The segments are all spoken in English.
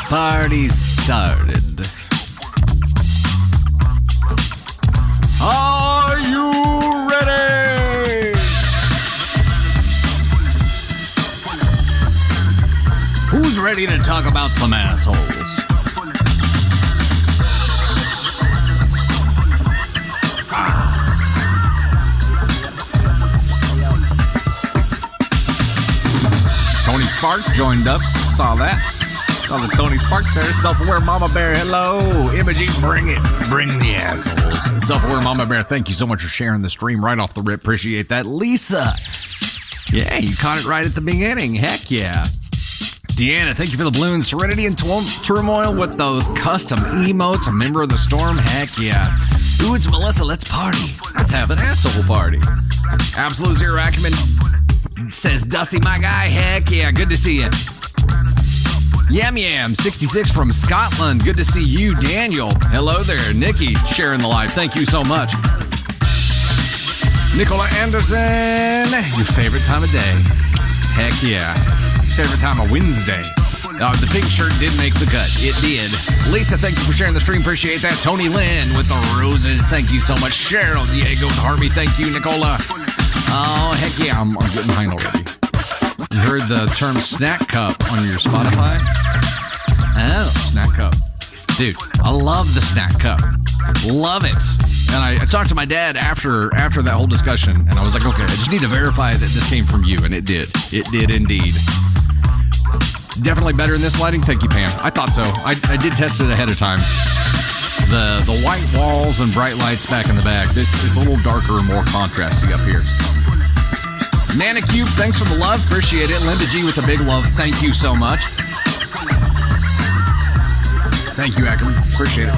party started. Are you ready? Who's ready to talk about some assholes? Tony Sparks joined up. Saw that. Saw the Tony Sparks there. Self-aware Mama Bear. Hello. Imogen, bring it. Bring the assholes. Self-aware Mama Bear, thank you so much for sharing the stream right off the rip. Appreciate that. Lisa. Yeah, you caught it right at the beginning. Heck yeah. Deanna, thank you for the balloons. Serenity and turmoil with those custom emotes. A member of the storm. Heck yeah. Ooh, it's Melissa. Let's party. Let's have an asshole party. Absolute Zero Ackerman says, Dusty, my guy. Heck yeah. Good to see you. Yam Yam 66 from Scotland. Good to see you, Daniel. Hello there. Nikki sharing the live. Thank you so much. Nicola Anderson. Your favorite time of day. Heck yeah. Favorite time of Wednesday. The pink shirt did make the cut. It did. Lisa, thank you for sharing the stream. Appreciate that. Tony Lynn with the roses. Thank you so much. Cheryl Diego with Harvey. Thank you, Nicola. Oh, heck yeah. I'm getting behind already. You heard the term snack cup on your Spotify? Oh, snack cup. Dude, I love the snack cup. Love it. And I talked to my dad after that whole discussion, and I was like, okay, I just need to verify that this came from you, and it did. It did indeed. Definitely better in this lighting. Thank you, Pam. I thought so. I did test it ahead of time. The white walls and bright lights back in the back, it's a little darker and more contrasty up here. Nana Cube, thanks for the love. Appreciate it. Linda G with the big love. Thank you so much. Thank you, Ackerman. Appreciate it.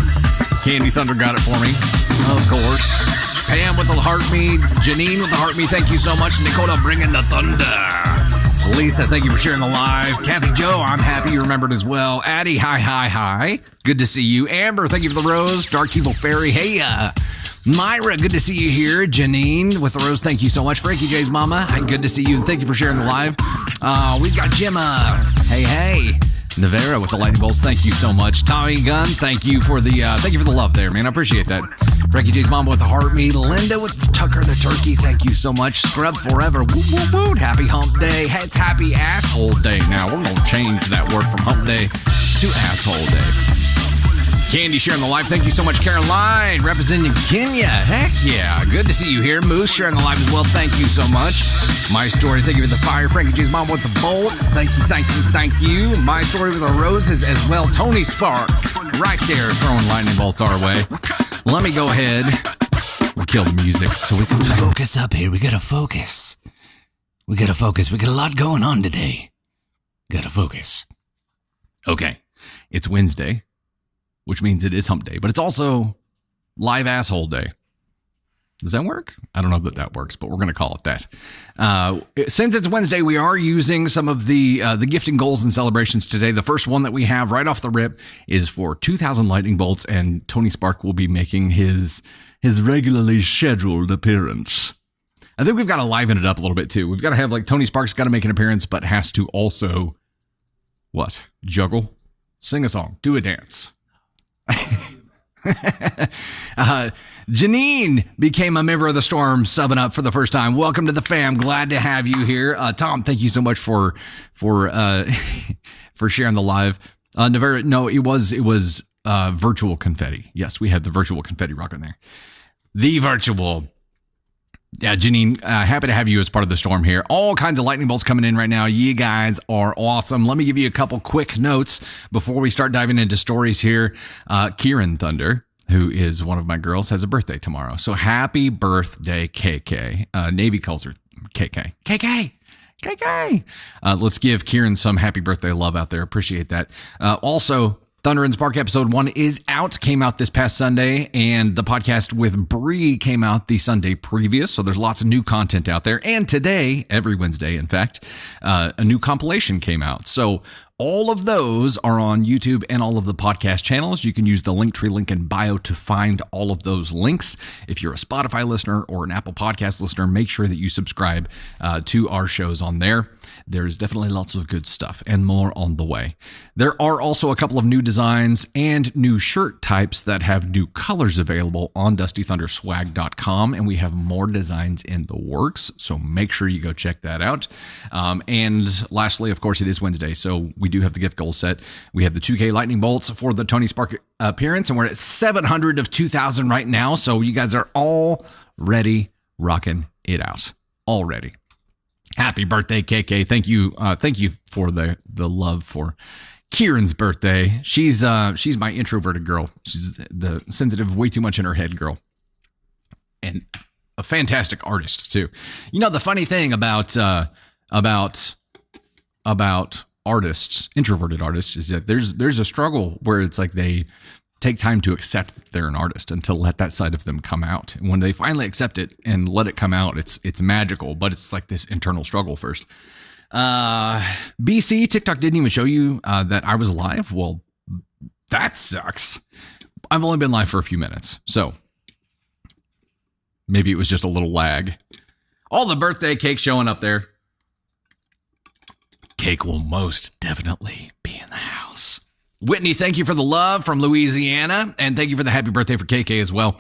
Candy Thunder got it for me. Of course. Pam with the heartbeat. Janine with the heartbeat. Thank you so much. Nicola bringing the thunder. Lisa, thank you for sharing the live. Kathy Joe, I'm happy you remembered as well. Addie, hi. Good to see you. Amber, thank you for the rose. Dark Evil Fairy, hey, Myra, good to see you here. Janine with the rose, thank you so much. Frankie J's mama, good to see you. Thank you for sharing the live. We've got Gemma. Hey. Navera with the lightning bolts, thank you so much. Tommy Gunn, thank you for the love there, man. I appreciate that. Frankie J's mama with the heartbeat. Linda with Tucker the turkey, thank you so much. Scrub forever. Woo. Happy hump day. Hey, it's happy asshole day now. We're going to change that word from hump day to asshole day. Candy sharing the live. Thank you so much, Caroline, representing Kenya. Heck yeah. Good to see you here. Moose sharing the live as well. Thank you so much. My story. Thank you for the fire. Frankie J's mom with the bolts. Thank you. My story with the roses as well. Tony Spark right there throwing lightning bolts our way. Let me go ahead. We'll kill the music so we can focus up here. We got to focus. We got a lot going on today. Got to focus. Okay. It's Wednesday, which means it is hump day, but it's also live asshole day. Does that work? I don't know that that works, but we're going to call it that. Since it's Wednesday, we are using some of the gifting goals and celebrations today. The first one that we have right off the rip is for 2,000 lightning bolts, and Tony Spark will be making his regularly scheduled appearance. I think we've got to liven it up a little bit too. We've got to have like Tony Spark's got to make an appearance, but has to also juggle, sing a song, do a dance. Janine became a member of the storm, subbing up for the first time. Welcome to the fam. Glad to have you here. Tom, thank you so much for sharing the live. Navarra, no, it was virtual confetti. Yes, we had the virtual confetti rocket there. The virtual. Yeah, Janine, happy to have you as part of the storm here. All kinds of lightning bolts coming in right now. You guys are awesome. Let me give you a couple quick notes before we start diving into stories here. Kieran Thunder, who is one of my girls, has a birthday tomorrow. So happy birthday, KK. Navy calls her KK. KK. Let's give Kieran some happy birthday love out there. Appreciate that. Also, Thunder and Spark episode 1 is out, came out this past Sunday, and the podcast with Bree came out the Sunday previous. So there's lots of new content out there. And today, every Wednesday, in fact, a new compilation came out. So All of those are on YouTube and all of the podcast channels. You can use the Linktree link in bio to find all of those links. If you're a Spotify listener or an Apple Podcast listener, make sure that you subscribe to our shows on there. There's definitely lots of good stuff and more on the way. There are also a couple of new designs and new shirt types that have new colors available on DustyThunderSwag.com, and we have more designs in the works, so make sure you go check that out. And lastly, of course, it is Wednesday, so we do have the gift goal set. We have the 2K lightning bolts for the Tony Spark appearance, and we're at 700 of 2,000 right now. So you guys are already rocking it out already. Happy birthday, KK. Thank you for the love for Kieran's birthday. She's my introverted girl. She's the sensitive, way too much in her head girl, and a fantastic artist too. You know, the funny thing about artists, introverted artists, is that there's a struggle where it's like they take time to accept that they're an artist and to let that side of them come out. And when they finally accept it and let it come out, it's magical, but it's like this internal struggle first. BC, TikTok didn't even show you that I was live. Well, that sucks. I've only been live for a few minutes, so maybe it was just a little lag. All the birthday cake showing up there. Cake will most definitely be in the house. Whitney, thank you for the love from Louisiana, and thank you for the happy birthday for KK as well.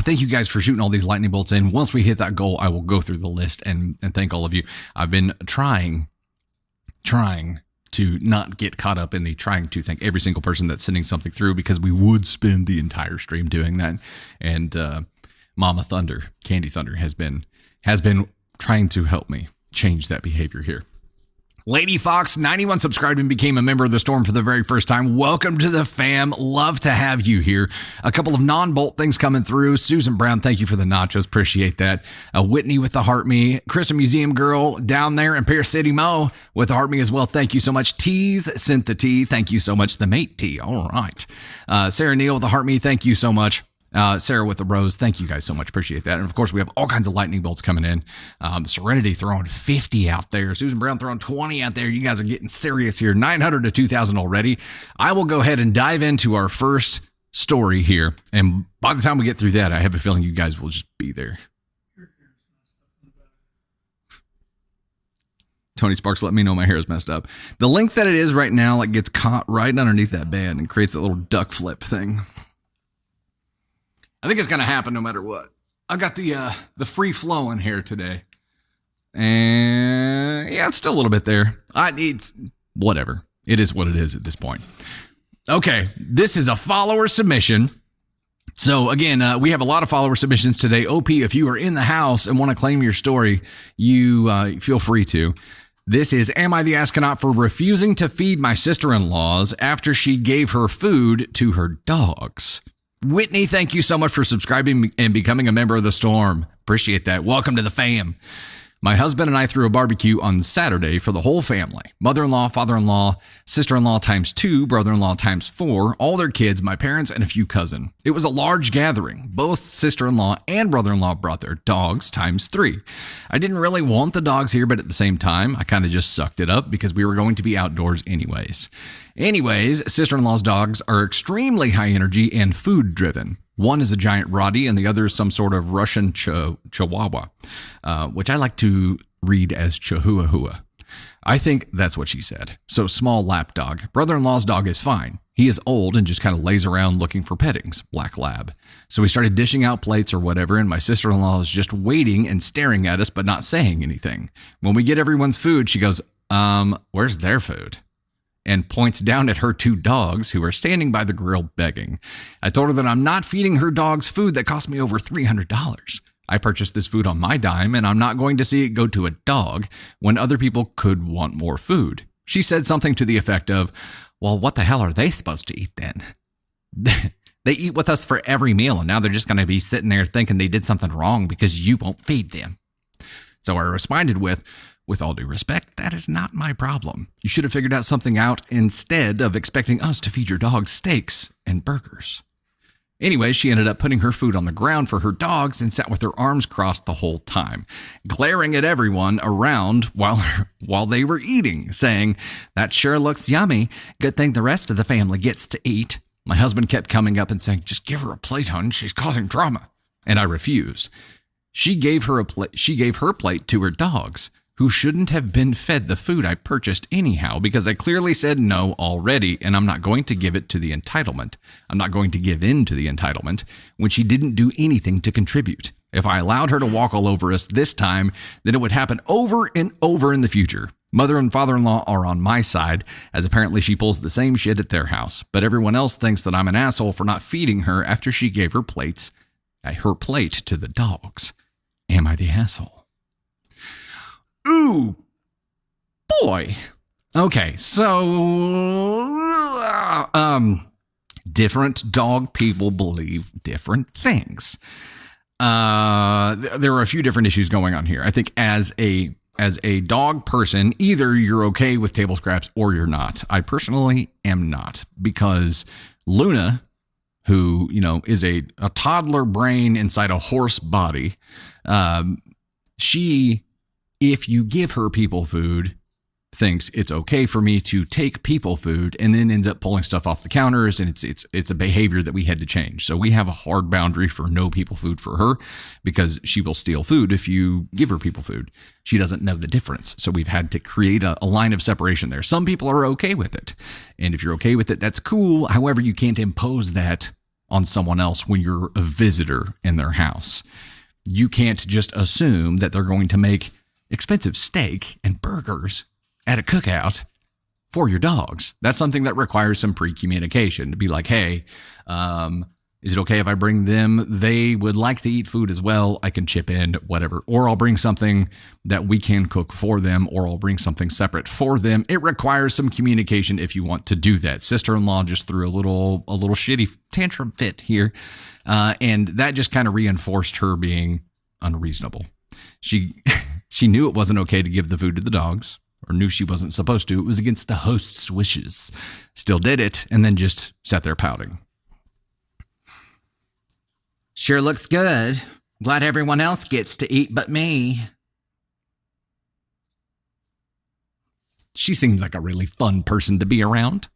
Thank you guys for shooting all these lightning bolts in. Once we hit that goal, I will go through the list and thank all of you. I've been trying to not get caught up in the trying to thank every single person that's sending something through, because we would spend the entire stream doing that. And Mama Thunder, Candy Thunder, has been trying to help me change that behavior here. Lady Fox 91 subscribed and became a member of the Storm for the very first time. Welcome to the fam. Love to have you here. A couple of non-bolt things coming through. Susan Brown, thank you for the nachos. Appreciate that. Whitney with the Heart Me. Krista Museum Girl down there in Pierce City Mo with the Heart Me as well. Thank you so much. Tease sent the tea. Thank you so much. The mate tea. All right. Sarah Neal with the Heart Me. Thank you so much. Sarah with the rose, thank you guys so much. Appreciate that. And of course, we have all kinds of lightning bolts coming in. Serenity throwing 50 out there. Susan Brown throwing 20 out there. You guys are getting serious here. 900 to 2,000 already. I will go ahead and dive into our first story here. And by the time we get through that, I have a feeling you guys will just be there. Tony Sparks, let me know my hair is messed up. The length that it is right now, like, gets caught right underneath that band and creates that little duck flip thing. I think it's going to happen no matter what. I've got the free flow in here today. And yeah, it's still a little bit there. I need whatever. It is what it is at this point. Okay, this is a follower submission. So again, we have a lot of follower submissions today. OP, if you are in the house and want to claim your story, you feel free to. This is, am I the astronaut for refusing to feed my sister-in-laws after she gave her food to her dogs? Whitney, thank you so much for subscribing and becoming a member of the Storm. Appreciate that. Welcome to the fam. My husband and I threw a barbecue on Saturday for the whole family. Mother-in-law, father-in-law, sister-in-law times 2, brother-in-law times 4, all their kids, my parents, and a few cousins. It was a large gathering. Both sister-in-law and brother-in-law brought their dogs times 3. I didn't really want the dogs here, but at the same time, I kind of just sucked it up because we were going to be outdoors anyways. Sister-in-law's dogs are extremely high energy and food driven. One is a giant Roddy and the other is some sort of Russian Chihuahua, which I like to read as Chihuahua. I think that's what she said. So small lap dog. Brother-in-law's dog is fine. He is old and just kind of lays around looking for pettings. Black lab. So we started dishing out plates or whatever, and my sister-in-law is just waiting and staring at us but not saying anything. When we get everyone's food, she goes, where's their food? And points down at her 2 dogs who are standing by the grill begging. I told her that I'm not feeding her dogs food that cost me over $300. I purchased this food on my dime, and I'm not going to see it go to a dog when other people could want more food. She said something to the effect of, well, what the hell are they supposed to eat then? They eat with us for every meal, and now they're just going to be sitting there thinking they did something wrong because you won't feed them. So I responded with all due respect, that is not my problem. You should have figured out something out instead of expecting us to feed your dogs steaks and burgers. Anyway, she ended up putting her food on the ground for her dogs and sat with her arms crossed the whole time, glaring at everyone around while they were eating, saying, "That sure looks yummy. Good thing the rest of the family gets to eat." My husband kept coming up and saying, "Just give her a plate, hon. She's causing drama." And I refused. She gave her plate to her dogs, who shouldn't have been fed the food I purchased anyhow, because I clearly said no already, and I'm not going to give it to the entitlement. I'm not going to give in to the entitlement when she didn't do anything to contribute. If I allowed her to walk all over us this time, then it would happen over and over in the future. Mother and father-in-law are on my side, as apparently she pulls the same shit at their house, but everyone else thinks that I'm an asshole for not feeding her after she gave her plate to the dogs. Am I the asshole? Ooh, boy. Okay, so different dog people believe different things. There are a few different issues going on here. I think as a dog person, either you're okay with table scraps or you're not. I personally am not, because Luna, who, is a toddler brain inside a horse body, if you give her people food, thinks it's okay for me to take people food, and then ends up pulling stuff off the counters, and it's a behavior that we had to change. So we have a hard boundary for no people food for her, because she will steal food if you give her people food. She doesn't know the difference. So we've had to create a line of separation there. Some people are okay with it, and if you're okay with it, that's cool. However, you can't impose that on someone else when you're a visitor in their house. You can't just assume that they're going to make expensive steak and burgers at a cookout for your dogs. That's something that requires some pre-communication to be like, hey, is it okay if I bring them? They would like to eat food as well. I can chip in, whatever. Or I'll bring something that we can cook for them, or I'll bring something separate for them. It requires some communication if you want to do that. Sister-in-law just threw a little shitty tantrum fit here. And that just kind of reinforced her being unreasonable. She knew it wasn't okay to give the food to the dogs, or knew she wasn't supposed to. It was against the host's wishes. Still did it, and then just sat there pouting. Sure looks good. Glad everyone else gets to eat but me. She seems like a really fun person to be around.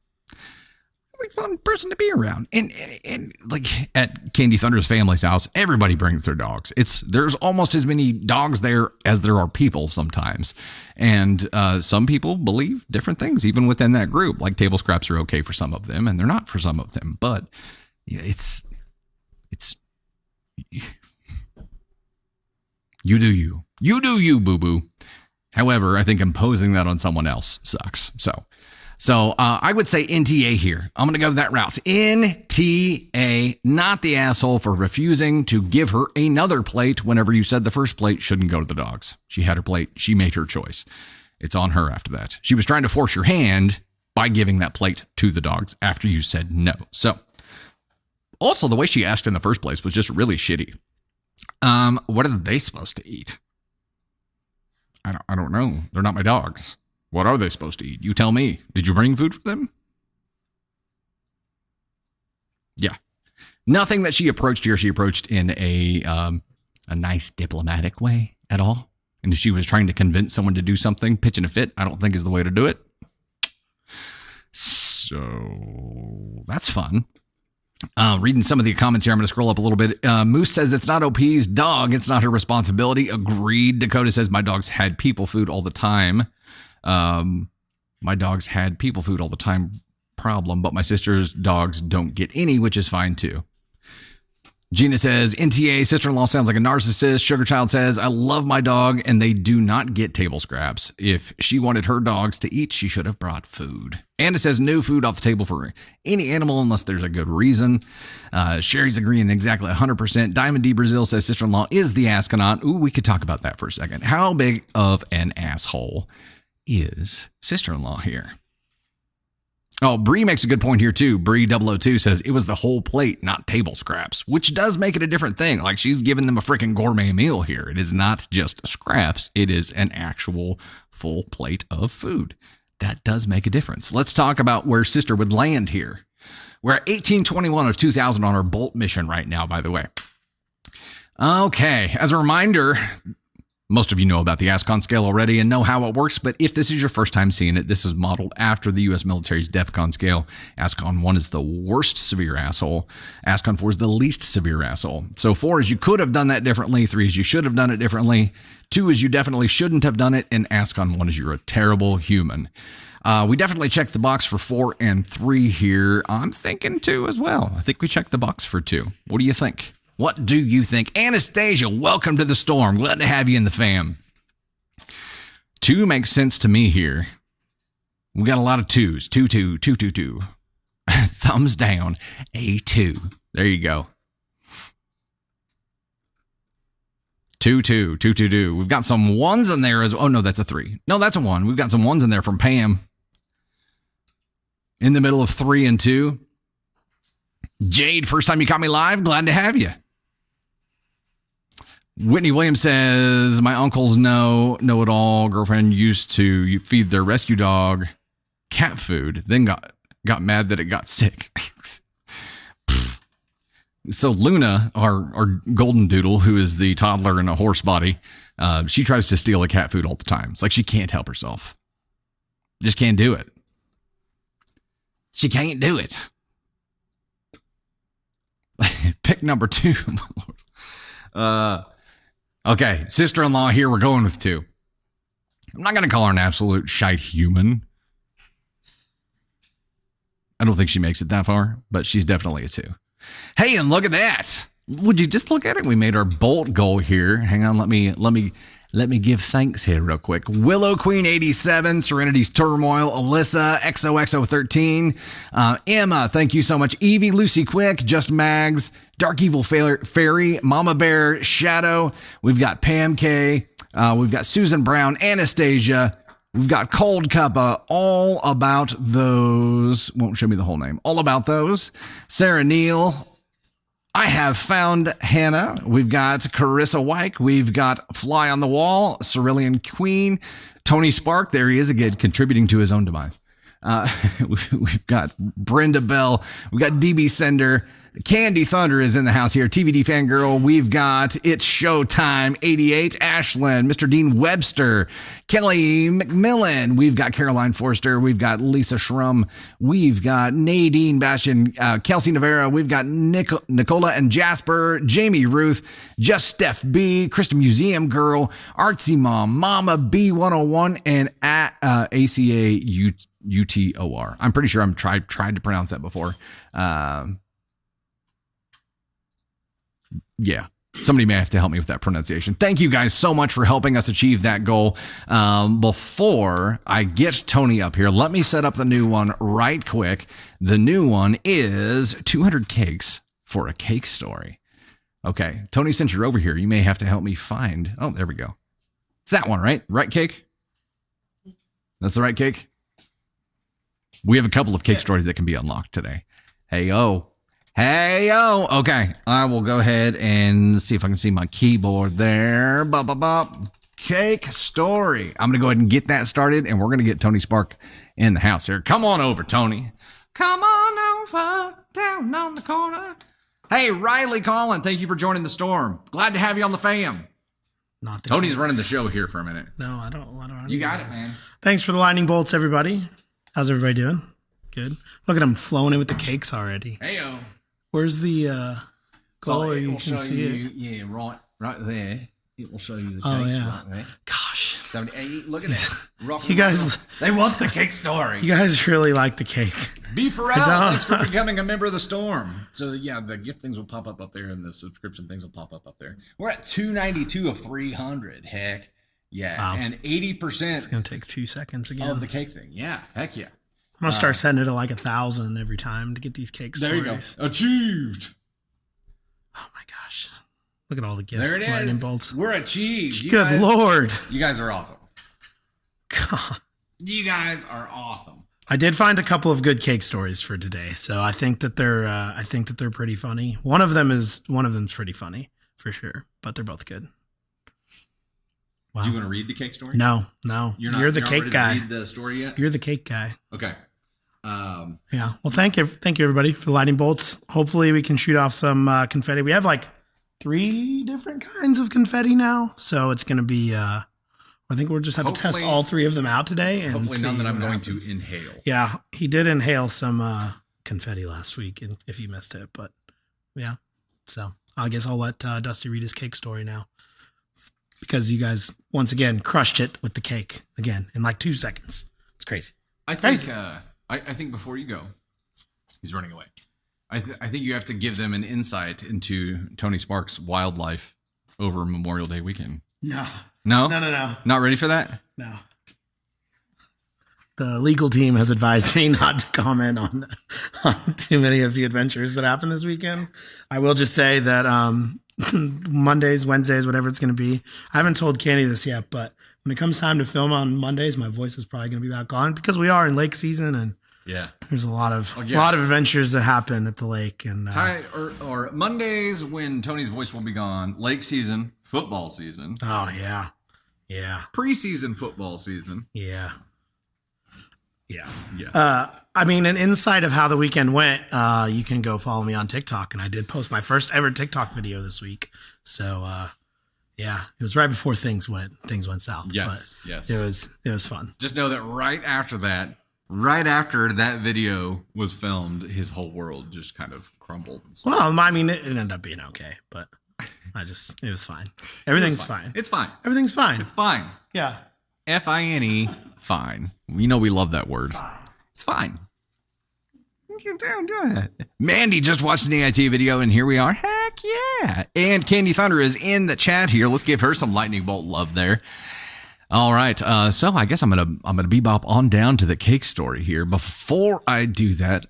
And like at Candy Thunder's family's house, everybody brings their dogs. There's almost as many dogs there as there are people sometimes. And some people believe different things, even within that group. Like table scraps are okay for some of them, and they're not for some of them. But it's you do you. You do you, boo-boo. However, I think imposing that on someone else sucks. So I would say NTA here. I'm going to go that route. NTA, not the asshole for refusing to give her another plate whenever you said the first plate shouldn't go to the dogs. She had her plate. She made her choice. It's on her after that. She was trying to force your hand by giving that plate to the dogs after you said no. So also the way she asked in the first place was just really shitty. What are they supposed to eat? I don't know. They're not my dogs. What are they supposed to eat? You tell me. Did you bring food for them? Yeah. Nothing that she approached here. She approached in a nice diplomatic way at all. And if she was trying to convince someone to do something, pitching a fit, I don't think is the way to do it. So that's fun. Reading some of the comments here, I'm going to scroll up a little bit. Moose says it's not OP's dog. It's not her responsibility. Agreed. Dakota says my dogs had people food all the time. My dogs had people food all the time problem, but my sister's dogs don't get any, which is fine too. Gina says, NTA, sister-in-law sounds like a narcissist. Sugar Child says, I love my dog and they do not get table scraps. If she wanted her dogs to eat, she should have brought food. And it says no food off the table for any animal unless there's a good reason. Sherry's agreeing exactly 100%. Diamond D Brazil says sister-in-law is the ascon. Ooh, we could talk about that for a second. How big of an asshole is sister-in-law here? Oh, Bree makes a good point here too. Bree 002 says it was the whole plate, not table scraps, which does make it a different thing. Like she's giving them a freaking gourmet meal here. It is not just scraps. It is an actual full plate of food. That does make a difference. Let's talk about where sister would land here. We're at 1821 of 2000 on our Bolt mission right now, by the way. Okay, as a reminder, most of you know about the ascon scale already and know how it works, but if this is your first time seeing it, this is modeled after the U.S. military's DEFCON scale. ascon 1 is the worst severe asshole. ascon 4 is the least severe asshole. So 4 is you could have done that differently. 3 is you should have done it differently. 2 is you definitely shouldn't have done it. And ascon 1 is you're a terrible human. We definitely checked the box for 4 and 3 here. I'm thinking 2 as well. I think we checked the box for 2. What do you think? What do you think? Anastasia, welcome to the storm. Glad to have you in the fam. 2 makes sense to me here. We got a lot of 2s. 2, 2, 2, 2, 2. Thumbs down. A2. There you go. 2, 2, 2, 2, 2. We've got some 1s in there as well. Oh, no, that's a 3. No, that's a 1. We've got some 1s in there from Pam. In the middle of 3 and 2. Jade, first time you caught me live. Glad to have you. Whitney Williams says, my uncle's know-it-all girlfriend used to feed their rescue dog cat food, then got mad that it got sick. So Luna, our golden doodle, who is the toddler in a horse body, she tries to steal the cat food all the time. It's like she can't help herself. Just can't do it. She can't do it. Pick number 2. Okay, sister-in-law here. We're going with 2. I'm not going to call her an absolute shite human. I don't think she makes it that far, but she's definitely a 2. Hey, and look at that. Would you just look at it? We made our Bolt goal here. Hang on, let me give thanks here real quick. Willow Queen 87, Serenity's Turmoil, Alyssa, XOXO13, Emma, thank you so much. Evie, Lucy Quick, Just Mags, Dark Evil Fairy, Mama Bear, Shadow. We've got Pam K. We've got Susan Brown, Anastasia. We've got Cold Cuppa, All About Those. Won't show me the whole name. All About Those. Sarah Neal. I Have Found Hannah. We've got Carissa Wyke. We've got Fly on the Wall, Cerulean Queen, Tony Spark. There he is again, contributing to his own demise. We've got Brenda Bell. We've got DB Sender. Candy Thunder is in the house here. TVD Fangirl. We've got It's Showtime 88. Ashlyn. Mr. Dean Webster. Kelly McMillan. We've got Caroline Forster. We've got Lisa Shrum. We've got Nadine Bastion. Kelsey Navarra. We've got Nicola and Jasper. Jamie Ruth. Just Steph B. Krista Museum Girl. Artsy Mom. Mama B101. And ACA UTOR. I'm pretty sure I'm tried to pronounce that before. Yeah, somebody may have to help me with that pronunciation. Thank you guys so much for helping us achieve that goal. Before I get Tony up here, let me set up the new one right quick. The new one is 200 cakes for a cake story. Okay, Tony, since you're over here, you may have to help me find. Oh, there we go. It's that one, right? Right cake? That's the right cake? We have a couple of cake stories that can be unlocked today. Hey-o. Hey-o. Okay, I will go ahead and see if I can see my keyboard there. Bop. Cake story. I'm going to go ahead and get that started, and we're going to get Tony Spark in the house here. Come on over, Tony. Come on over, down on the corner. Hey, Riley Collin, thank you for joining the storm. Glad to have you on the fam. Not the Tony's case. running the show here for a minute. No, I don't. You got it, man. Thanks for the lightning bolts, everybody. How's everybody doing? Good. Look at them flowing in with the cakes already. Hey-o. Where's the glow? You can see it. Yeah, right there. It will show you the cakes right there. Gosh. 78. Look at that. You guys, they want the cake story. you guys really like the cake. B. Farrell, thanks for becoming a member of the storm. So, yeah, the gift things will pop up there, and the subscription things will pop up there. We're at 292 of 300. Heck, yeah. Wow. And 80%. It's going to take 2 seconds again. Of the cake thing. Yeah, heck yeah. I'm going to start setting it at like 1,000 every time to get these cake stories. There you go. Achieved. Oh, my gosh. Look at all the gifts. There it is. Lightning bolts. We're achieved. Good Lord. You guys are awesome. God. You guys are awesome. I did find a couple of good cake stories for today, so I think that they're pretty funny. One of them's pretty funny for sure, but they're both good. Wow. Do you want to read the cake story? No. You're the cake guy. Read the story yet? You're the cake guy. Okay. Yeah. Well, thank you, everybody, for the lightning bolts. Hopefully, we can shoot off some confetti. We have like 3 different kinds of confetti now, so it's going to be. I think we'll just have to test all 3 of them out today, and hopefully none that I'm going happens. to inhale. Yeah, he did inhale some confetti last week, and if you missed it, but yeah. So I guess I'll let Dusty read his cake story now, because you guys once again crushed it with the cake again in like 2 seconds. It's crazy. I think. I think before you go, he's running away. I think you have to give them an insight into Tony Sparks' wildlife over Memorial Day weekend. No. Not ready for that? No. The legal team has advised me not to comment on too many of the adventures that happened this weekend. I will just say that Mondays, Wednesdays, whatever it's going to be. I haven't told Candy this yet, but when it comes time to film on Mondays, my voice is probably going to be back on because we are in lake season, and there's a lot of adventures that happen at the lake. And or Mondays when Tony's voice will be gone. Lake season, football season. Oh yeah, preseason football season. Yeah. I mean, an insight of how the weekend went. You can go follow me on TikTok, and I did post my first ever TikTok video this week. So, it was right before things went south. Yes. It was fun. Just know that right after that video was filmed, his whole world just kind of crumbled. Well, I mean, it ended up being okay, but it was fine. Everything's fine. It's fine. Everything's fine. It's fine. Yeah. Fine. Fine. You know we love that word. It's fine. Mandy just watched an AITA video, and here we are. Heck yeah. And Candy Thunder is in the chat here. Let's give her some lightning bolt love there. All right. So I guess I'm gonna bebop on down to the cake story here. Before I do that,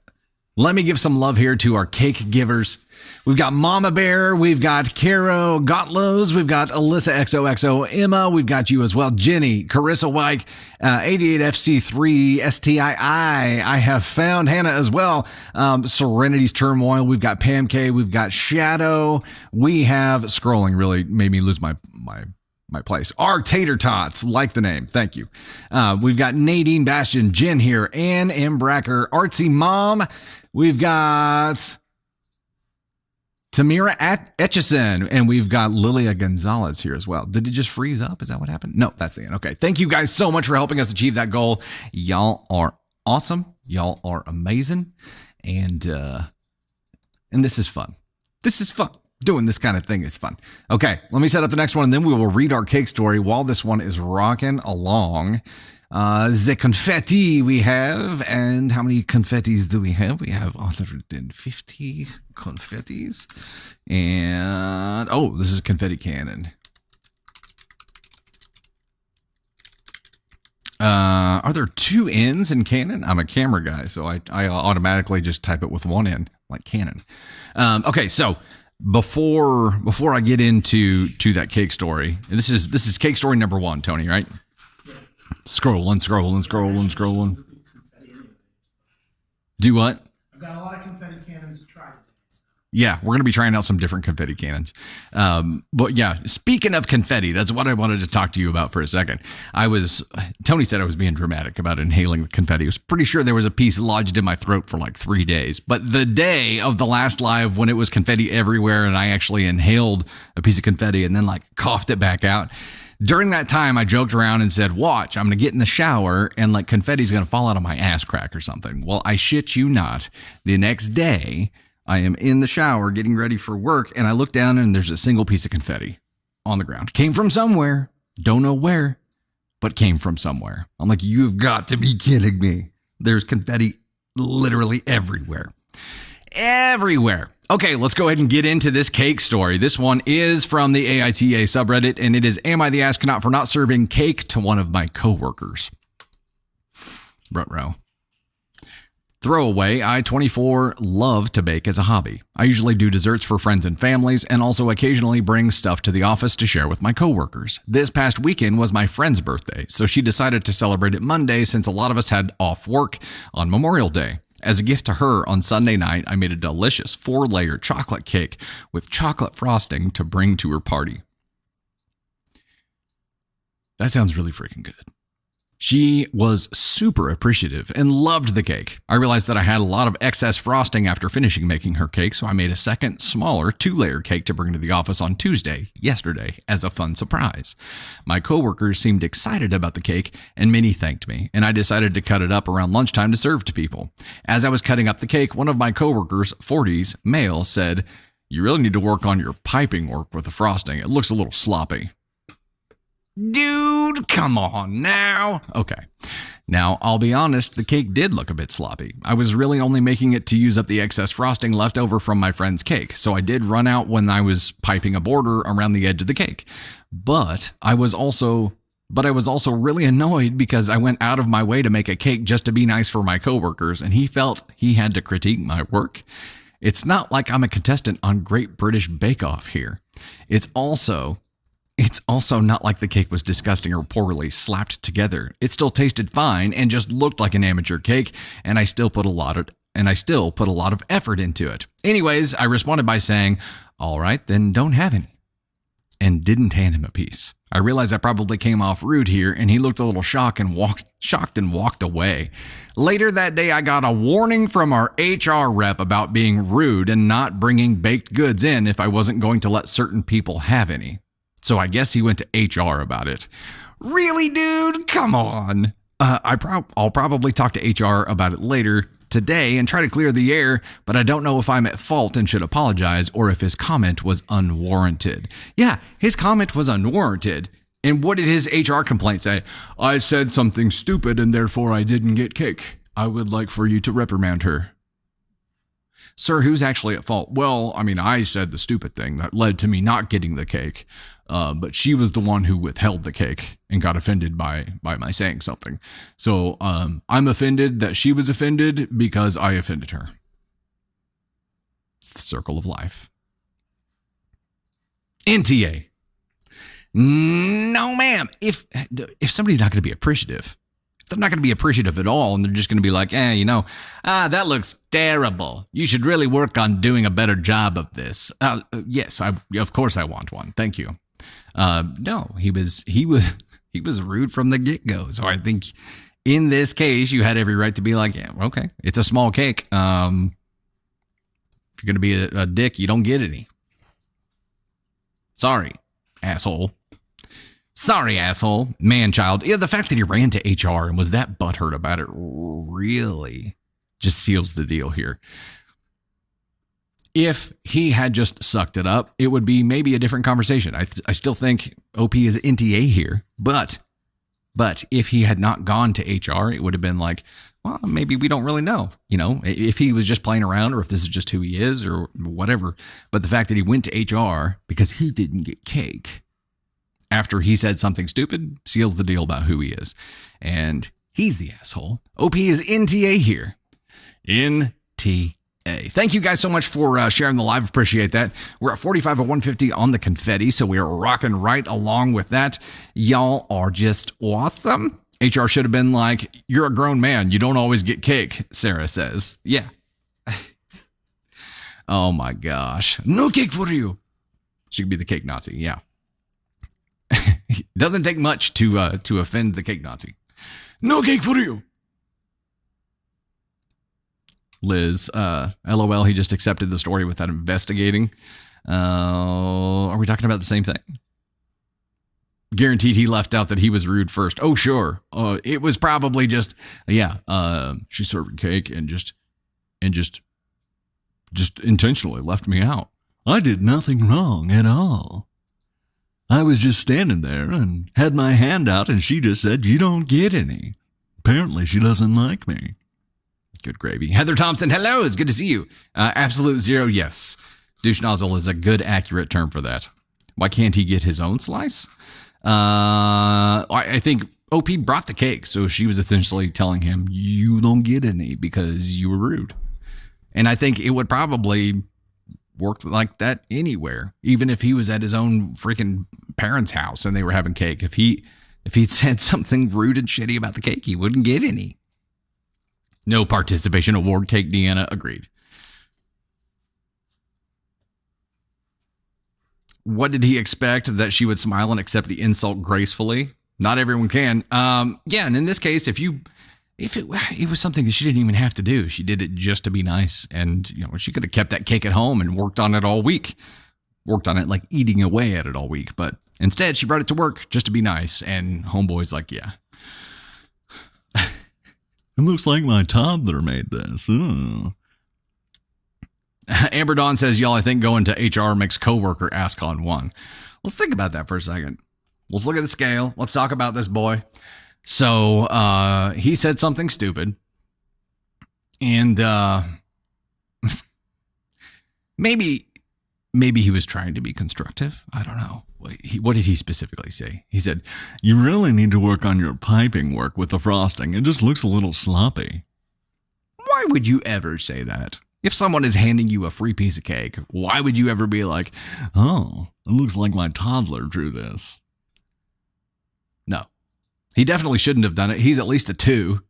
let me give some love here to our cake givers. We've got Mama Bear, we've got Caro Gotlos, we've got Alyssa XOXO, Emma, we've got you as well, Jenny, Carissa White, 88FC3, STII, I have found Hannah as well, Serenity's Turmoil, we've got Pam K, we've got Shadow, we have, scrolling really made me lose my place. Our Tater Tots, like the name. Thank you. We've got Nadine Bastion, Jen here, Ann M. Bracker, Artsy Mom. We've got Tamira Etchison, and we've got Lilia Gonzalez here as well. Did it just freeze up? Is that what happened? No, that's the end. Okay. Thank you guys so much for helping us achieve that goal. Y'all are awesome. Y'all are amazing. And this is fun. This is fun. Doing this kind of thing is fun. Okay, let me set up the next one, and then we will read our cake story while this one is rocking along. The confetti we have, and how many confettis do we have? We have 150 confettis. And, this is a confetti cannon. Are there 2 N's in cannon? I'm a camera guy, so I automatically just type it with 1 N, like cannon. Okay, so before I get into that cake story, this is cake story number 1, Tony, right? Yeah. Scrolling. Do what? I've got a lot of confetti cannons to try. Yeah, we're going to be trying out some different confetti cannons. But yeah, speaking of confetti, that's what I wanted to talk to you about for a second. Tony said I was being dramatic about inhaling the confetti. I was pretty sure there was a piece lodged in my throat for like 3 days. But the day of the last live, when it was confetti everywhere and I actually inhaled a piece of confetti and then like coughed it back out, during that time, I joked around and said, watch, I'm going to get in the shower and like confetti's going to fall out of my ass crack or something. Well, I shit you not. The next day, I am in the shower getting ready for work, and I look down and there's a single piece of confetti on the ground. Came from somewhere. Don't know where, but came from somewhere. I'm like, you've got to be kidding me. There's confetti literally everywhere. Everywhere. Okay, let's go ahead and get into this cake story. This one is from the AITA subreddit, and it is, am I the astronaut for not serving cake to one of my coworkers? Ruh-roh. Throwaway, I, 24, love to bake as a hobby. I usually do desserts for friends and families and also occasionally bring stuff to the office to share with my coworkers. This past weekend was my friend's birthday, so she decided to celebrate it Monday since a lot of us had off work on Memorial Day. As a gift to her, on Sunday night, I made a delicious 4-layer chocolate cake with chocolate frosting to bring to her party. That sounds really freaking good. She was super appreciative and loved the cake. I realized that I had a lot of excess frosting after finishing making her cake, so I made a second, smaller, 2-layer cake to bring to the office on Tuesday, yesterday, as a fun surprise. My coworkers seemed excited about the cake, and many thanked me, and I decided to cut it up around lunchtime to serve to people. As I was cutting up the cake, one of my coworkers, 40s, male, said, "You really need to work on your piping work with the frosting. It looks a little sloppy." Dude, come on now. Okay. Now, I'll be honest, the cake did look a bit sloppy. I was really only making it to use up the excess frosting left over from my friend's cake, so I did run out when I was piping a border around the edge of the cake. But I was also really annoyed because I went out of my way to make a cake just to be nice for my coworkers, and he felt he had to critique my work. It's not like I'm a contestant on Great British Bake Off here. It's also not like the cake was disgusting or poorly slapped together. It still tasted fine and just looked like an amateur cake, and I still put a lot of effort into it. Anyways, I responded by saying, "All right, then don't have any," and didn't hand him a piece. I realized I probably came off rude here, and he looked a little shocked and walked away. Later that day, I got a warning from our HR rep about being rude and not bringing baked goods in if I wasn't going to let certain people have any. So I guess he went to HR about it. Really, dude? Come on. I'll probably talk to HR about it later today and try to clear the air, but I don't know if I'm at fault and should apologize or if his comment was unwarranted. Yeah, his comment was unwarranted. And what did his HR complaint say? "I said something stupid and therefore I didn't get cake. I would like for you to reprimand her." Sir, who's actually at fault? Well, I mean, I said the stupid thing that led to me not getting the cake. But she was the one who withheld the cake and got offended by my saying something. So I'm offended that she was offended because I offended her. It's the circle of life. NTA. No, ma'am. If somebody's not going to be appreciative, if they're not going to be appreciative at all, and they're just going to be like, that looks terrible. You should really work on doing a better job of this. Yes, of course I want one. Thank you. No, he was rude from the get-go. So I think in this case, you had every right to be like, yeah, okay, it's a small cake. If you're going to be a dick, you don't get any. Sorry, asshole. Sorry, asshole. Man-child. Yeah, the fact that he ran to HR and was that butthurt about it really just seals the deal here. If he had just sucked it up, it would be maybe a different conversation. I still think OP is NTA here, but if he had not gone to HR, it would have been like, well, maybe we don't really know, if he was just playing around or if this is just who he is or whatever. But the fact that he went to HR because he didn't get cake after he said something stupid seals the deal about who he is. And he's the asshole. OP is NTA here. NTA. Thank you guys so much for sharing the live. Appreciate that. We're at 45 of 150 on the confetti, so we are rocking right along with that. Y'all are just awesome. HR should have been like, "You're a grown man. You don't always get cake," Sarah says. Yeah. Oh my gosh. No cake for you. She could be the cake Nazi. Yeah. Doesn't take much to offend the cake Nazi. No cake for you. Liz, LOL, he just accepted the story without investigating. Are we talking about the same thing? Guaranteed he left out that he was rude first. Oh, sure. It was probably just, she's serving cake and just intentionally left me out. I did nothing wrong at all. I was just standing there and had my hand out and she just said, "You don't get any." Apparently she doesn't like me. Good gravy. Heather Thompson, hello. It's good to see you. Absolute zero, yes. Douche nozzle is a good, accurate term for that. Why can't he get his own slice? I think OP brought the cake, so she was essentially telling him, "You don't get any because you were rude." And I think it would probably work like that anywhere, even if he was at his own freaking parents' house and they were having cake. If he'd said something rude and shitty about the cake, he wouldn't get any. No participation award cake, Deanna. Agreed. What did he expect? That she would smile and accept the insult gracefully? Not everyone can. Yeah, and in this case, if it was something that she didn't even have to do, she did it just to be nice, and she could have kept that cake at home and worked on it all week, worked on it like eating away at it all week. But instead, she brought it to work just to be nice, and homeboy's like, yeah. It looks like my toddler made this. Amber Dawn says, y'all, I think going to HR makes coworker ascon 1. Let's think about that for a second. Let's look at the scale. Let's talk about this boy. So he said something stupid. And maybe he was trying to be constructive. I don't know. What did he specifically say? He said, you really need to work on your piping work with the frosting. It just looks a little sloppy. Why would you ever say that? If someone is handing you a free piece of cake, why would you ever be like, oh, it looks like my toddler drew this? No. He definitely shouldn't have done it. He's at least a 2.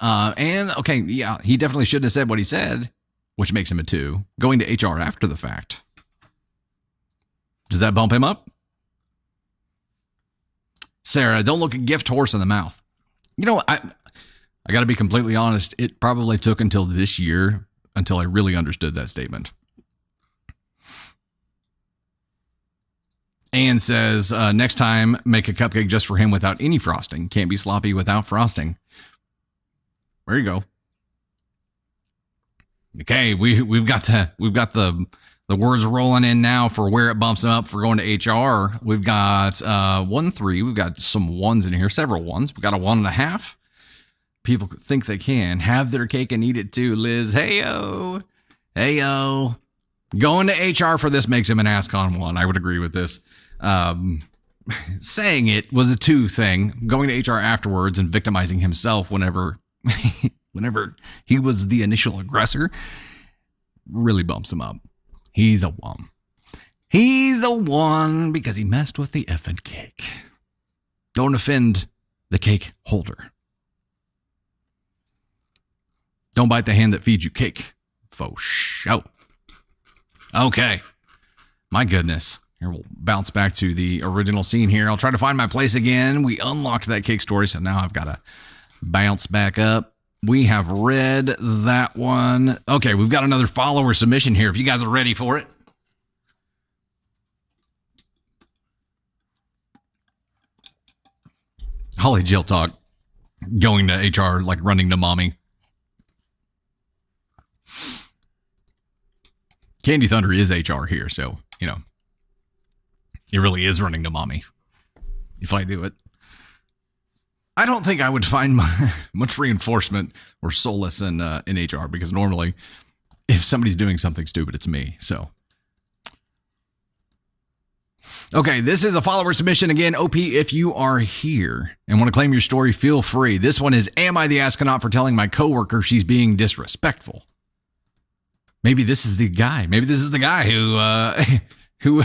And, okay, yeah, he definitely shouldn't have said what he said, which makes him a 2. Going to HR after the fact. Does that bump him up? Sarah, don't look a gift horse in the mouth. I got to be completely honest. It probably took until this year until I really understood that statement. Anne says, next time, make a cupcake just for him without any frosting. Can't be sloppy without frosting. There you go. Okay, we've got the words rolling in now for where it bumps them up for going to HR. We've got 1, 3. We've got some ones in here, several ones. We've got a 1.5. People think they can have their cake and eat it too. Liz, heyo. Going to HR for this makes him an ascon 1. I would agree with this. Saying it was a 2 thing. Going to HR afterwards and victimizing himself whenever he was the initial aggressor really bumps him up. He's a 1. He's a 1 because he messed with the effing cake. Don't offend the cake holder. Don't bite the hand that feeds you cake. Faux show. Okay. My goodness. Here, we'll bounce back to the original scene here. I'll try to find my place again. We unlocked that cake story, so now I've got to bounce back up. We have read that one. Okay, we've got another follower submission here if you guys are ready for it. Holly Jill talk. Going to HR, like running to mommy. Candy Thunder is HR here, so, it really is running to mommy if I do it. I don't think I would find much reinforcement or solace in HR because normally if somebody's doing something stupid, it's me. So, okay, this is a follower submission again. OP, if you are here and want to claim your story, feel free. This one is, am I the astronaut for telling my coworker she's being disrespectful? Maybe this is the guy. Maybe this is the guy who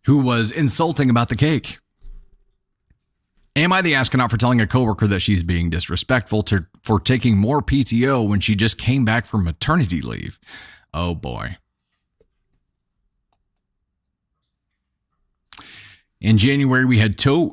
who was insulting about the cake. Am I the astronaut for telling a coworker that she's being disrespectful for taking more PTO when she just came back from maternity leave? Oh boy. In January, we had two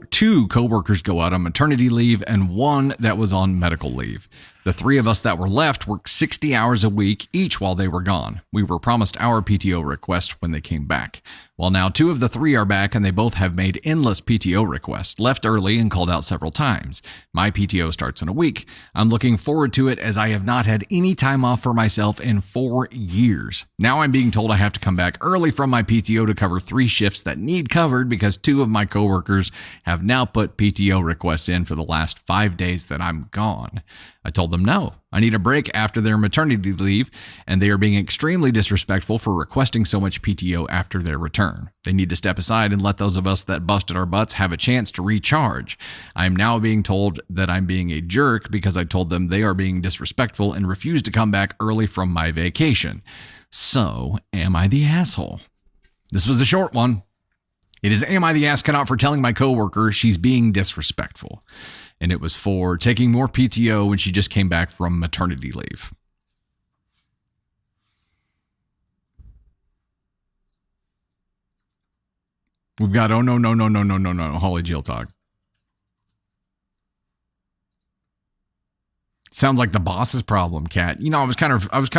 coworkers go out on maternity leave and one that was on medical leave. The 3 of us that were left worked 60 hours a week each while they were gone. We were promised our PTO request when they came back. Well, now 2 of the 3 are back and they both have made endless PTO requests, left early and called out several times. My PTO starts in a week. I'm looking forward to it as I have not had any time off for myself in 4 years. Now I'm being told I have to come back early from my PTO to cover 3 shifts that need covered because 2 of my coworkers have now put PTO requests in for the last 5 days that I'm gone. I told them no. I need a break after their maternity leave, and they are being extremely disrespectful for requesting so much PTO after their return. They need to step aside and let those of us that busted our butts have a chance to recharge. I am now being told that I'm being a jerk because I told them they are being disrespectful and refused to come back early from my vacation. So, am I the asshole? This was a short one. It is, am I the astronaut for telling my coworker she's being disrespectful? And it was for taking more PTO when she just came back from maternity leave. We've got oh no, Holly Jill talk. Sounds like the boss's problem, Kat. You know, I was kind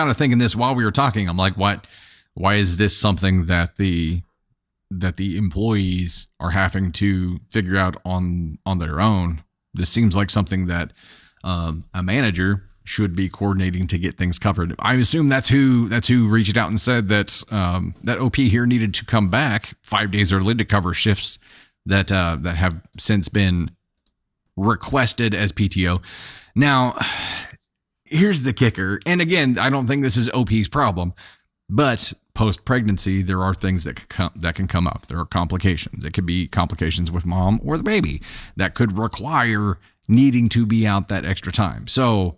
of thinking this while we were talking. I'm like, what? Why is this something that the employees are having to figure out on their own? This seems like something that a manager should be coordinating to get things covered. I assume that's who reached out and said that that OP here needed to come back 5 days early to cover shifts that have since been requested as PTO. Now, here's the kicker. And again, I don't think this is OP's problem, but post-pregnancy, there are things that can come up. There are complications. It could be complications with mom or the baby that could require needing to be out that extra time. So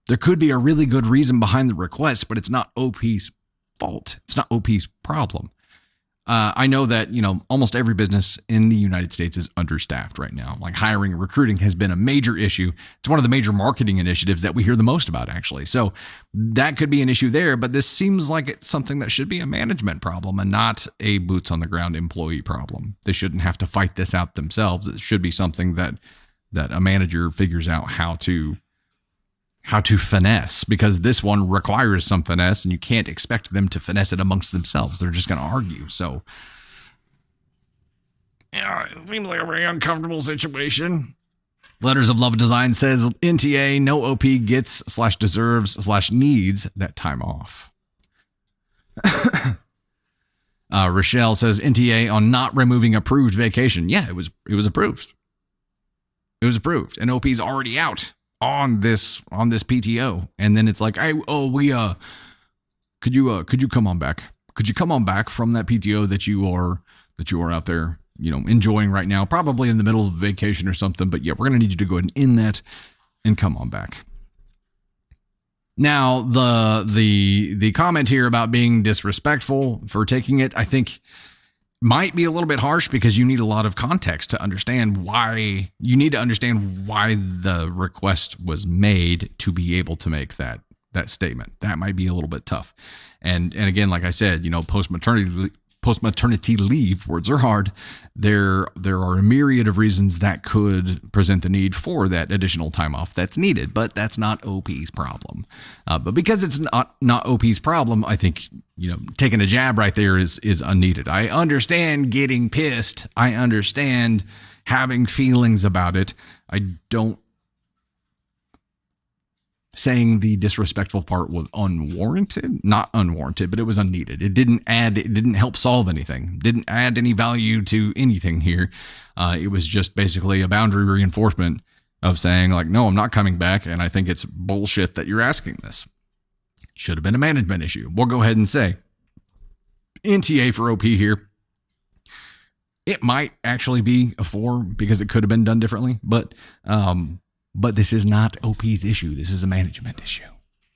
there could be a really good reason behind the request, but it's not OP's fault. It's not OP's problem. I know that, you know, almost every business in the United States is understaffed right now. Like hiring and recruiting has been a major issue. It's one of the major marketing initiatives that we hear the most about, actually. So that could be an issue there, but this seems like it's something that should be a management problem and not a boots on the ground employee problem. They shouldn't have to fight this out themselves. It should be something that a manager figures out how to finesse, because this one requires some finesse and you can't expect them to finesse it amongst themselves. They're just going to argue. So, yeah, it seems like a very uncomfortable situation. Letters of Love Design says NTA, no OP gets / deserves / needs that time off. Rochelle says NTA on not removing approved vacation. Yeah, it was approved. It was approved. And OP's already out on this PTO, and then it's like, could you come on back? Could you come on back from that PTO that you are out there, you know, enjoying right now, probably in the middle of vacation or something, but yeah, we're gonna need you to go ahead and end that and come on back. Now, the comment here about being disrespectful for taking it, I think might be a little bit harsh, because you need a lot of context to understand why the request was made to be able to make that statement. That might be a little bit tough. And again, like I said, you know, post-maternity leave, words are hard. There are a myriad of reasons that could present the need for that additional time off that's needed, but that's not OP's problem. But because it's not OP's problem, I think, you know, taking a jab right there is unneeded. I understand getting pissed. I understand having feelings about it. I don't. Saying the disrespectful part was unwarranted, not unwarranted, but it was unneeded. It didn't help solve anything. Didn't add any value to anything here. It was just basically a boundary reinforcement of saying like, no, I'm not coming back. And I think it's bullshit that you're asking this. Should have been a management issue. We'll go ahead and say NTA for OP here. It might actually be a 4 because it could have been done differently, but this is not OP's issue. This is a management issue.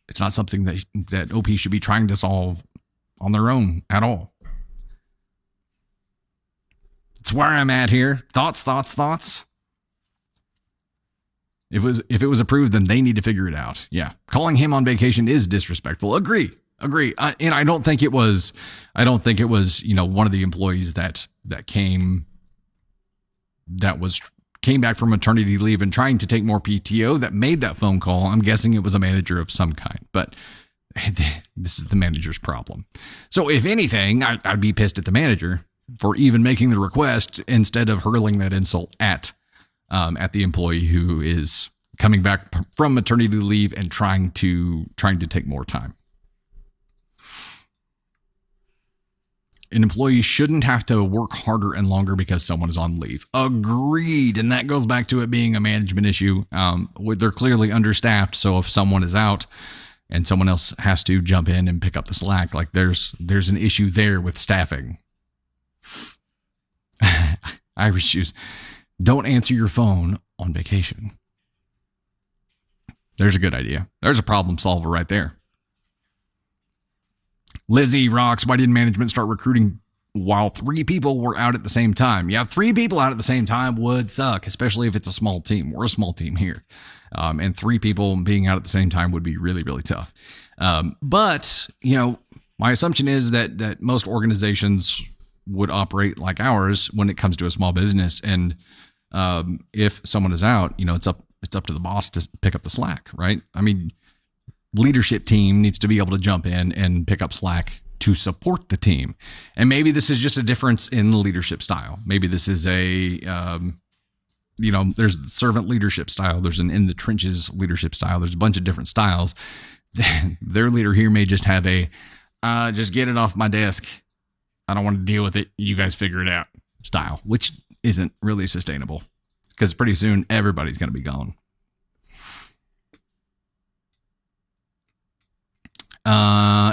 It's not something that OP should be trying to solve on their own at all. It's where I'm at here. Thoughts. If it was approved, then they need to figure it out. Yeah. Calling him on vacation is disrespectful. Agree. And I don't think it was, you know, one of the employees that came back from maternity leave and trying to take more PTO that made that phone call. I'm guessing it was a manager of some kind, but this is the manager's problem. So if anything, I'd be pissed at the manager for even making the request instead of hurling that insult at the employee who is coming back from maternity leave and trying to take more time. An employee shouldn't have to work harder and longer because someone is on leave. Agreed. And that goes back to it being a management issue. They're clearly understaffed. So if someone is out and someone else has to jump in and pick up the slack, like there's an issue there with staffing. Irish shoes. Don't answer your phone on vacation. There's a good idea. There's a problem solver right there. Lizzie rocks. Why didn't management start recruiting while 3 people were out at the same time? Yeah, 3 people out at the same time would suck, especially if it's a small team. We're a small team here. And 3 people being out at the same time would be really, really tough. But, you know, my assumption is that most organizations would operate like ours when it comes to a small business. And if someone is out, it's up to the boss to pick up the slack, right? I mean, leadership team needs to be able to jump in and pick up slack to support the team. And maybe this is just a difference in the leadership style. Maybe this is a, there's the servant leadership style. There's an in the trenches leadership style. There's a bunch of different styles. Their leader here may just have a, just get it off my desk. I don't want to deal with it. You guys figure it out style, which isn't really sustainable because pretty soon everybody's going to be gone.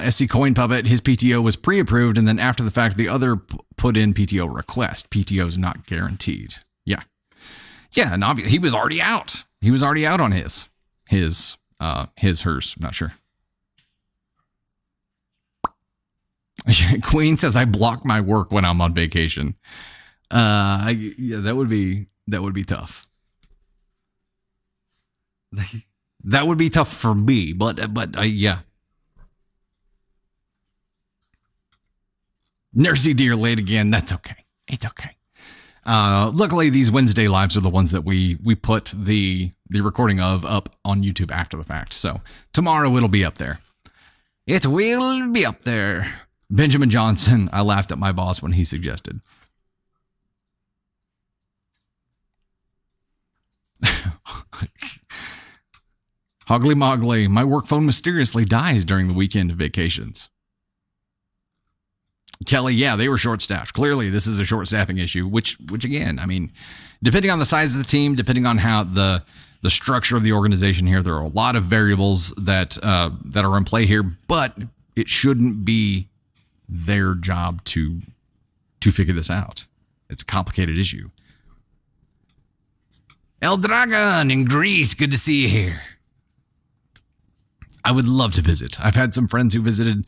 SC Coin Puppet, his PTO was pre-approved, and then after the fact, the other put in PTO request. PTO is not guaranteed. Yeah, and obviously he was already out. He was already out on hers. I'm not sure. Queen says I block my work when I'm on vacation. That would be tough. That would be tough for me, but yeah. Nursey dear late again. That's okay. It's okay. Luckily, these Wednesday lives are the ones that we put the recording of up on YouTube after the fact. So tomorrow it'll be up there. It will be up there. Benjamin Johnson. I laughed at my boss when he suggested. Hoggly Moggly. My work phone mysteriously dies during the weekend vacations. Kelly, yeah, they were short-staffed. Clearly, this is a short-staffing issue, which again, I mean, depending on the size of the team, depending on how the structure of the organization here, there are a lot of variables that are in play here, but it shouldn't be their job to figure this out. It's a complicated issue. El Dragon in Greece, good to see you here. I would love to visit. I've had some friends who visited.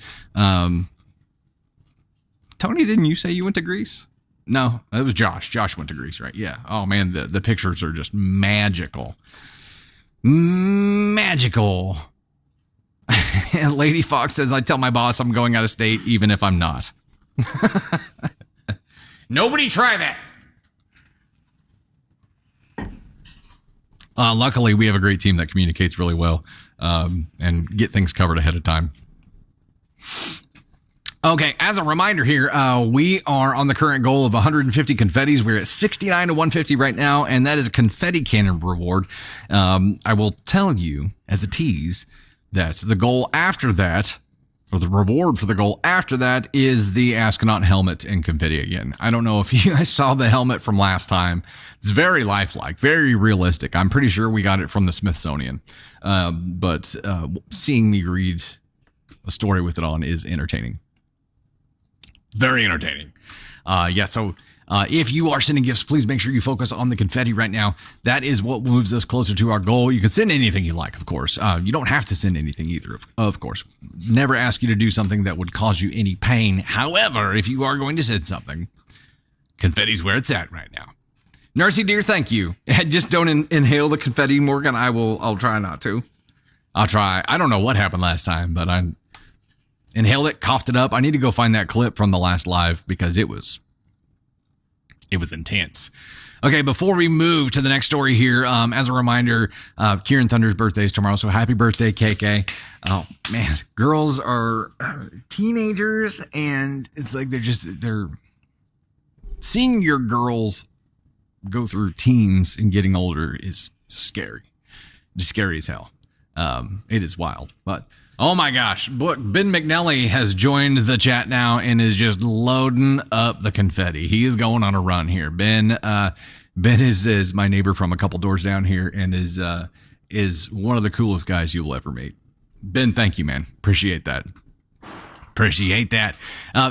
Tony, didn't you say you went to Greece? No, it was Josh. Josh went to Greece, right? Yeah. Oh, man, the pictures are just magical. Magical. And Lady Fox says, I tell my boss I'm going out of state even if I'm not. Nobody try that. Luckily, we have a great team that communicates really well and get things covered ahead of time. Okay, as a reminder here, we are on the current goal of 150 confettis. We're at 69 to 150 right now, and that is a confetti cannon reward. I will tell you as a tease that the goal after that, or the reward for the goal after that, is the ascon helmet and confetti again. I don't know if you guys saw the helmet from last time. It's very lifelike, very realistic. I'm pretty sure we got it from the Smithsonian. But seeing me read a story with it on is entertaining. Very entertaining. So if you are sending gifts, please make sure you focus on the confetti right now. That is what moves us closer to our goal. You can send anything you like, of course. You don't have to send anything either, of course. Never ask you to do something that would cause you any pain. However, if you are going to send something, confetti's where it's at right now. Nursey dear, thank you. Just don't inhale the confetti, Morgan. I'll try not to. I'll try. I don't know what happened last time, but I inhaled it, coughed it up. I need to go find that clip from the last live because it was intense. Okay, before we move to the next story here, as a reminder, Kieran Thunder's birthday is tomorrow, so happy birthday, KK. Oh, man, girls are teenagers, and it's like they're seeing your girls go through teens and getting older is scary. Just scary as hell. It is wild, but oh my gosh, Ben McNally has joined the chat now and is just loading up the confetti. He is going on a run here. Ben is my neighbor from a couple doors down here and is one of the coolest guys you'll ever meet. Ben, thank you, man. Appreciate that.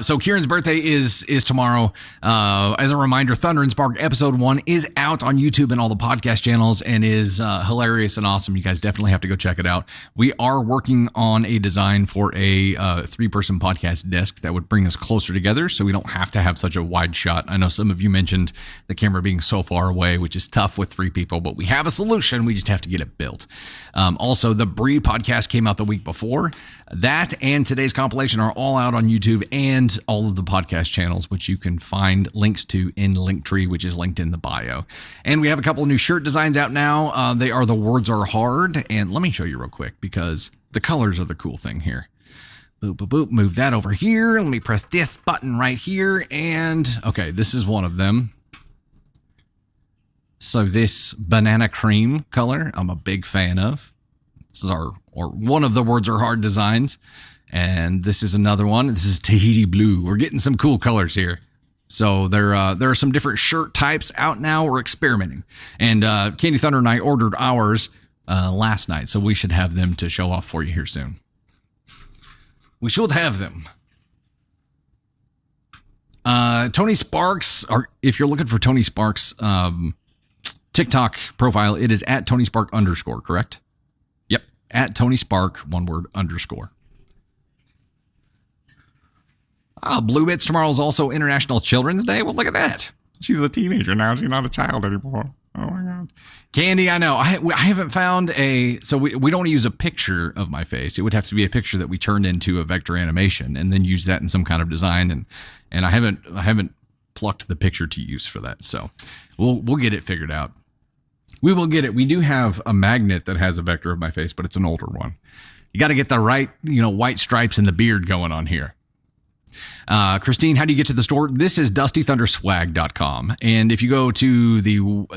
So Kieran's birthday is tomorrow. As a reminder, Thunder and Spark episode 1 is out on YouTube and all the podcast channels and is hilarious and awesome. You guys definitely have to go check it out. We are working on a design for a 3-person podcast desk that would bring us closer together so we don't have to have such a wide shot. I know some of you mentioned the camera being so far away, which is tough with 3 people, but we have a solution. We just have to get it built. Also, the Bree podcast came out the week before. That and today's compilation are are all out on YouTube and all of the podcast channels, which you can find links to in Linktree, which is linked in the bio. And we have a couple of new shirt designs out now. They are The Words Are Hard. And let me show you real quick because the colors are the cool thing here. Boop, boop, boop. Move that over here. Let me press this button right here. And okay, this is one of them. So this banana cream color, I'm a big fan of. This is or one of the Words Are Hard designs. And this is another one. This is Tahiti blue. We're getting some cool colors here. So there are some different shirt types out now. We're experimenting. And Candy Thunder and I ordered ours last night. So we should have them to show off for you here soon. We should have them. Tony Sparks, or if you're looking for Tony Sparks TikTok profile, it is at Tony Spark _, correct? Yep. At Tony Spark, one word, _. Blue Bits, tomorrow is also International Children's Day. Well, look at that. She's a teenager now. She's not a child anymore. Oh my God. Candy, I know. I haven't found so we don't use a picture of my face. It would have to be a picture that we turned into a vector animation and then use that in some kind of design. And I haven't plucked the picture to use for that. So we'll get it figured out. We will get it. We do have a magnet that has a vector of my face, but it's an older one. You got to get the right, white stripes and the beard going on here. Christine, how do you get to the store? This is dustythunderswag.com. And if you go to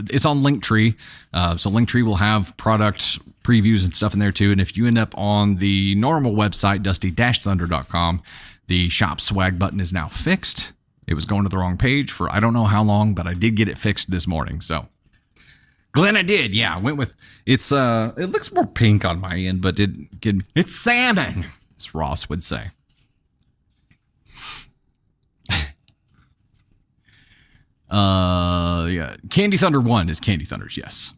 it's on Linktree. So Linktree will have product previews and stuff in there too. And if you end up on the normal website, dusty-thunder.com, the shop swag button is now fixed. It was going to the wrong page for I don't know how long, but I did get it fixed this morning. So Glenn, I did. Yeah, I went with it looks more pink on my end, but it's salmon, as Ross would say. Yeah. Candy Thunder 1 is Candy Thunders, yes.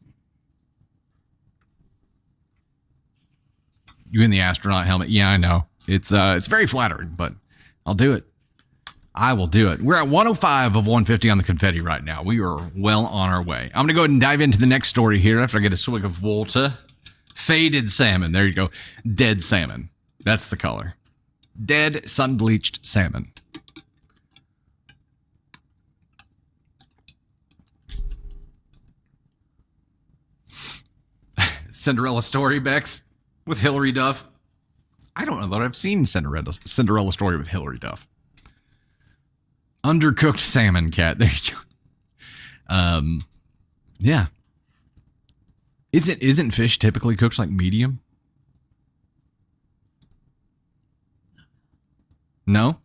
You in the astronaut helmet? Yeah, I know. It's very flattering, but I'll do it. I will do it. We're at 105 of 150 on the confetti right now. We are well on our way. I'm going to go ahead and dive into the next story here after I get a swig of water. Faded salmon. There you go. Dead salmon. That's the color. Dead, sun-bleached salmon. Cinderella story, Bex, with Hilary Duff. I don't know that I've seen Cinderella story with Hilary Duff. Undercooked salmon, cat. There you go. Yeah. Isn't fish typically cooked like medium? No?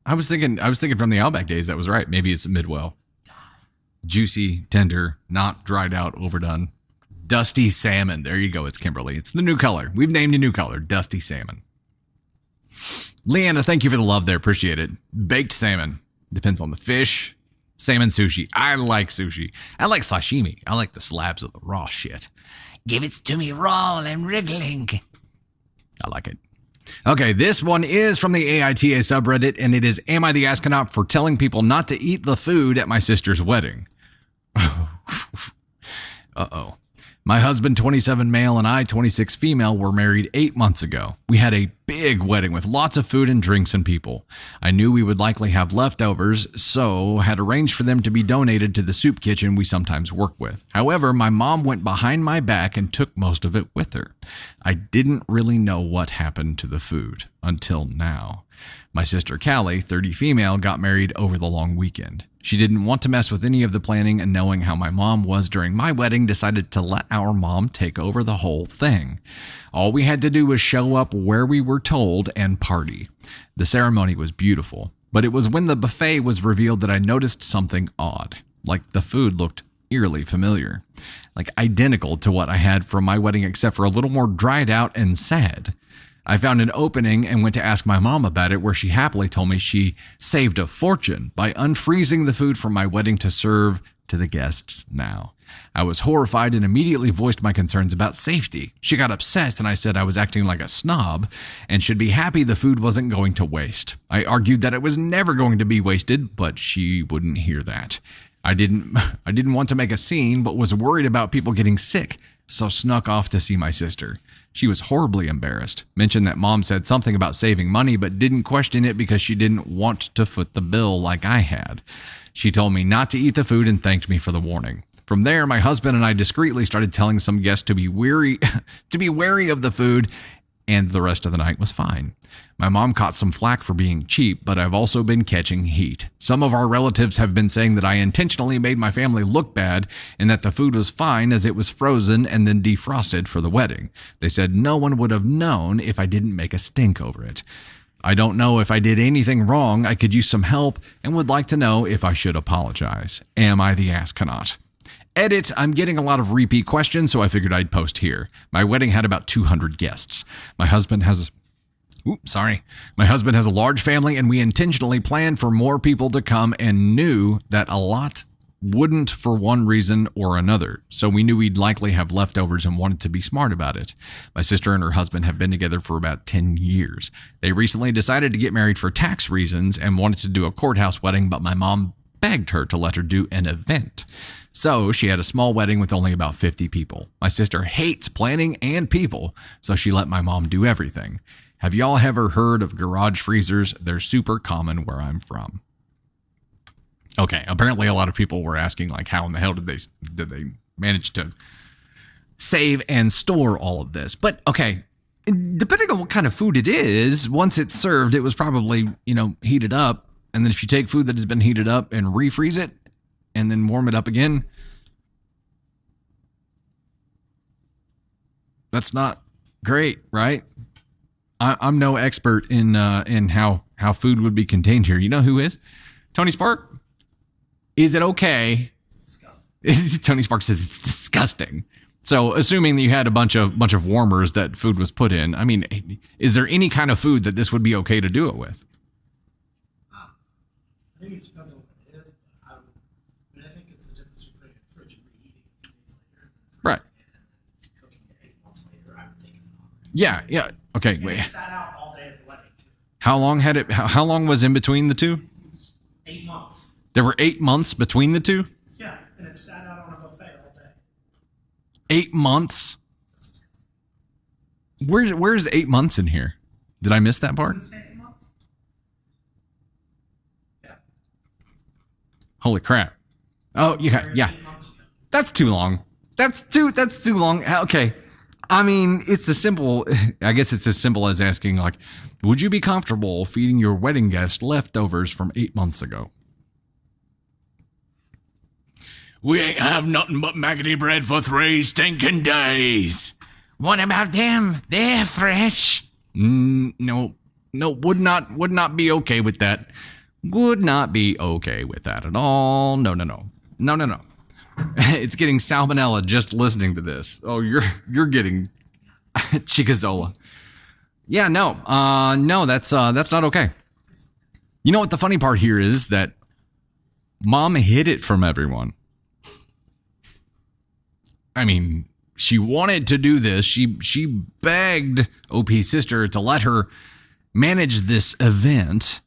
I was thinking from the Outback days that was right. Maybe it's mid-well. Juicy, tender, not dried out, overdone. Dusty salmon. There you go. It's Kimberly. It's the new color. We've named a new color. Dusty salmon. Leanna, thank you for the love there. Appreciate it. Baked salmon. Depends on the fish. Salmon sushi. I like sushi. I like sashimi. I like the slabs of the raw shit. Give it to me raw and wriggling. I like it. Okay, this one is from the AITA subreddit, and it is, am I the astronaut for telling people not to eat the food at my sister's wedding? Uh-oh. My husband, 27 male, and I, 26 female, were married 8 months ago. We had a big wedding with lots of food and drinks and people. I knew we would likely have leftovers, so had arranged for them to be donated to the soup kitchen we sometimes work with. However, my mom went behind my back and took most of it with her. I didn't really know what happened to the food until now. My sister Callie, 30 female, got married over the long weekend. She didn't want to mess with any of the planning, and knowing how my mom was during my wedding, decided to let our mom take over the whole thing. All we had to do was show up where we were told and party. The ceremony was beautiful, but it was when the buffet was revealed that I noticed something odd. Like the food looked eerily familiar. Like identical to what I had from my wedding, except for a little more dried out and sad. I found an opening and went to ask my mom about it, where she happily told me she saved a fortune by unfreezing the food from my wedding to serve to the guests now. I was horrified and immediately voiced my concerns about safety. She got upset and I said I was acting like a snob and should be happy the food wasn't going to waste. I argued that it was never going to be wasted, but she wouldn't hear that. I didn't want to make a scene, but was worried about people getting sick, so snuck off to see my sister. She was horribly embarrassed, mentioned that mom said something about saving money but didn't question it because she didn't want to foot the bill like I had. She told me not to eat the food and thanked me for the warning. From there, my husband and I discreetly started telling some guests to be wary of the food, and the rest of the night was fine. My mom caught some flack for being cheap, but I've also been catching heat. Some of our relatives have been saying that I intentionally made my family look bad and that the food was fine as it was frozen and then defrosted for the wedding. They said no one would have known if I didn't make a stink over it. I don't know if I did anything wrong. I could use some help and would like to know if I should apologize. Am I the astronaut? Edit, I'm getting a lot of repeat questions, so I figured I'd post here. My wedding had about 200 guests. My husband has a large family, and we intentionally planned for more people to come and knew that a lot wouldn't for one reason or another. So we knew we'd likely have leftovers and wanted to be smart about it. My sister and her husband have been together for about 10 years. They recently decided to get married for tax reasons and wanted to do a courthouse wedding, but my mom begged her to let her do an event. So she had a small wedding with only about 50 people. My sister hates planning and people, so she let my mom do everything. Have y'all ever heard of garage freezers? They're super common where I'm from. Okay, apparently a lot of people were asking, like, how in the hell did they manage to save and store all of this? But okay, depending on what kind of food it is, once it's served, it was probably, heated up. And then if you take food that has been heated up and refreeze it and then warm it up again, that's not great, right? I'm no expert in how food would be contained here. You know who is? Tony Spark? Is it okay? Tony Spark says it's disgusting. So assuming that you had a bunch of warmers that food was put in, I mean, is there any kind of food that this would be okay to do it with? I think it depends on what it is. I think it's the difference between putting it in the fridge and reheating it a few days later. Right. And then cooking it 8 months later, I would think it's not. Yeah. Okay, wait. It sat out all day at the wedding, too. How long was in between the two? 8 months. There were 8 months between the two? Yeah, and it sat out on a buffet all day. 8 months? Where's 8 months in here? Did I miss that part? Didn't say 8 months. Yeah. Holy crap. Oh, yeah. That's too long. That's too long. Okay. I mean, I guess it's as simple as asking, like, would you be comfortable feeding your wedding guest leftovers from 8 months ago? We ain't have nothing but maggoty bread for 3 stinking days. What about them? They're fresh. No, would not be okay with that. Would not be okay with that at all. No. It's getting salmonella just listening to this. Oh, you're getting Chicazola. Yeah, no, that's not okay. You know what the funny part here is? That mom hid it from everyone. I mean, she wanted to do this. She begged OP's sister to let her manage this event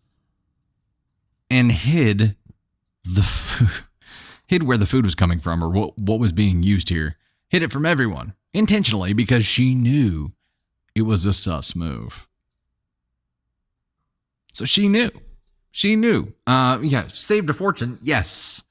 and hid where the food was coming from, or what was being used here. Hid it from everyone intentionally because she knew it was a sus move. So she knew. Saved a fortune. Yes.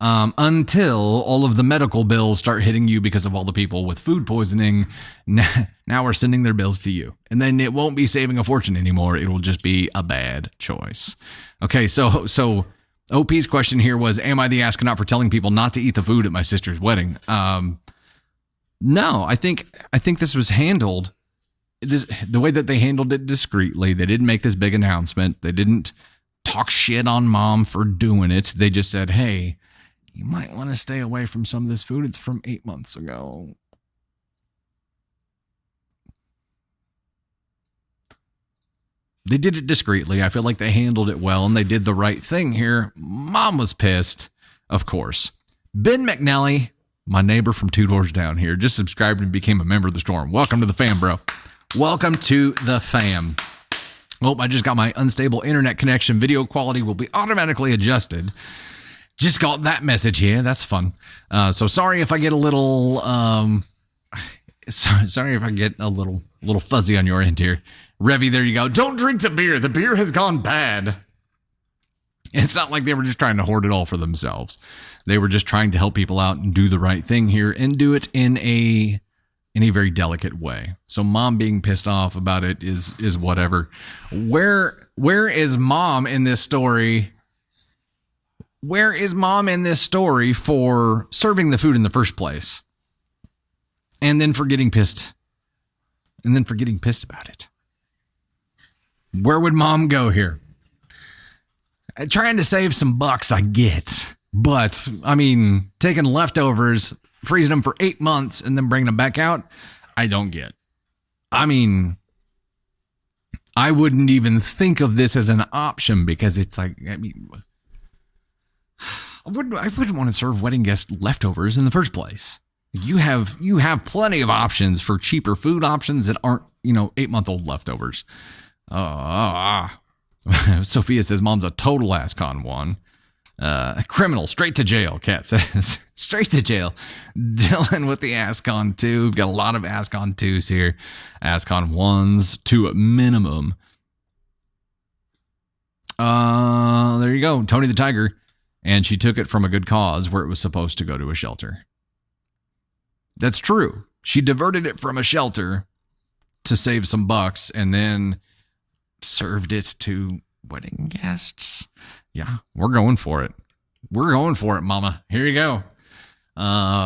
Until all of the medical bills start hitting you because of all the people with food poisoning. Now we're sending their bills to you. And then it won't be saving a fortune anymore. It will just be a bad choice. Okay, so OP's question here was, am I the astronaut for telling people not to eat the food at my sister's wedding? No, I think this was handled the way that they handled it discreetly. They didn't make this big announcement. They didn't talk shit on mom for doing it. They just said, hey, you might want to stay away from some of this food. It's from 8 months ago. They did it discreetly. I feel like they handled it well, and they did the right thing here. Mom was pissed, of course. Ben McNally, my neighbor from 2 doors down here, just subscribed and became a member of the storm. Welcome to the fam, bro. Welcome to the fam. Oh, I just got my unstable internet connection. Video quality will be automatically adjusted. Just got that message here. That's fun. So sorry if I get a little Sorry if I get a little fuzzy on your end here. Revy, there you go. Don't drink the beer. The beer has gone bad. It's not like they were just trying to hoard it all for themselves. They were just trying to help people out and do the right thing here and do it in a very delicate way. So mom being pissed off about it is whatever. Where is mom in this story? Where is mom in this story for serving the food in the first place? And then for getting pissed. And then for getting pissed about it. Where would mom go here? Trying to save some bucks, I get. But, I mean, taking leftovers, freezing them for 8 months, and then bringing them back out, I don't get. I mean, I wouldn't even think of this as an option because it's like, I mean, I wouldn't want to serve wedding guests leftovers in the first place. You have plenty of options for cheaper food options that aren't, 8-month-old leftovers. Sophia says mom's a total ascon one. Criminal, straight to jail, Kat says. Straight to jail. Dylan with the ascon 2. We've got a lot of ascon 2s here. Ascon 1s, 2 at minimum. There you go. Tony the Tiger. And she took it from a good cause where it was supposed to go to a shelter. That's true. She diverted it from a shelter to save some bucks and then served it to wedding guests. Yeah, we're going for it. We're going for it, mama. Here you go.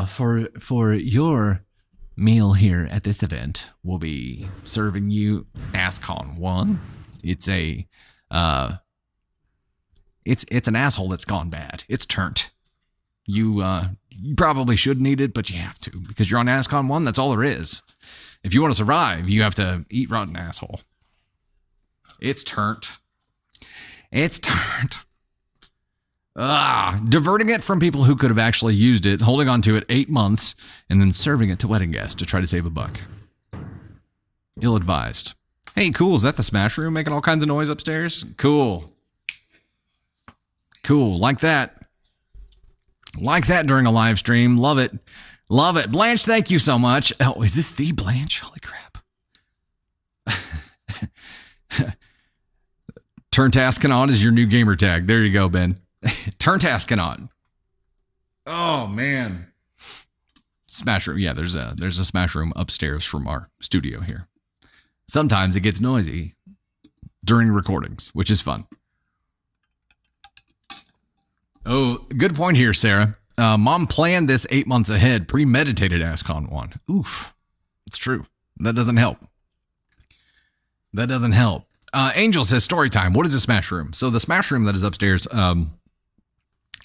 For your meal here at this event, we'll be serving you ascon 1. It's a it's an asshole that's gone bad. It's turnt. You probably shouldn't eat it, but you have to because you're on ascon 1. That's all there is. If you want to survive, you have to eat rotten asshole. It's turnt. It's turnt. Diverting it from people who could have actually used it, holding on to it 8 months, and then serving it to wedding guests to try to save a buck. Ill-advised. Hey, cool. Is that the smash room making all kinds of noise upstairs? Cool. Cool. Like that. Like that during a live stream. Love it. Love it. Blanche, thank you so much. Oh, is this the Blanche? Holy crap. Turntaskenot is your new gamer tag. There you go, Ben. Turntaskenot. Oh, man. Smash room. Yeah, there's a smash room upstairs from our studio here. Sometimes it gets noisy during recordings, which is fun. Oh, good point here, Sarah. Mom planned this 8 months ahead, premeditated ascon 1. Oof. It's true. That doesn't help. That doesn't help. Angel says, story time. What is a smash room? So the smash room that is upstairs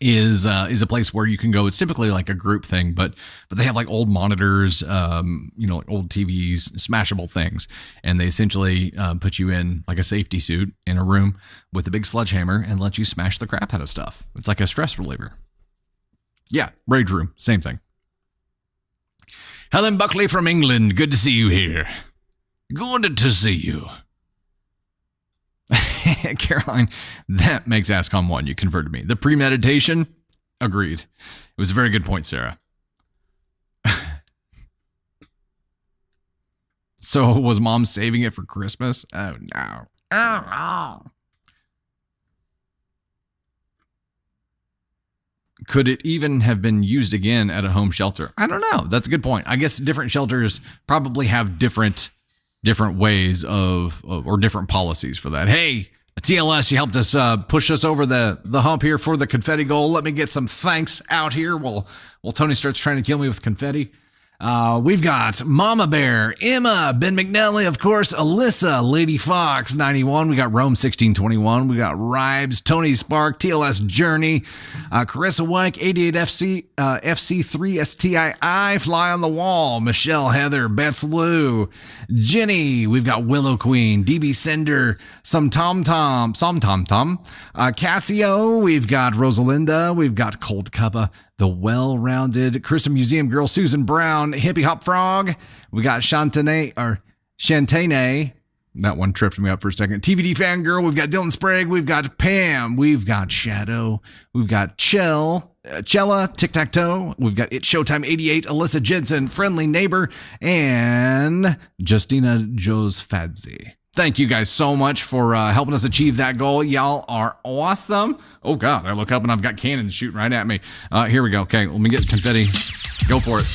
is a place where you can go. It's typically like a group thing, but they have like old monitors, like old TVs, smashable things. And they essentially put you in like a safety suit in a room with a big sledgehammer and let you smash the crap out of stuff. It's like a stress reliever. Yeah, rage room, same thing. Helen Buckley from England. Good to see you here. Good to see you. Caroline, that makes ascon 1. You converted me. The premeditation, agreed. It was a very good point, Sarah. So was mom saving it for Christmas? Oh, no. Oh, no. Could it even have been used again at a home shelter? I don't know. That's a good point. I guess different shelters probably have different ways of or different policies for that. Hey, TLS, you helped us push us over the hump here for the confetti goal. Let me get some thanks out here while Tony starts trying to kill me with confetti. We've got Mama Bear, Emma, Ben McNally, of course, Alyssa, Lady Fox, 91. We got Rome, 1621. We got Ribes, Tony Spark, TLS Journey, Carissa Wyke, 88FC, FC3 STII, Fly on the Wall, Michelle Heather, Bets Lou, Jenny. We've got Willow Queen, DB Sender, Some Tom, Cassio. We've got Rosalinda. We've got Cold Cuppa, the well-rounded Crystal Museum girl, Susan Brown, Hippie Hop Frog. We got Shantane, That one tripped me up for a second. TVD Fangirl, we've got Dylan Sprague, we've got Pam, we've got Shadow, we've got Chella, Tic-Tac-Toe, we've got It's Showtime 88, Alyssa Jensen, Friendly Neighbor, and Justina Josfadzi. Thank you guys so much for helping us achieve that goal. Y'all are awesome. Oh, God, I look up and I've got cannons shooting right at me. Here we go. Okay, let me get confetti. Go for it.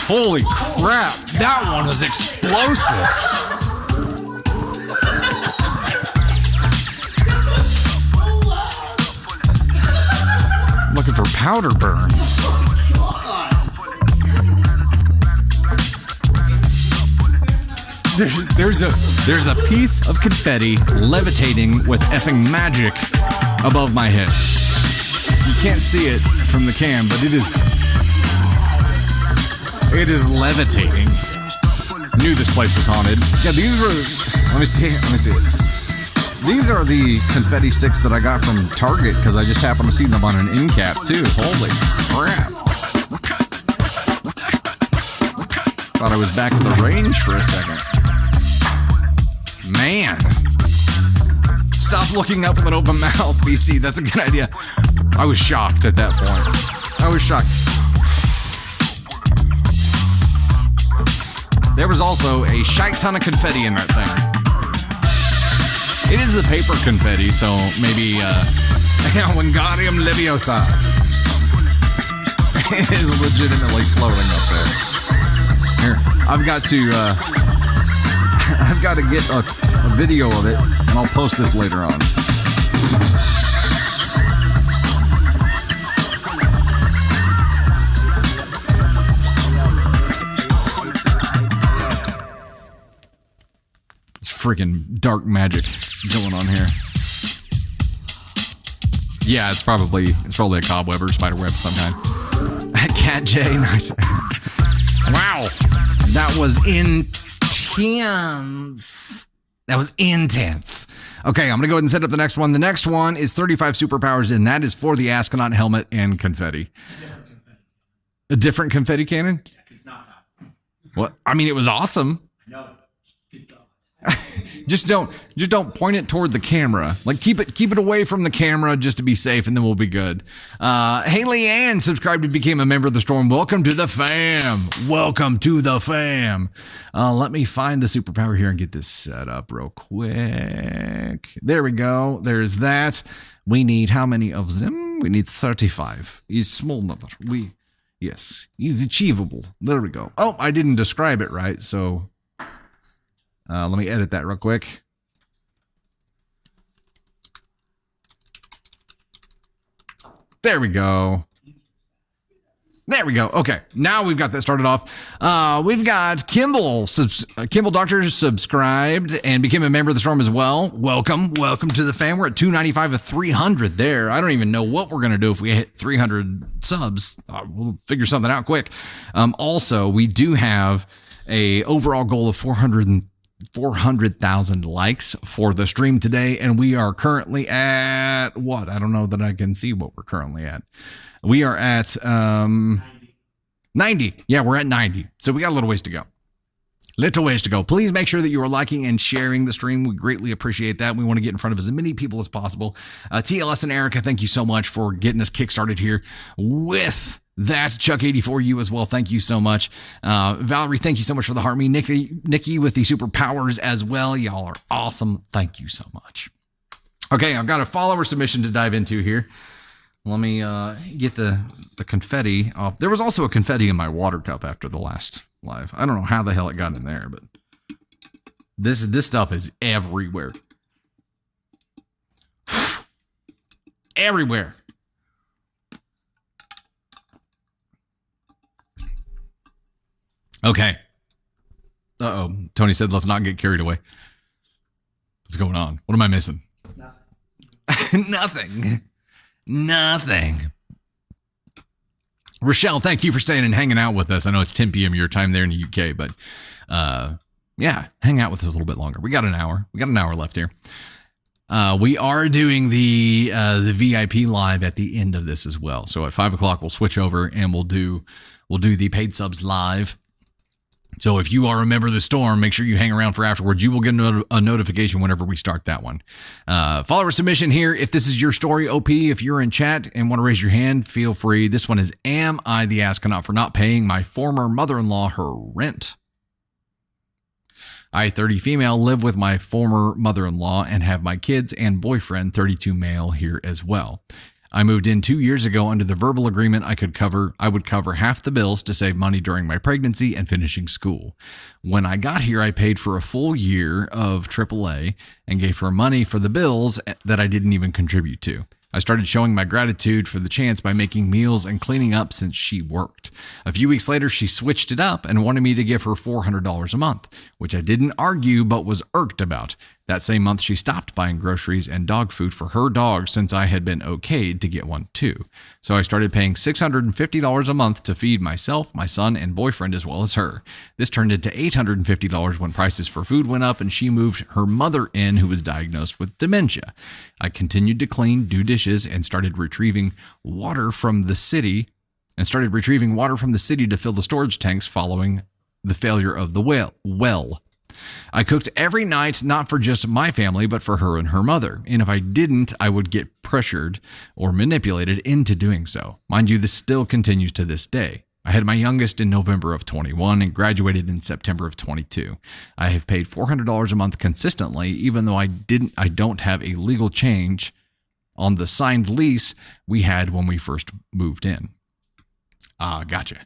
Holy crap. That one was explosive. I'm looking for powder burns. There's a piece of confetti levitating with effing magic above my head. You can't see it from the cam, but it is levitating. Knew this place was haunted. Yeah, these were. Let me see it. These are the confetti sticks that I got from Target because I just happened to see them on an end cap too. Holy crap! Thought I was back at the range for a second. Man. Stop looking up with an open mouth, BC. That's a good idea. I was shocked at that point. I was shocked. There was also a shite ton of confetti in that thing. It is the paper confetti, so maybe, Wingardium Leviosa. It is legitimately floating up there. Here, I've got to get a video of it, and I'll post this later on. It's freaking dark magic going on here. Yeah, it's probably a cobweb or spider web of some kind. Cat J, nice. Wow, that was intense. That was intense. Okay, I'm going to go ahead and set up the next one. The next one is 35 superpowers, and that is for the astronaut helmet and confetti. A different confetti cannon? Yeah, it's not that. What? I mean, it was awesome. I know. Good God. just don't point it toward the camera. Like keep it away from the camera just to be safe, and then we'll be good. Haley Ann subscribed and became a member of the storm. Welcome to the fam. Welcome to the fam. Let me find the superpower here and get this set up real quick. There we go. There's that. We need how many of them? We need 35. Is small number. Yes, is achievable. There we go. Oh, I didn't describe it right, so let me edit that real quick. There we go. There we go. Okay, now we've got that started off. We've got Kimball Doctor subscribed and became a member of the storm as well. Welcome to the fam. We're at 295 of 300 there. I don't even know what we're gonna do if we hit 300 subs. We'll figure something out quick. Also, we do have a overall goal of 400,000 likes for the stream today, and we are currently at what? I don't know that I can see what we're currently at. We are at 90. Yeah, we're at 90. So we got a little ways to go. Please make sure that you are liking and sharing the stream. We greatly appreciate that. We want to get in front of as many people as possible. TLS and Erica, thank you so much for getting us kickstarted here with that. Chuck84, you as well. Thank you so much. Valerie, thank you so much for the heart me. Nikki with the superpowers as well. Y'all are awesome. Thank you so much. Okay, I've got a follower submission to dive into here. Let me get the confetti off. There was also a confetti in my water cup after the last live. I don't know how the hell it got in there, but this stuff is everywhere. Everywhere. Okay. Uh-oh. Tony said, let's not get carried away. What's going on? What am I missing? Nothing. Nothing. Rochelle, thank you for staying and hanging out with us. I know it's 10 p.m. your time there in the UK, but yeah, hang out with us a little bit longer. We got an hour. We got an hour left here. We are doing the VIP live at the end of this as well. So at 5 o'clock, we'll switch over and we'll do the paid subs live. So if you are a member of the storm, make sure you hang around for afterwards. You will get a notification whenever we start that one. Follower submission here. If this is your story, OP, if you're in chat and want to raise your hand, feel free. This one is, am I the astronaut for not paying my former mother-in-law her rent? I, 30 female, live with my former mother-in-law and have my kids and boyfriend, 32 male, here as well. I moved in 2 years ago under the verbal agreement I would cover half the bills to save money during my pregnancy and finishing school. When I got here, I paid for a full year of AAA and gave her money for the bills that I didn't even contribute to. I started showing my gratitude for the chance by making meals and cleaning up since she worked. A few weeks later, she switched it up and wanted me to give her $400 a month, which I didn't argue but was irked about. That same month, she stopped buying groceries and dog food for her dog since I had been okayed to get one too. So I started paying $650 a month to feed myself, my son, and boyfriend as well as her. This turned into $850 when prices for food went up and she moved her mother in who was diagnosed with dementia. I continued to clean, do dishes, and started retrieving water from the city to fill the storage tanks following the failure of the well. I cooked every night, not for just my family, but for her and her mother. And if I didn't, I would get pressured or manipulated into doing so. Mind you, this still continues to this day. I had my youngest in November of 21 and graduated in September of 22. I have paid $400 a month consistently, even though I don't have a legal change on the signed lease we had when we first moved in. Gotcha.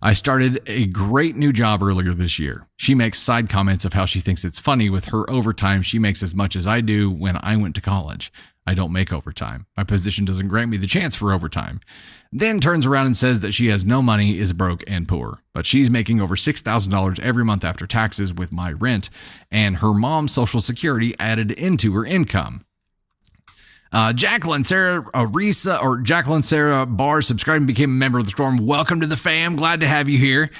I started a great new job earlier this year. She makes side comments of how she thinks it's funny with her overtime. She makes as much as I do when I went to college. I don't make overtime. My position doesn't grant me the chance for overtime. Then turns around and says that she has no money, is broke, and poor. But she's making over $6,000 every month after taxes with my rent and her mom's Social Security added into her income. Jacqueline Sarah Barr subscribed and became a member of the storm. Welcome to the fam. Glad to have you here.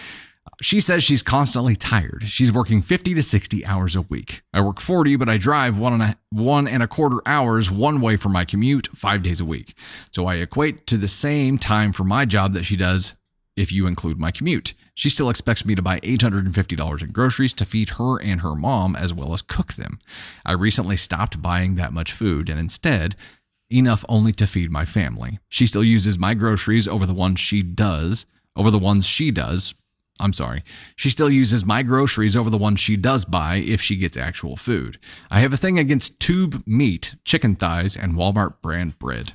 She says she's constantly tired. She's working 50 to 60 hours a week. I work 40, but I drive one and a quarter hours one way for my commute 5 days a week. So I equate to the same time for my job that she does if you include my commute. She still expects me to buy $850 in groceries to feed her and her mom as well as cook them. I recently stopped buying that much food and instead enough only to feed my family. She still uses my groceries over the ones she does. She still uses my groceries over the ones she does buy if she gets actual food. I have a thing against tube meat, chicken thighs, and Walmart brand bread.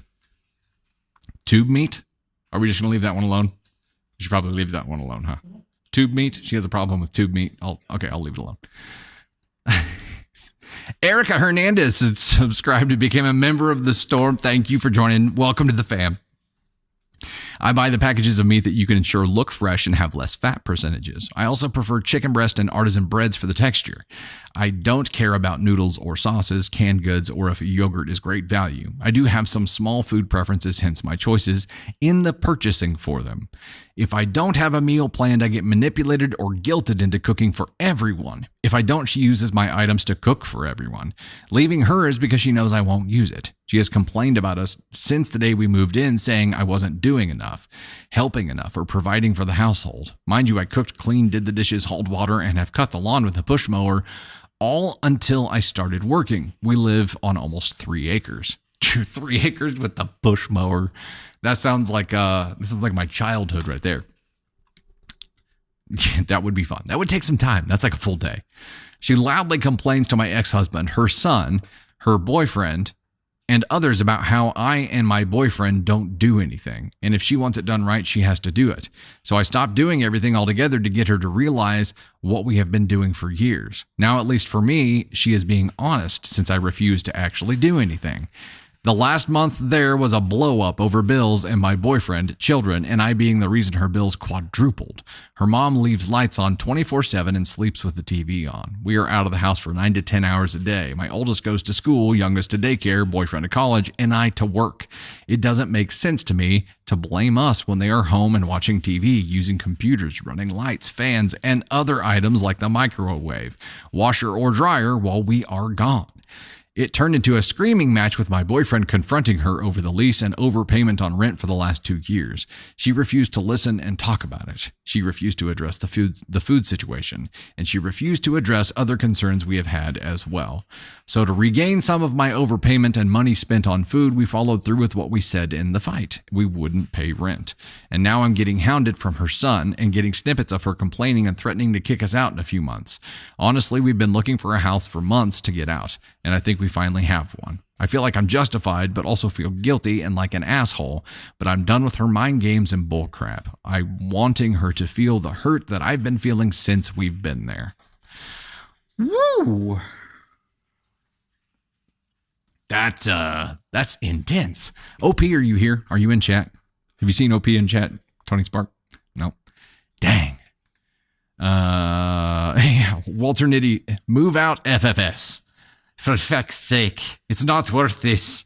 Tube meat? Are we just going to leave that one alone? You should probably leave that one alone, huh? Tube meat? She has a problem with tube meat. I'll leave it alone. Erica Hernandez has subscribed and became a member of the storm. Thank you for joining. Welcome to the fam. I buy the packages of meat that you can ensure look fresh and have less fat percentages. I also prefer chicken breast and artisan breads for the texture. I don't care about noodles or sauces, canned goods, or if yogurt is great value. I do have some small food preferences, hence my choices in the purchasing for them. If I don't have a meal planned, I get manipulated or guilted into cooking for everyone. If I don't, she uses my items to cook for everyone, leaving hers because she knows I won't use it. She has complained about us since the day we moved in, saying I wasn't doing enough, helping enough, or providing for the household. Mind you, I cooked, cleaned, did the dishes, hauled water, and have cut the lawn with a push mower, all until I started working. We live on almost 3 acres. 3 acres with the push mower. That sounds like my childhood right there. That would be fun. That would take some time. That's like a full day. She loudly complains to my ex-husband, her son, her boyfriend, and others about how I and my boyfriend don't do anything. And if she wants it done right, she has to do it. So I stopped doing everything altogether to get her to realize what we have been doing for years. Now, at least for me, she is being honest since I refuse to actually do anything. The last month there was a blow up over bills and my boyfriend, children, and I being the reason her bills quadrupled. Her mom leaves lights on 24/7 and sleeps with the TV on. We are out of the house for 9 to 10 hours a day. My oldest goes to school, youngest to daycare, boyfriend to college, and I to work. It doesn't make sense to me to blame us when they are home and watching TV, using computers, running lights, fans, and other items like the microwave, washer, or dryer while we are gone. It turned into a screaming match with my boyfriend confronting her over the lease and overpayment on rent for the last 2 years. She refused to listen and talk about it. She refused to address the food situation, and she refused to address other concerns we have had as well. So to regain some of my overpayment and money spent on food, we followed through with what we said in the fight. We wouldn't pay rent. And now I'm getting hounded from her son and getting snippets of her complaining and threatening to kick us out in a few months. Honestly, we've been looking for a house for months to get out, and I think we finally have one. I feel like I'm justified, but also feel guilty and like an asshole, but I'm done with her mind games and bullcrap. I'm wanting her to feel the hurt that I've been feeling since we've been there. Woo! That's intense. OP, are you here? Are you in chat? Have you seen OP in chat, Tony Spark? No. Dang. Walter Nitty, move out FFS. For fuck's sake, it's not worth this.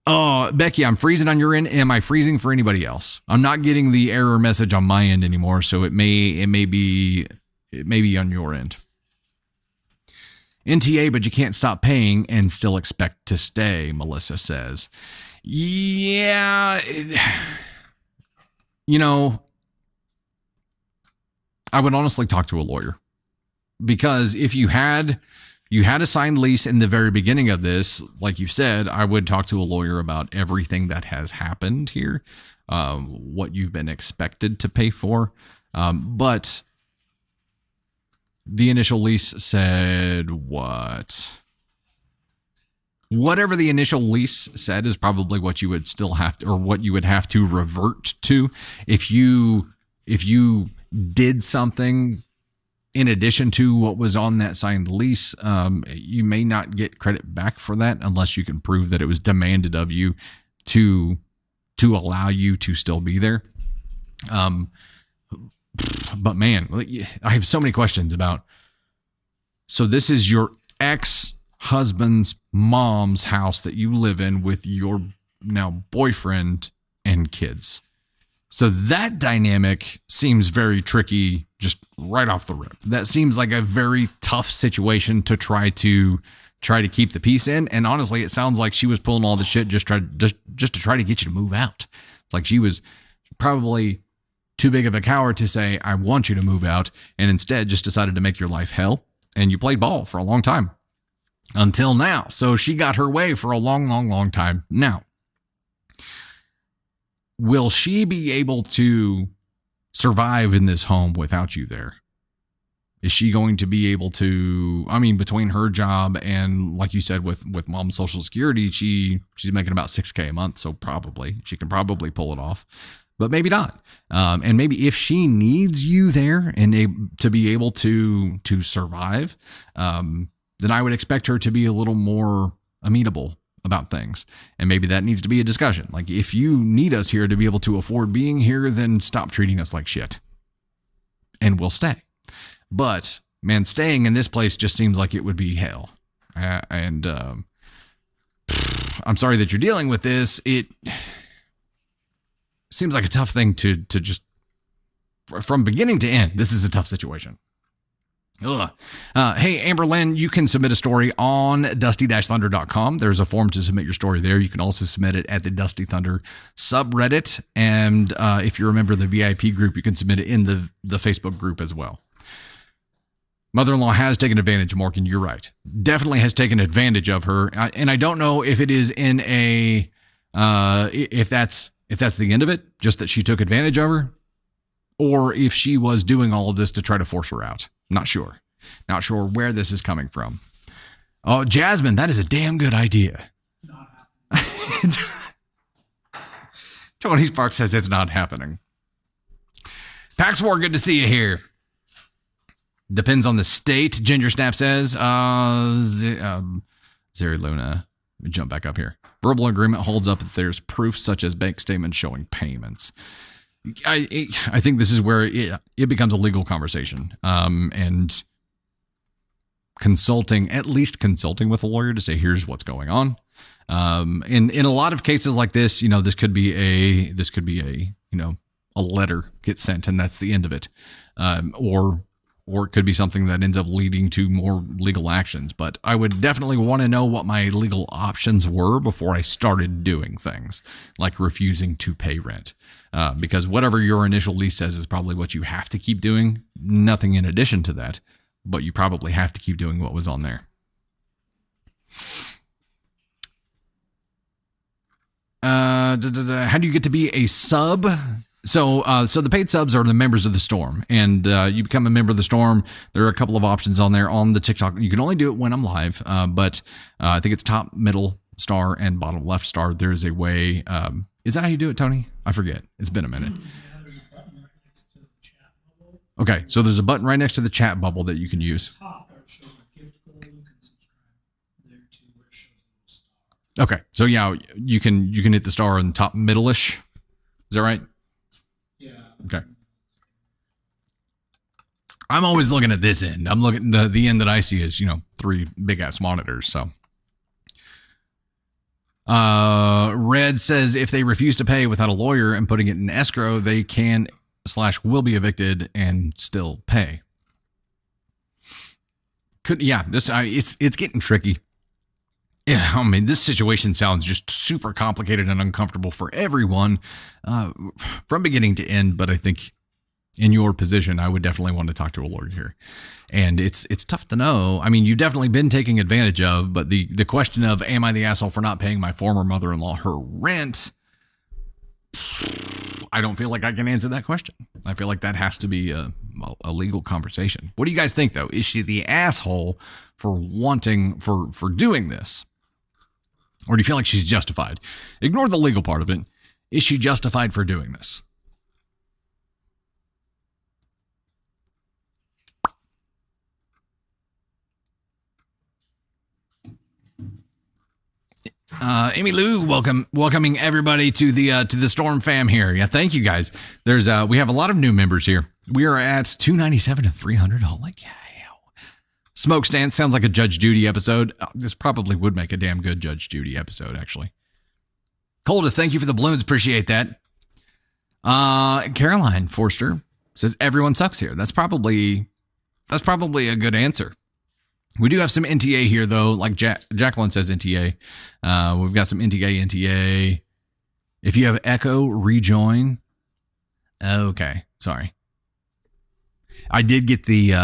Oh, Becky, I'm freezing on your end. Am I freezing for anybody else? I'm not getting the error message on my end anymore, so it may be on your end. NTA, but you can't stop paying and still expect to stay, Melissa says. Yeah, you know, I would honestly talk to a lawyer, because if you had a signed lease in the very beginning of this, like you said, I would talk to a lawyer about everything that has happened here, what you've been expected to pay for. But the initial lease said what? Whatever the initial lease said is probably what you would still have to, or what you would have to revert to. If you did something in addition to what was on that signed lease, you may not get credit back for that unless you can prove that it was demanded of you to allow you to still be there. But man, I have so many questions about. So this is your ex-husband's mom's house that you live in with your now boyfriend and kids. So that dynamic seems very tricky just right off the rip. That seems like a very tough situation to try to keep the peace in. And honestly, it sounds like she was pulling all the shit just to try to get you to move out. It's like she was probably too big of a coward to say, I want you to move out, and instead just decided to make your life hell. And you played ball for a long time until now. So she got her way for a long, long, long time. Now, will she be able to survive in this home without you there? Is she going to be able to, I mean, between her job and, like you said, with mom's Social Security, she's making about $6,000 a month. So she can probably pull it off, but maybe not. And maybe if she needs you there and to be able to survive, then I would expect her to be a little more amenable about things. And maybe that needs to be a discussion. Like, if you need us here to be able to afford being here, then stop treating us like shit and we'll stay. But man, staying in this place just seems like it would be hell. And I'm sorry that you're dealing with this. It seems like a tough thing to just, from beginning to end, this is a tough situation. Ugh. Hey, Amber Lynn, you can submit a story on dusty-thunder.com. There's a form to submit your story there. You can also submit it at the Dusty Thunder subreddit. And if you're a member of the VIP group, you can submit it in the Facebook group as well. Mother-in-law has taken advantage of Morgan. You're right. Definitely has taken advantage of her. And I don't know if it is in a, if that's the end of it, just that she took advantage of her, or if she was doing all of this to try to force her out. Not sure. Not sure where this is coming from. Oh, Jasmine, that is a damn good idea. Tony Sparks says it's not happening. Pax War, good to see you here. Depends on the state, Ginger Snap says. Zeri Luna, let me jump back up here. Verbal agreement holds up if there's proof such as bank statements showing payments. I think this is where it becomes a legal conversation. And at least consulting with a lawyer to say, here's what's going on. In a lot of cases like this, this could be a letter gets sent and that's the end of it. Or or it could be something that ends up leading to more legal actions. But I would definitely want to know what my legal options were before I started doing things like refusing to pay rent. Because whatever your initial lease says is probably what you have to keep doing. Nothing in addition to that, but you probably have to keep doing what was on there. How do you get to be a sub? So the paid subs are the members of the Storm, and you become a member of the Storm. There are a couple of options on there on the TikTok. You can only do it when I'm live, but I think it's top, middle star, and bottom left star. There's a way. Is that how you do it, Tony? I forget. It's been a minute. Okay, so there's a button right next to the chat bubble that you can use. Okay, so yeah, you can hit the star in the top middle-ish. Is that right? Yeah. Okay. I'm always looking at this end. I'm looking the end that I see is, 3 big ass monitors. So, Red says if they refuse to pay without a lawyer and putting it in escrow, they can/will be evicted and still pay. It's getting tricky. Yeah, I mean, this situation sounds just super complicated and uncomfortable for everyone from beginning to end. But I think in your position, I would definitely want to talk to a lawyer here. And it's tough to know. I mean, you've definitely been taken advantage of. But the question of, am I the asshole for not paying my former mother-in-law her rent? I don't feel like I can answer that question. I feel like that has to be a legal conversation. What do you guys think, though? Is she the asshole for doing this? Or do you feel like she's justified? Ignore the legal part of it. Is she justified for doing this? Amy Lou, welcoming everybody to the Storm fam here. Yeah, thank you guys. We have a lot of new members here. We are at 297 to 300. Holy cow. Smoke Stance sounds like a Judge Judy episode. This probably would make a damn good Judge Judy episode, actually. Colda, thank you for the balloons. Appreciate that. Caroline Forster says everyone sucks here. That's probably a good answer. We do have some NTA here, though. Like Jacqueline says NTA. We've got some NTA. If you have echo, rejoin. Okay, sorry. I did get the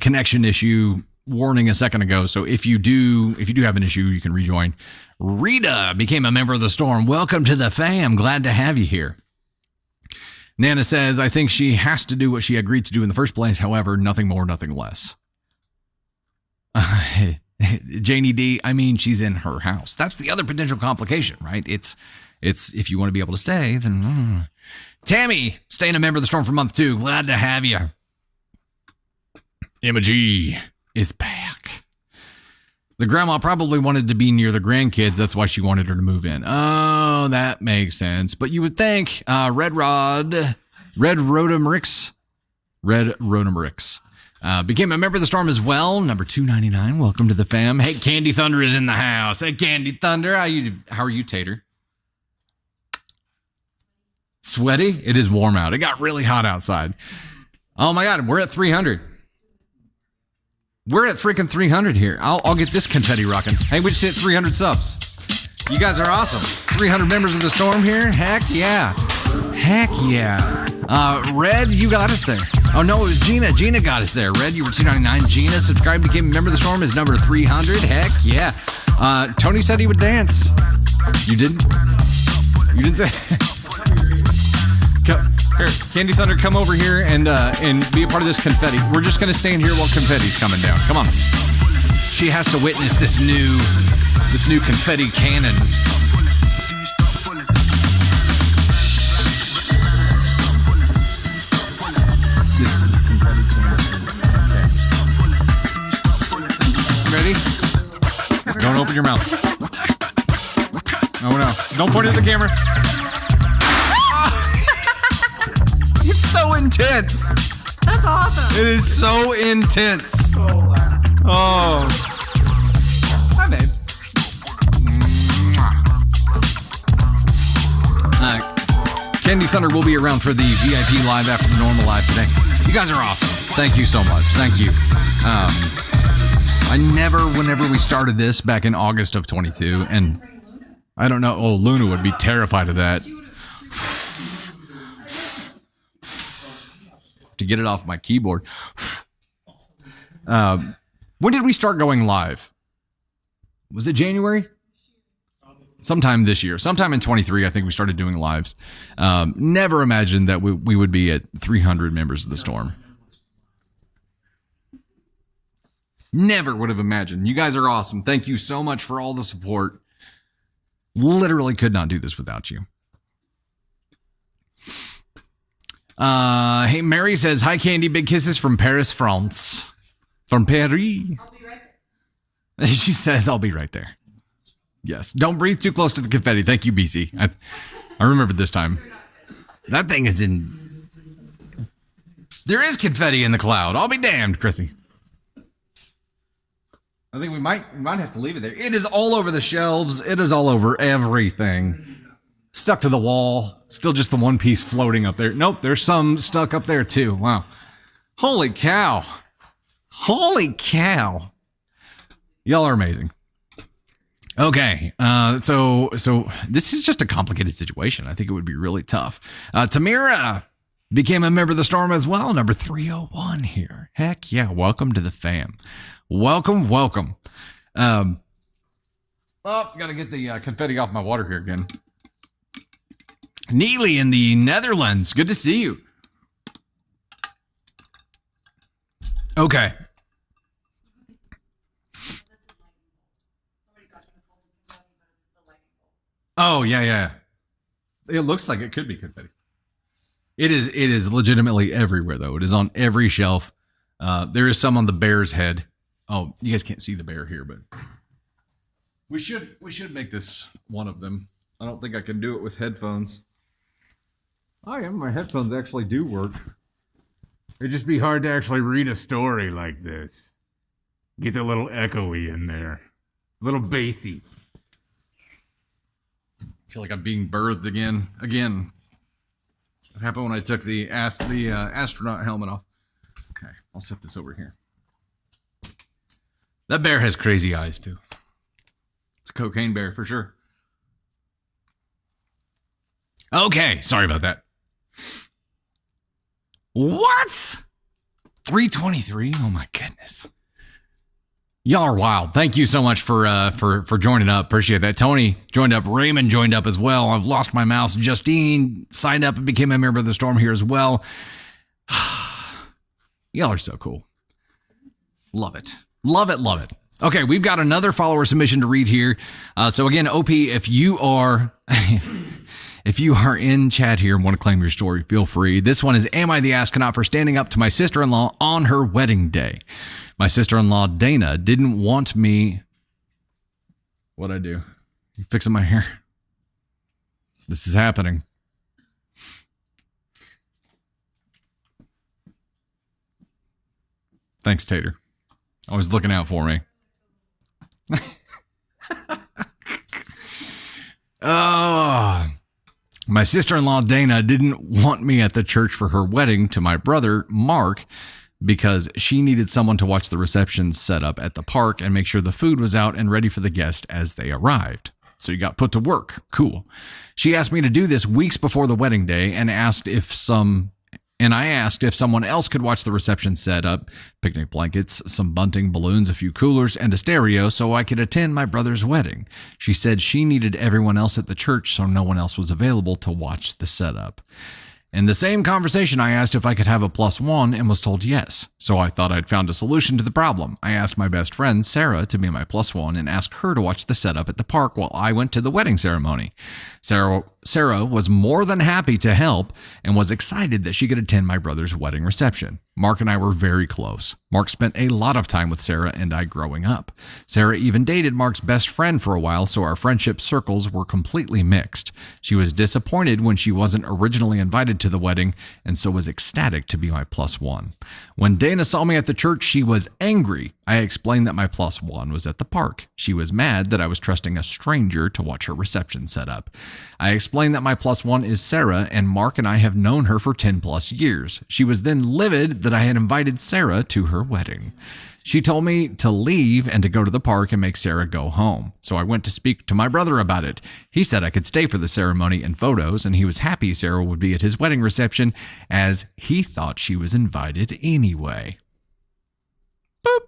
connection issue warning a second ago. So if you do have an issue, you can rejoin. Rita became a member of the Storm. Welcome to the fam. Glad to have you here. Nana says, I think she has to do what she agreed to do in the first place. However, nothing more, nothing less. Janie D, I mean, she's in her house. That's the other potential complication, right? It's if you want to be able to stay, then Tammy, staying a member of the Storm for month 2. Glad to have you. Emma G is back. The grandma probably wanted to be near the grandkids. That's why she wanted her to move in. Oh, that makes sense. But you would think Red Rotomerix became a member of the Storm as well. Number 299. Welcome to the fam. Hey, Candy Thunder is in the house. Hey, Candy Thunder. How are you, Tater? Sweaty? It is warm out. It got really hot outside. Oh my God, we're at 300. We're at freaking 300 here. I'll get this confetti rocking. Hey, we just hit 300 subs. You guys are awesome. 300 members of the Storm here. Heck yeah. Heck yeah. Red, you got us there. Oh no, it was Gina. Gina got us there. Red, you were 299. Gina subscribed, became a member of the Storm, is number 300. Heck yeah. Tony said he would dance. You didn't? You didn't say? Here, Candy Thunder, come over here and be a part of this confetti. We're just going to stand here while confetti's coming down. Come on. She has to witness this new confetti cannon. This is confetti cannon. Ready? Don't open your mouth. Oh no. Don't point it at the camera. It's so intense. That's awesome. It is so intense. Oh. Hi, babe. Candy Thunder will be around for the VIP live after the normal live today. You guys are awesome. Thank you so much. Thank you. Whenever we started this back in August of 22, and I don't know, Luna would be terrified of that. To get it off my keyboard. When did we start going live? Was it January? Sometime this year. Sometime in 23, I think we started doing lives. Never imagined that we would be at 300 members of the Storm. Never would have imagined. You guys are awesome. Thank you so much for all the support. Literally could not do this without you. Hey, Mary says, hi, Candy. Big kisses from Paris, France. From Paris. I'll be right there. She says, I'll be right there. Yes. Don't breathe too close to the confetti. Thank you, BC. I remember this time. That thing is in... There is confetti in the cloud. I'll be damned, Chrissy. I think we might have to leave it there. It is all over the shelves. It is all over everything. Stuck to the wall. Still just the one piece floating up there. Nope, there's some stuck up there too. Wow. Holy cow. Holy cow. Y'all are amazing. Okay, so this is just a complicated situation. I think it would be really tough. Tamira became a member of the Storm as well. Number 301 here. Heck yeah, welcome to the fam. Welcome. Gotta get the confetti off my water here again. Neely in the Netherlands. Good to see you. Okay. Oh, yeah. It looks like it could be confetti. It is legitimately everywhere, though. It is on every shelf. There is some on the bear's head. Oh, you guys can't see the bear here, but we should make this one of them. I don't think I can do it with headphones. My headphones actually do work. It'd just be hard to actually read a story like this. Get a little echoey in there. A little bassy. I feel like I'm being birthed again. What happened when I took the astronaut helmet off? Okay, I'll set this over here. That bear has crazy eyes, too. It's a cocaine bear, for sure. Okay, sorry about that. What? 323? Oh, my goodness. Y'all are wild. Thank you so much for joining up. Appreciate that. Tony joined up. Raymond joined up as well. I've lost my mouse. Justine signed up and became a member of the Storm here as well. Y'all are so cool. Love it. Okay, we've got another follower submission to read here. So again, OP, if you are in chat here and want to claim your story, feel free. This one is, am I the astronaut for standing up to my sister-in-law on her wedding day? My sister-in-law, Dana, didn't want me... What'd I do? You fixing my hair? This is happening. Thanks, Tater. Always looking out for me. Oh... My sister-in-law, Dana, didn't want me at the church for her wedding to my brother, Mark, because she needed someone to watch the reception set up at the park and make sure the food was out and ready for the guests as they arrived. So you got put to work. Cool. She asked me to do this weeks before the wedding day and I asked if someone else could watch the reception set up, picnic blankets, some bunting, balloons, a few coolers, and a stereo so I could attend my brother's wedding. She said she needed everyone else at the church so no one else was available to watch the setup. In the same conversation, I asked if I could have a +1 and was told yes. So I thought I'd found a solution to the problem. I asked my best friend, Sarah, to be my +1 and asked her to watch the setup at the park while I went to the wedding ceremony. Sarah was more than happy to help and was excited that she could attend my brother's wedding reception. Mark and I were very close. Mark spent a lot of time with Sarah and I growing up. Sarah even dated Mark's best friend for a while, so our friendship circles were completely mixed. She was disappointed when she wasn't originally invited invited to the wedding and so was ecstatic to be my plus one. When Dana saw me at the church, she was angry. I explained that my plus one was at the park. She was mad that I was trusting a stranger to watch her reception set up. I explained that my plus one is Sarah, and Mark and I have known her for 10 plus years. She was then livid that I had invited Sarah to her wedding. She told me to leave and to go to the park and make Sarah go home. So I went to speak to my brother about it. He said I could stay for the ceremony and photos, and he was happy Sarah would be at his wedding reception as he thought she was invited anyway. Boop.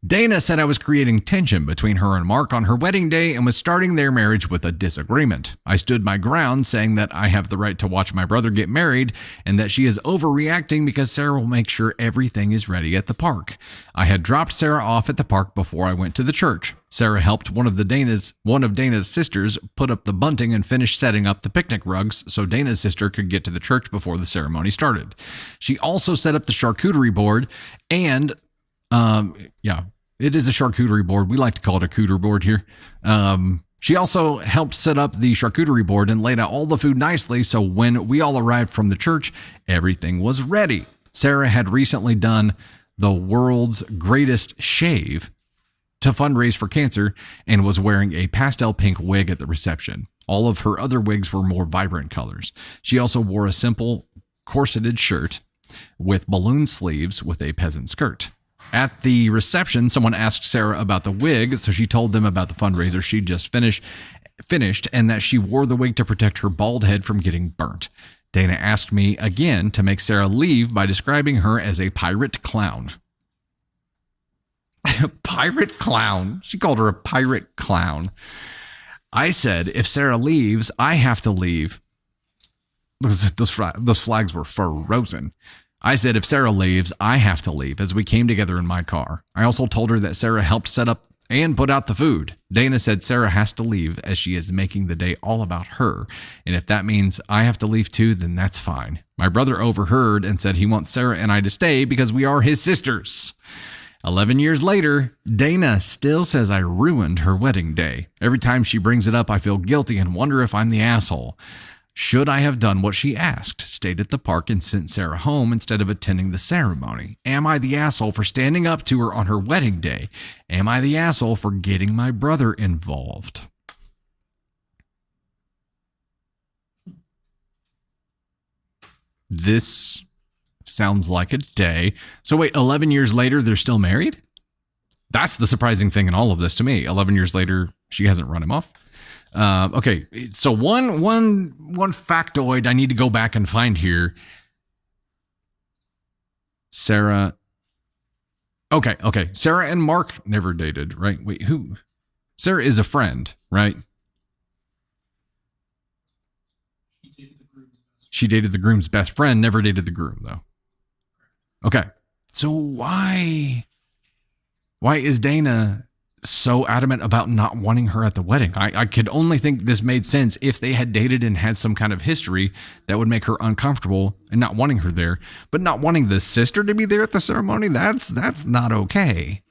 Dana said I was creating tension between her and Mark on her wedding day and was starting their marriage with a disagreement. I stood my ground, saying that I have the right to watch my brother get married and that she is overreacting because Sarah will make sure everything is ready at the park. I had dropped Sarah off at the park before I went to the church. Sarah helped one of Dana's sisters put up the bunting and finish setting up the picnic rugs so Dana's sister could get to the church before the ceremony started. She also set up the charcuterie board and it is a charcuterie board. We like to call it a cooter board here. She also helped set up the charcuterie board and laid out all the food nicely, so when we all arrived from the church, everything was ready. Sarah had recently done the world's greatest shave to fundraise for cancer and was wearing a pastel pink wig at the reception. All of her other wigs were more vibrant colors. She also wore a simple corseted shirt with balloon sleeves with a peasant skirt. At the reception, someone asked Sarah about the wig, so she told them about the fundraiser she just finished and that she wore the wig to protect her bald head from getting burnt. Dana asked me again to make Sarah leave by describing her as a pirate clown. A pirate clown? She called her a pirate clown. I said, if Sarah leaves, I have to leave. Those flags were frozen. I said, if Sarah leaves, I have to leave, as we came together in my car. I also told her that Sarah helped set up and put out the food. Dana said Sarah has to leave as she is making the day all about her. And if that means I have to leave too, then that's fine. My brother overheard and said he wants Sarah and I to stay because we are his sisters. 11 years later, Dana still says I ruined her wedding day. Every time she brings it up, I feel guilty and wonder if I'm the asshole. Should I have done what she asked, stayed at the park and sent Sarah home instead of attending the ceremony? Am I the asshole for standing up to her on her wedding day? Am I the asshole for getting my brother involved? This sounds like a day. So wait, 11 years later, they're still married? That's the surprising thing in all of this to me. 11 years later, she hasn't run him off. Okay, so one factoid I need to go back and find here. Sarah. Okay. Sarah and Mark never dated, right? Wait, who? Sarah is a friend, right? She dated the groom's best friend, never dated the groom, though. Okay, so why is Dana so adamant about not wanting her at the wedding? I could only think this made sense if they had dated and had some kind of history that would make her uncomfortable and not wanting her there. But not wanting the sister to be there at the ceremony, that's not okay.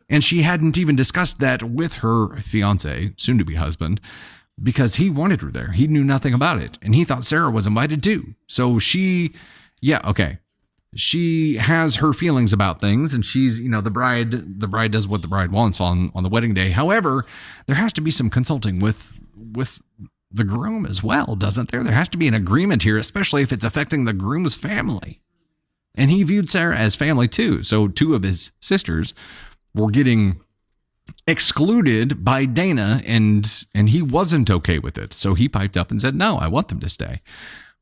And she hadn't even discussed that with her fiance, soon-to-be husband, because he wanted her there. He knew nothing about it, and he thought Sarah was invited too. So she has her feelings about things, and she's, the bride does what the bride wants on the wedding day. However, there has to be some consulting with the groom as well, doesn't there? There has to be an agreement here, especially if it's affecting the groom's family. And he viewed Sarah as family too. So two of his sisters were getting excluded by Dana, and he wasn't okay with it. So he piped up and said, no, I want them to stay.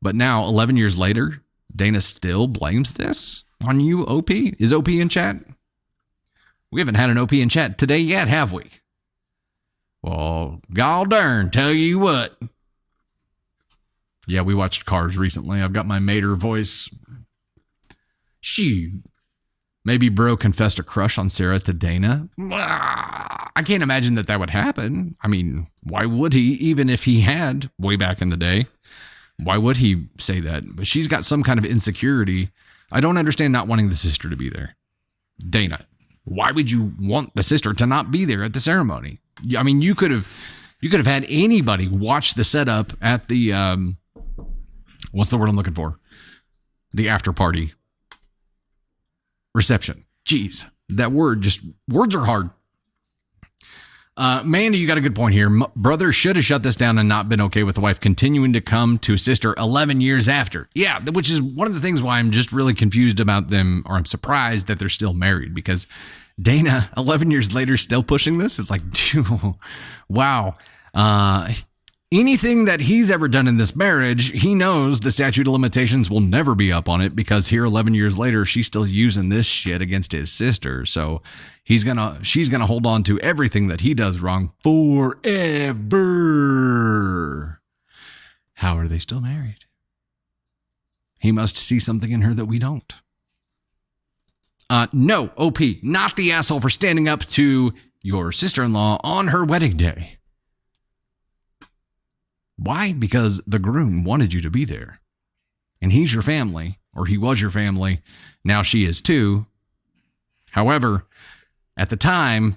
But now, 11 years later, Dana still blames this on you, OP? Is OP in chat? We haven't had an OP in chat today yet, have we? Well, gall darn, tell you what. Yeah, we watched Cars recently. I've got my Mater voice. Maybe bro confessed a crush on Sarah to Dana. I can't imagine that would happen. I mean, why would he, even if he had way back in the day? Why would he say that? But she's got some kind of insecurity. I don't understand not wanting the sister to be there. Dana, why would you want the sister to not be there at the ceremony? I mean, you could have had anybody watch the setup at the what's the word I'm looking for? The after party reception. Jeez, that word, words are hard. Mandy, you got a good point here. Brother should have shut this down and not been okay with the wife continuing to come to sister 11 years after. Yeah, which is one of the things why I'm just really confused about them, or I'm surprised that they're still married, because Dana, 11 years later, still pushing this. It's like, dude, wow. Anything that he's ever done in this marriage, he knows the statute of limitations will never be up on it, because here 11 years later, she's still using this shit against his sister. So she's going to hold on to everything that he does wrong forever. How are they still married? He must see something in her that we don't. No, OP, not the asshole for standing up to your sister-in-law on her wedding day. Why? Because the groom wanted you to be there. And he's your family, or he was your family. Now she is too. However, at the time,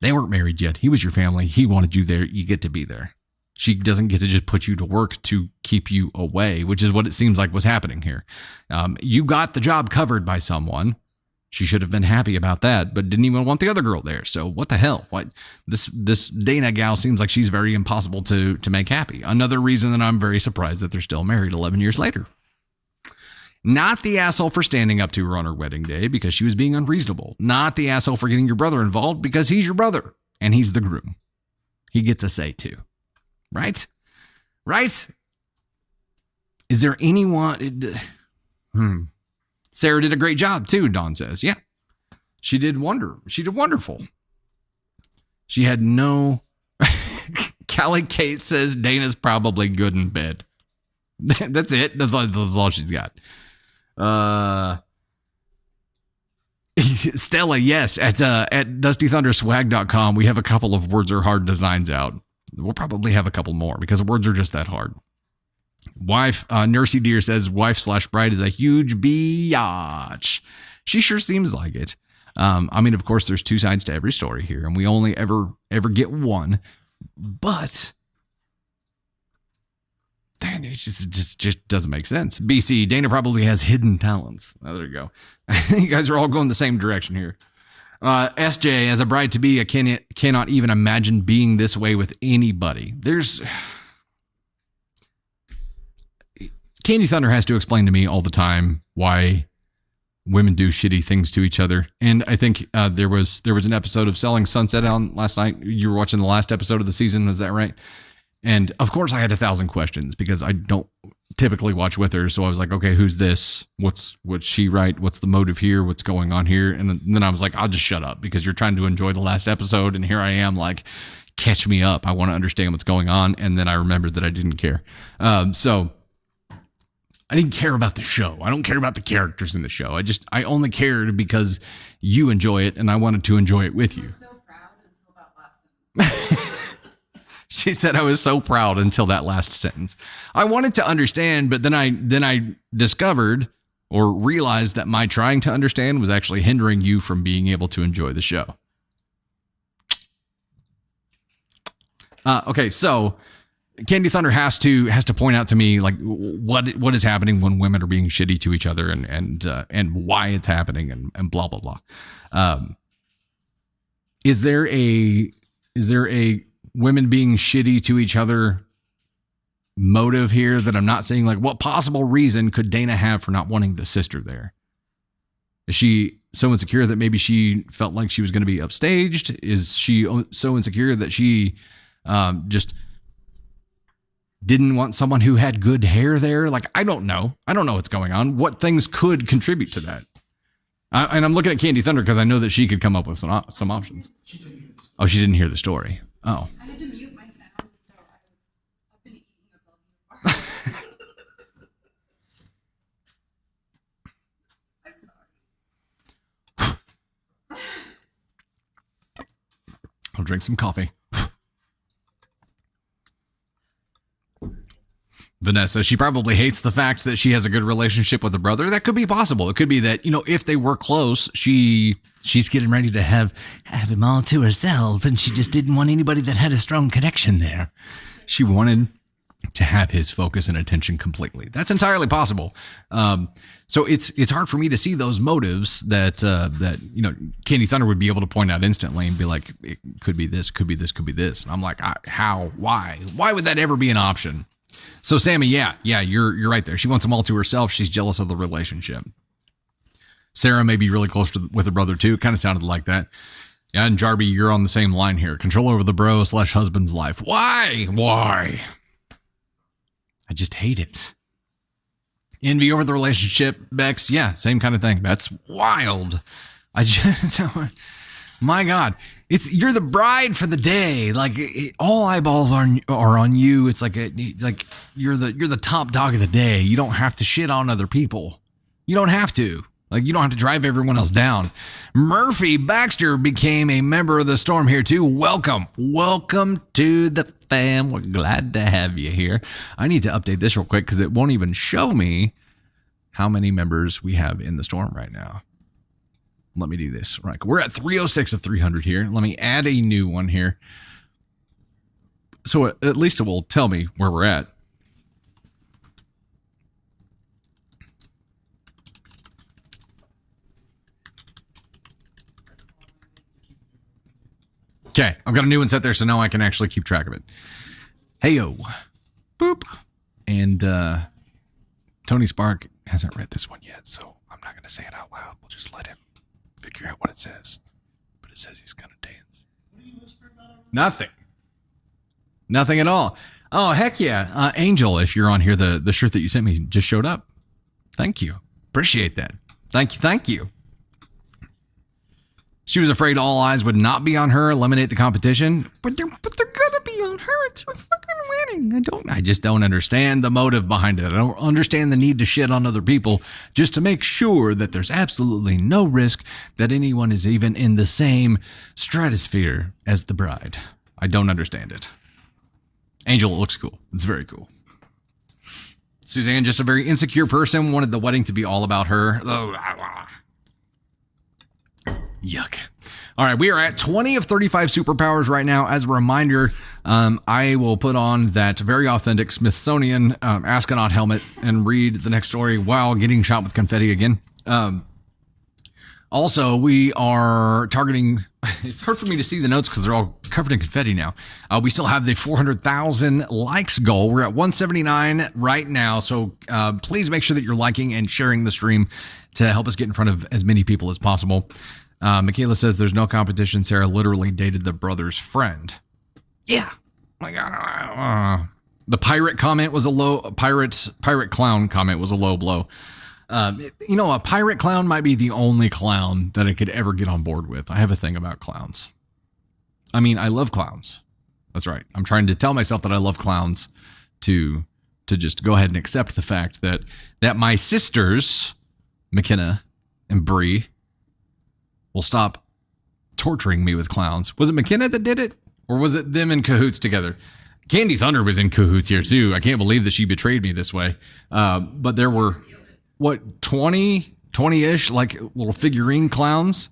they weren't married yet. He was your family. He wanted you there. You get to be there. She doesn't get to just put you to work to keep you away, which is what it seems like was happening here. You got the job covered by someone. She should have been happy about that, but didn't even want the other girl there. So what the hell? What this Dana gal seems like she's very impossible to make happy. Another reason that I'm very surprised that they're still married 11 years later. Not the asshole for standing up to her on her wedding day because she was being unreasonable. Not the asshole for getting your brother involved because he's your brother and he's the groom. He gets a say too. Right? Right? Is there anyone... Sarah did a great job too, Dawn says. Yeah, she did wonderful. She had no... Callie Kate says Dana's probably good in bed. That's it. That's all she's got. Stella, yes, at DustyThunderSwag.com, we have a couple of Words Are Hard designs out. We'll probably have a couple more because words are just that hard. Wife, Nursey Deer says wife/bride is a huge biatch. She sure seems like it. I mean, of course, there's two sides to every story here, and we only ever get one. But damn, it just doesn't make sense. BC, Dana probably has hidden talents. Oh, there you go. You guys are all going the same direction here. SJ, as a bride to be, I cannot even imagine being this way with anybody. Candy Thunder has to explain to me all the time why women do shitty things to each other. And I think there was an episode of Selling Sunset on last night. You were watching the last episode of the season, is that right? And of course I had 1,000 questions because I don't typically watch with her. So I was like, okay, who's this? What's she right? What's the motive here? What's going on here? And then I was like, I'll just shut up because you're trying to enjoy the last episode. And here I am like, catch me up. I want to understand what's going on. And then I remembered that I didn't care. So I didn't care about the show. I don't care about the characters in the show. I only cared because you enjoy it and I wanted to enjoy it with you. I was so proud until that last sentence. She said I was so proud until that last sentence. I wanted to understand, but then I discovered or realized that my trying to understand was actually hindering you from being able to enjoy the show. Okay, so Candy Thunder has to point out to me like what is happening when women are being shitty to each other and why it's happening and blah blah blah. Is there a women being shitty to each other motive here that I'm not seeing? Like, what possible reason could Dana have for not wanting the sister there? Is she so insecure that maybe she felt like she was going to be upstaged? Is she so insecure that she just didn't want someone who had good hair there? Like, I don't know what's going on. What things could contribute to that? And I'm looking at Candy Thunder because I know that she could come up with some options. Oh, she didn't hear the story. Oh. I had to mute my sound, so I've been eating a little I'm sorry. I'll drink some coffee. Vanessa, she probably hates the fact that she has a good relationship with her brother. That could be possible. It could be that, if they were close, she's getting ready to have him all to herself, and she just didn't want anybody that had a strong connection there. She wanted to have his focus and attention completely. That's entirely possible. So it's hard for me to see those motives that Candy Thunder would be able to point out instantly and be like, it could be this, could be this, could be this. And I'm like, how, why would that ever be an option? So Sammy, yeah, you're right there. She wants them all to herself. She's jealous of the relationship. Sarah may be really close with her brother too. Kind of sounded like that. Yeah, and Jarby, you're on the same line here. Control over the bro/husband's life. Why? I just hate it. Envy over the relationship, Bex. Yeah, same kind of thing. That's wild. I just, my God, you're the bride for the day. Like all eyeballs are on you. It's like you're the top dog of the day. You don't have to shit on other people. You don't have to. Like, you don't have to drive everyone else down. Murphy Baxter became a member of the storm here, too. Welcome to the fam. We're glad to have you here. I need to update this real quick because it won't even show me how many members we have in the storm right now. Let me do this. Right, we're at 306 of 300 here. Let me add a new one here. So at least it will tell me where we're at. Okay, I've got a new one set there, so now I can actually keep track of it. Heyo. Boop. And Tony Spark hasn't read this one yet, so I'm not going to say it out loud. We'll just let him figure out what it says. But it says he's going to dance. What are you whispering about? Nothing. Nothing at all. Oh, heck yeah. Angel, if you're on here, the shirt that you sent me just showed up. Thank you. Appreciate that. Thank you. She was afraid all eyes would not be on her, eliminate the competition. But they're gonna be on her. It's her fucking wedding. I just don't understand the motive behind it. I don't understand the need to shit on other people just to make sure that there's absolutely no risk that anyone is even in the same stratosphere as the bride. I don't understand it. Angel, it looks cool. It's very cool. Suzanne, just a very insecure person, wanted the wedding to be all about her. Yuck. All right, we are at 20 of 35 superpowers right now. As a reminder, I will put on that very authentic Smithsonian astronaut helmet and read the next story while getting shot with confetti again. Also, we are targeting, it's hard for me to see the notes because they're all covered in confetti now. We still have the 400,000 likes goal. We're at 179 right now. So please make sure that you're liking and sharing the stream to help us get in front of as many people as possible. Michaela says there's no competition. Sarah literally dated the brother's friend. Yeah. My God. The pirate comment was a low, pirate clown comment was a low blow. A pirate clown might be the only clown that I could ever get on board with. I have a thing about clowns. I mean, I love clowns. That's right. I'm trying to tell myself that I love clowns to just go ahead and accept the fact that my sisters, McKenna and Bree, will stop torturing me with clowns. Was it McKenna that did it? Or was it them in cahoots together? Candy Thunder was in cahoots here too. I can't believe that she betrayed me this way. But there were, 20-ish, like little figurine clowns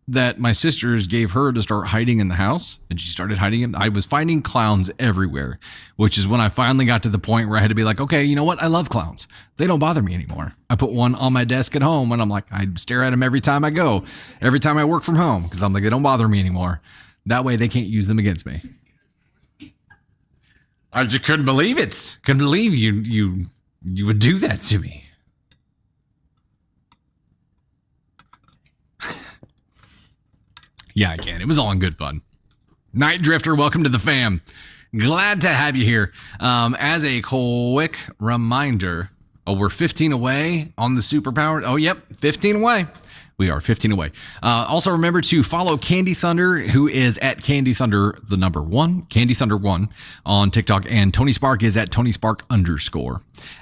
that my sisters gave her to start hiding in the house. And she started hiding them. I was finding clowns everywhere, which is when I finally got to the point where I had to be like, okay, you know what? I love clowns. They don't bother me anymore. I put one on my desk at home and I'm like, I stare at them every time I go, every time I work from home, because I'm like, they don't bother me anymore. That way they can't use them against me. I just couldn't believe it. Couldn't believe you would do that to me. Yeah, I can. It was all in good fun. Night Drifter, welcome to the fam. Glad to have you here. As a quick reminder, we're 15 away on the superpower. Oh, yep, 15 away. We are 15 away. Also, remember to follow Candy Thunder, who is at Candy Thunder, the number 1, Candy Thunder 1 on TikTok, and Tony Spark is at Tony Spark _.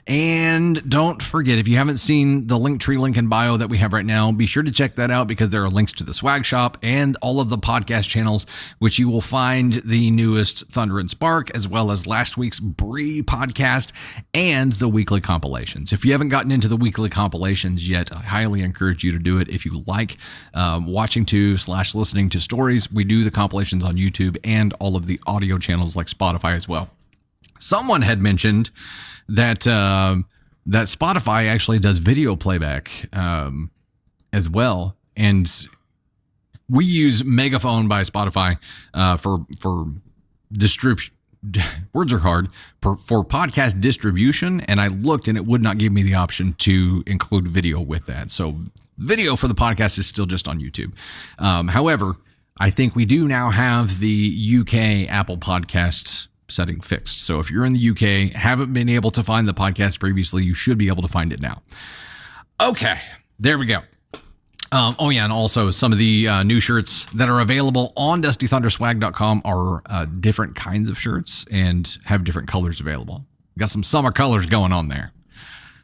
And don't forget, if you haven't seen the Linktree link in bio that we have right now, be sure to check that out because there are links to the swag shop and all of the podcast channels, which you will find the newest Thunder and Spark, as well as last week's Bree podcast and the weekly compilations. If you haven't gotten into the weekly compilations yet, I highly encourage you to do it. If you like watching to / listening to stories, we do the compilations on YouTube and all of the audio channels like Spotify as well. Someone had mentioned that that Spotify actually does video playback as well, and we use Megaphone by Spotify for distribution. Words are hard for podcast distribution, and I looked and it would not give me the option to include video with that. So video for the podcast is still just on YouTube. However, I think we do now have the UK Apple Podcasts setting fixed. So if you're in the UK, haven't been able to find the podcast previously, you should be able to find it now. Okay, there we go. Oh yeah, and also some of the new shirts that are available on DustyThunderSwag.com are different kinds of shirts and have different colors available. We got some summer colors going on there.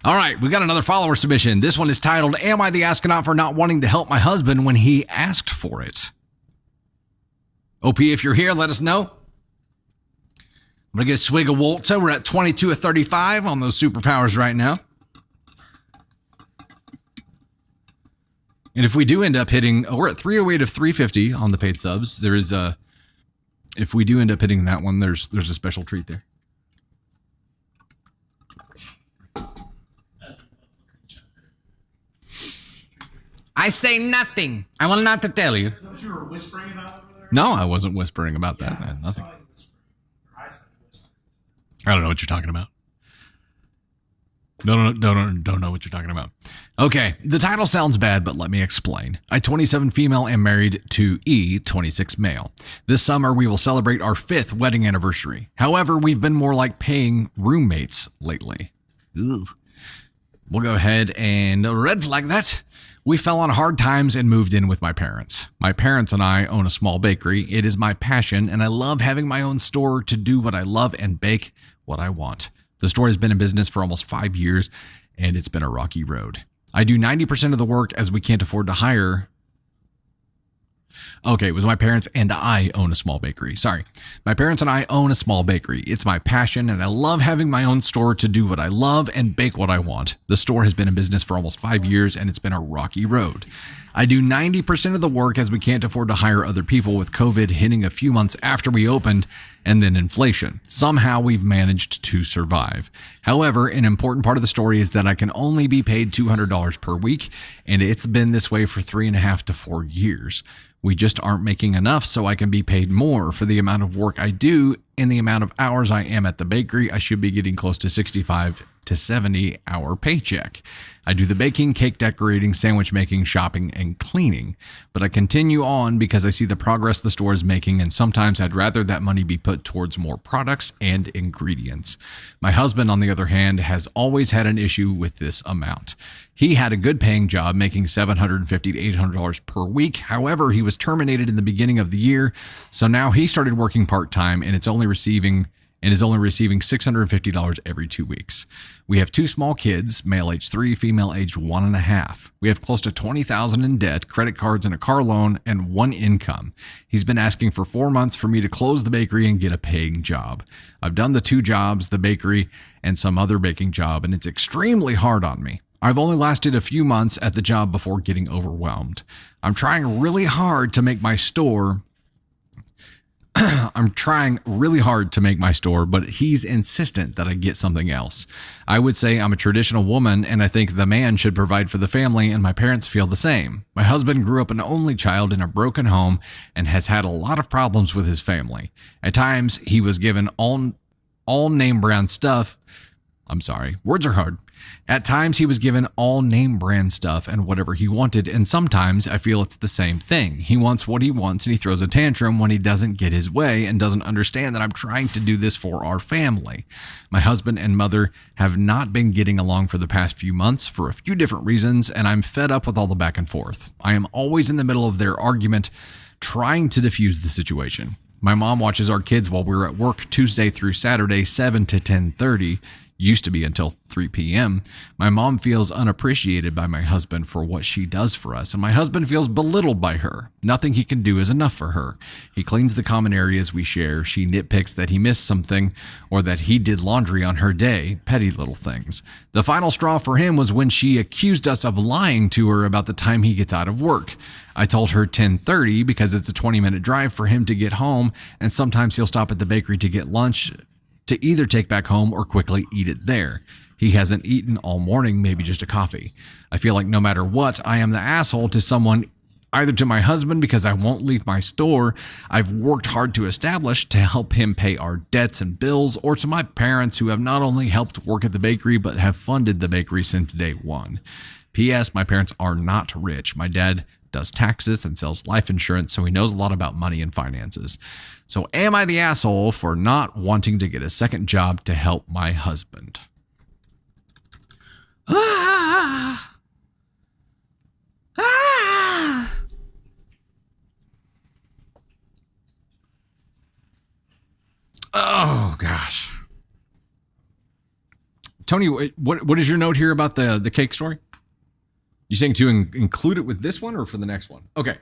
All right, we got another follower submission. This one is titled, "Am I the astronaut for not wanting to help my husband when he asked for it?" OP, if you're here, let us know. I'm going to get a swig of Walter. We're at 22 of 35 on those superpowers right now. And if we do end up hitting, we're at 308 of 350 on the paid subs. There is a, if we do end up hitting that one, there's a special treat there. I say nothing. I will not to tell you. Is that what you were whispering about over there? No, I wasn't whispering about that. Yeah, Nothing. I I don't know what you're talking about. Don't know what you're talking about. Okay, the title sounds bad, but let me explain. I, 27 female, am married to E, 26 male. This summer, we will celebrate our 5th wedding anniversary. However, we've been more like paying roommates lately. Ugh. We'll go ahead and red flag that. We fell on hard times and moved in with my parents. My parents and I own a small bakery. It is my passion, and I love having my own store to do what I love and bake what I want. The store has been in business for almost 5 years, and it's been a rocky road. I do 90% of the work as we can't afford to hire. Okay, it was my parents and I own a small bakery. Sorry. My parents and I own a small bakery. It's my passion, and I love having my own store to do what I love and bake what I want. The store has been in business for almost 5 years, and it's been a rocky road. I do 90% of the work as we can't afford to hire other people, with COVID hitting a few months after we opened and then inflation. Somehow we've managed to survive. However, an important part of the story is that I can only be paid $200 per week, and it's been this way for 3.5 to 4 years. We just aren't making enough so I can be paid more for the amount of work I do and the amount of hours I am at the bakery. I should be getting close to 65 to 70 hour paycheck. I do the baking, cake decorating, sandwich making, shopping, and cleaning. But I continue on because I see the progress the store is making, and sometimes I'd rather that money be put towards more products and ingredients. My husband, on the other hand, has always had an issue with this amount. He had a good paying job making $750 to $800 per week. However, he was terminated in the beginning of the year. So now he started working part-time and is only receiving $650 every 2 weeks. We have 2 small kids, male age 3, female age 1.5. We have close to $20,000 in debt, credit cards and a car loan, and 1 income. He's been asking for 4 months for me to close the bakery and get a paying job. I've done the 2 jobs, the bakery and some other baking job, and it's extremely hard on me. I've only lasted a few months at the job before getting overwhelmed. I'm trying really hard to make my store, but he's insistent that I get something else. I would say I'm a traditional woman, and I think the man should provide for the family, and my parents feel the same. My husband grew up an only child in a broken home and has had a lot of problems with his family. At times, he was given all name brand stuff. I'm sorry, words are hard. At times, he was given all name brand stuff and whatever he wanted, and sometimes I feel it's the same thing. He wants what he wants, and he throws a tantrum when he doesn't get his way and doesn't understand that I'm trying to do this for our family. My husband and mother have not been getting along for the past few months for a few different reasons, and I'm fed up with all the back and forth. I am always in the middle of their argument, trying to diffuse the situation. My mom watches our kids while we're at work Tuesday through Saturday, 7 to 10:30. Used to be until 3 p.m. My mom feels unappreciated by my husband for what she does for us, and my husband feels belittled by her. Nothing he can do is enough for her. He cleans the common areas we share. She nitpicks that he missed something or that he did laundry on her day, petty little things. The final straw for him was when she accused us of lying to her about the time he gets out of work. I told her 10:30 because it's a 20-minute drive for him to get home, and sometimes he'll stop at the bakery to get lunch to either take back home or quickly eat it there. He hasn't eaten all morning, maybe just a coffee. I feel like no matter what, I am the asshole to someone, either to my husband because I won't leave my store I've worked hard to establish to help him pay our debts and bills, or to my parents who have not only helped work at the bakery but have funded the bakery since day one. P.S. My parents are not rich. My dad does taxes and sells life insurance, so he knows a lot about money and finances. So am I the asshole for not wanting to get a second job to help my husband? Ah! Ah! Oh, gosh. Tony, what is your note here about the cake story? You saying to include it with this one or for the next one? Okay.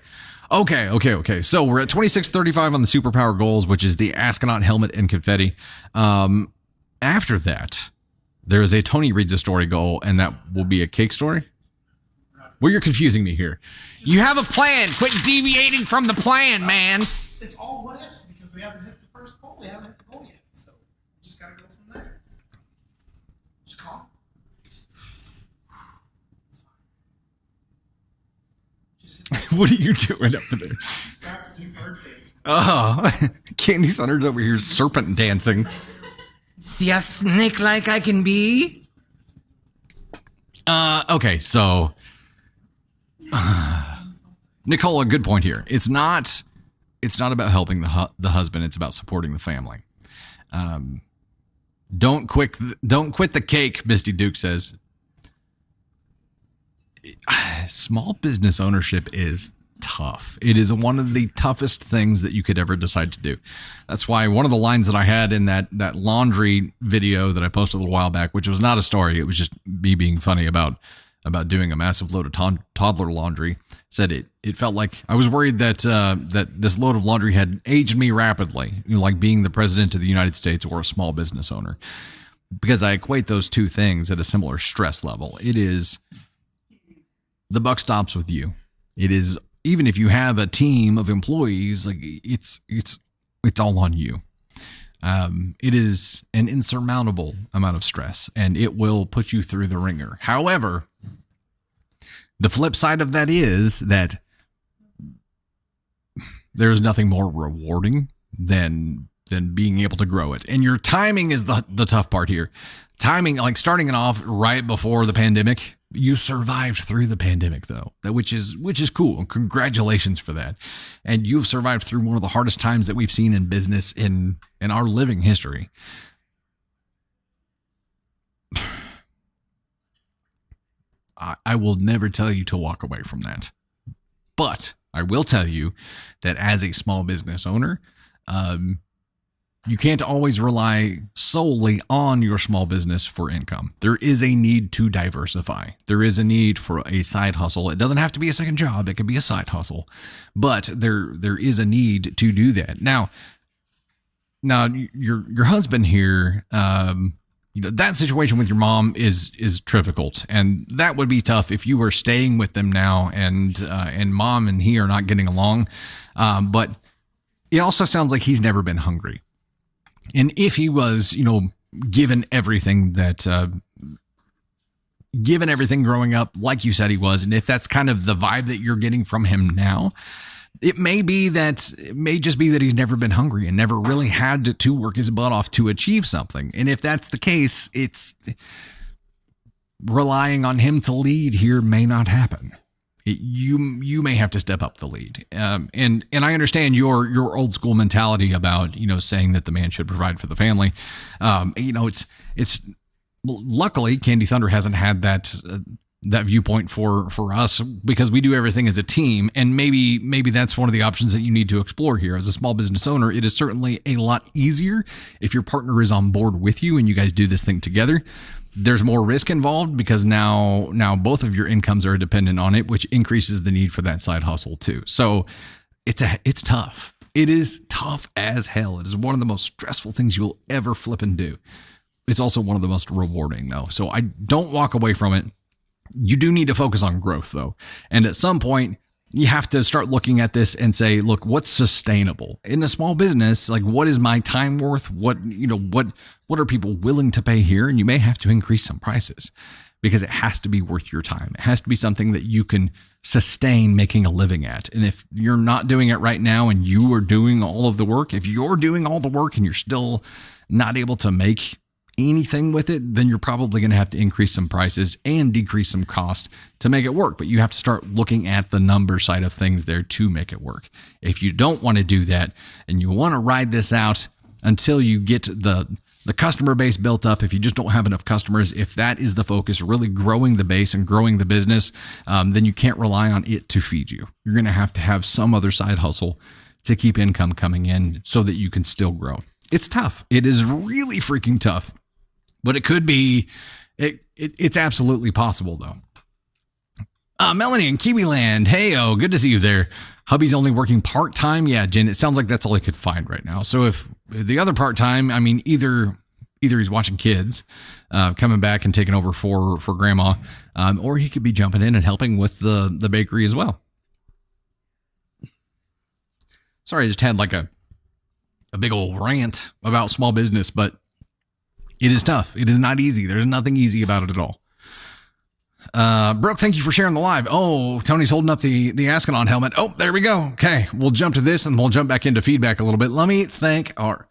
So we're at 2635 on the superpower goals, which is the astronaut helmet and confetti. After that, there is a Tony reads a story goal, and that will be a cake story. Well, you're confusing me here. You have a plan. Quit deviating from the plan, man. It's all what ifs because we haven't hit the first goal. We haven't hit the goal yet. So we just got to go from there. Just call. What are you doing up there? Practicing birthdays. Oh, Candy Thunder's over here serpent dancing. See how snake like I can be? Okay, so Nicole, a good point here. It's not about helping the husband, it's about supporting the family. Don't quit the cake, Misty Duke says. Small business ownership is tough. It is one of the toughest things that you could ever decide to do. That's why one of the lines that I had in that laundry video that I posted a little while back, which was not a story, it was just me being funny about doing a massive load of toddler laundry, said it felt like I was worried that this load of laundry had aged me rapidly, like being the president of the United States or a small business owner, because I equate those two things at a similar stress level. It is, the buck stops with you. It is, even if you have a team of employees, like it's all on you. It is an insurmountable amount of stress, and it will put you through the ringer. However, the flip side of that is that there's nothing more rewarding than being able to grow it. And your timing is the tough part here. Timing, like starting it off right before the pandemic. You survived through the pandemic, though, which is cool. Congratulations for that. And you've survived through one of the hardest times that we've seen in business in our living history. I will never tell you to walk away from that. But I will tell you that as a small business owner, you can't always rely solely on your small business for income. There is a need to diversify. There is a need for a side hustle. It doesn't have to be a second job. It could be a side hustle, but there is a need to do that. Now your husband here, that situation with your mom is difficult, and that would be tough if you were staying with them now and mom and he are not getting along. But it also sounds like he's never been hungry. And if he was, given everything growing up, like you said he was, and if that's kind of the vibe that you're getting from him now, it may just be that he's never been hungry and never really had to work his butt off to achieve something. And if that's the case, it's relying on him to lead here may not happen. You may have to step up the lead. And I understand your old school mentality about, saying that the man should provide for the family. It's luckily Candy Thunder hasn't had that viewpoint for us, because we do everything as a team. And maybe that's one of the options that you need to explore here. As a small business owner, it is certainly a lot easier if your partner is on board with you and you guys do this thing together. There's more risk involved because now both of your incomes are dependent on it, which increases the need for that side hustle too. So it's tough. It is tough as hell. It is one of the most stressful things you'll ever flip and do. It's also one of the most rewarding though. So I don't walk away from it. You do need to focus on growth though. And at some point you have to start looking at this and say, look, what's sustainable in a small business? Like, what is my time worth? What are people willing to pay here? And you may have to increase some prices because it has to be worth your time. It has to be something that you can sustain making a living at. And if you're not doing it right now and you are doing all of the work, if you're doing all the work and you're still not able to make anything with it, then you're probably going to have to increase some prices and decrease some cost to make it work. But you have to start looking at the number side of things there to make it work. If you don't want to do that and you want to ride this out until you get the customer base built up, if you just don't have enough customers, if that is the focus, really growing the base and growing the business, then you can't rely on it to feed you. You're going to have some other side hustle to keep income coming in so that you can still grow. It's tough. It is really freaking tough. But it could be, it's absolutely possible, though. Melanie in Kiwiland. Hey-o, good to see you there. Hubby's only working part-time. Yeah, Jen, it sounds like that's all he could find right now. So if the other part-time, I mean, either he's watching kids, coming back and taking over for grandma, or he could be jumping in and helping with the bakery as well. Sorry, I just had like a big old rant about small business, but it is tough. It is not easy. There's nothing easy about it at all. Brooke, thank you for sharing the live. Oh, Tony's holding up the ascon helmet. Oh, there we go. Okay, we'll jump to this and we'll jump back into feedback a little bit. Let me thank our.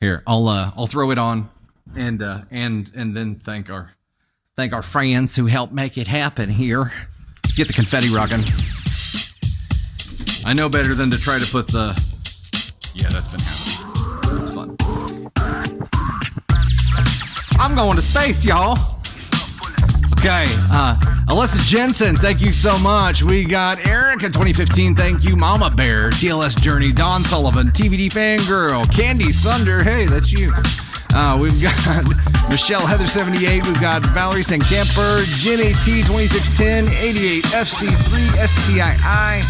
Here, I'll throw it on and then thank our friends who helped make it happen here. Get the confetti rocking. I know better than to try to put the. Yeah, that's been happening. That's fun. I'm going to space, y'all. Okay, Alyssa Jensen, thank you so much. We got Eric in 2015, thank you. Mama Bear, TLS Journey, Don Sullivan, TVD Fangirl, Candy Thunder, hey, that's you. We've got Michelle Heather 78, we've got Valerie St. Camper, Jenny T 2610, 88 FC3 STII.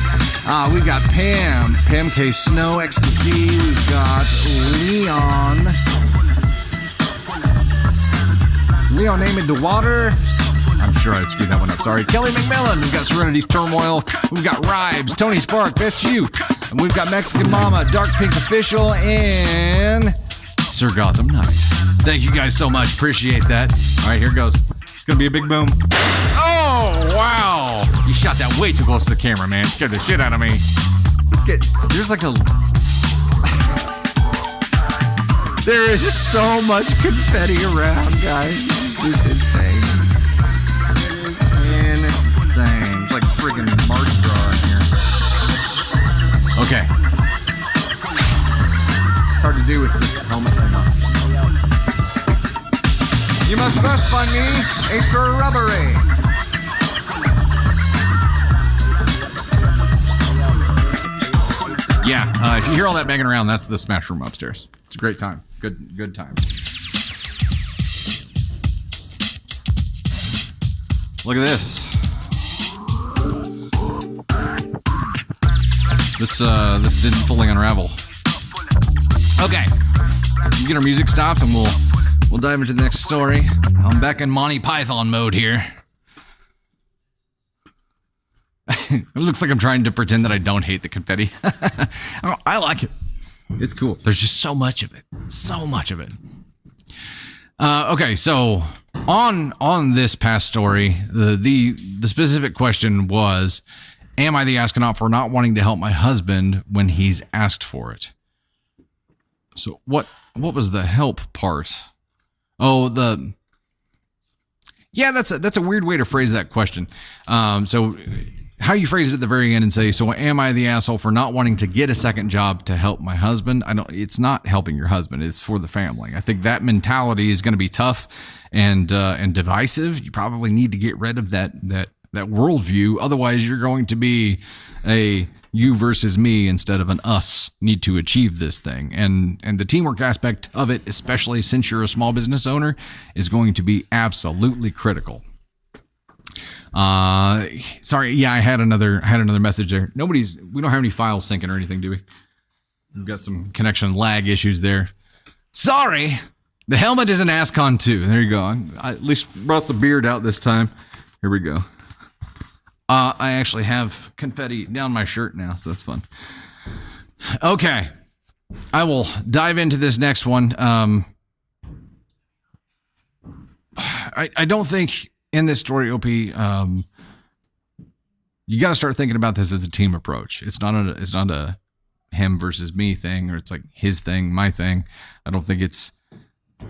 We've got Pam K Snow XTC, we've got Leon Name the Water. I'm sure I screwed that one up. Sorry. Kelly McMillan. We've got Serenity's Turmoil. We've got Ribes. Tony Spark. That's you. And we've got Mexican Mama, Dark Pink Official, and Sir Gotham Knight. Thank you guys so much. Appreciate that. All right, here goes. It's going to be a big boom. Oh, wow. You shot that way too close to the camera, man. Scared the shit out of me. There's like a... There is just so much confetti around, guys. It's insane. It is insane. It's like friggin' Mardi Gras in here. Okay. It's hard to do with this helmet thing on. You must first find me a strawberry. Yeah, if you hear all that banging around, that's the smash room upstairs. It's a great time. Good time. Look at this. This didn't fully unravel. Okay, get our music stopped and we'll dive into the next story. I'm back in Monty Python mode here. It looks like I'm trying to pretend that I don't hate the confetti. I like it. It's cool. There's just so much of it. So much of it. Okay, so on this past story, the specific question was, am I the astronaut for not wanting to help my husband when he's asked for it? So what was the help part? Oh, yeah, that's a weird way to phrase that question. So how you phrase it at the very end and say, so am I the asshole for not wanting to get a second job to help my husband? It's not helping your husband. It's for the family. I think that mentality is going to be tough and divisive. You probably need to get rid of that worldview. Otherwise you're going to be a you versus me instead of an us need to achieve this thing. And the teamwork aspect of it, especially since you're a small business owner, is going to be absolutely critical. Sorry. Yeah, I had another message there. We don't have any files syncing or anything, do we? We've got some connection lag issues there. Sorry. The helmet is an ascon too. There you go. I at least brought the beard out this time. Here we go. I actually have confetti down my shirt now, so that's fun. Okay. I will dive into this next one. I don't think in this story, OP, you got to start thinking about this as a team approach. It's not a him versus me thing, or it's like his thing, my thing. I don't think it's,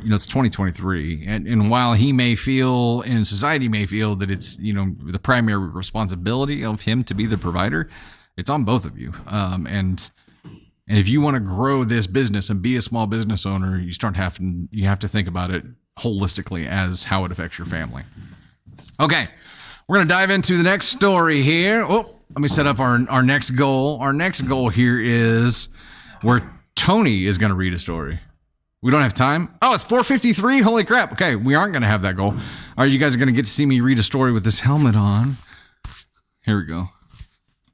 it's 2023. And while he may feel, and society may feel that it's, the primary responsibility of him to be the provider, it's on both of you. And if you want to grow this business and be a small business owner, you have to think about it holistically as how it affects your family. Okay. We're going to dive into the next story here. Oh, let me set up our next goal. Our next goal here is where Tony is going to read a story. We don't have time. Oh, it's 4:53. Holy crap. Okay. We aren't going to have that goal. All right. You guys are going to get to see me read a story with this helmet on. Here we go.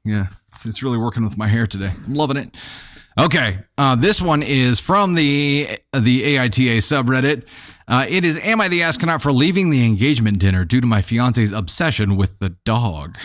Yeah. It's really working with my hair today. I'm loving it. Okay. This one is from the AITA subreddit. It is, am I the astronaut for leaving the engagement dinner due to my fiance's obsession with the dog?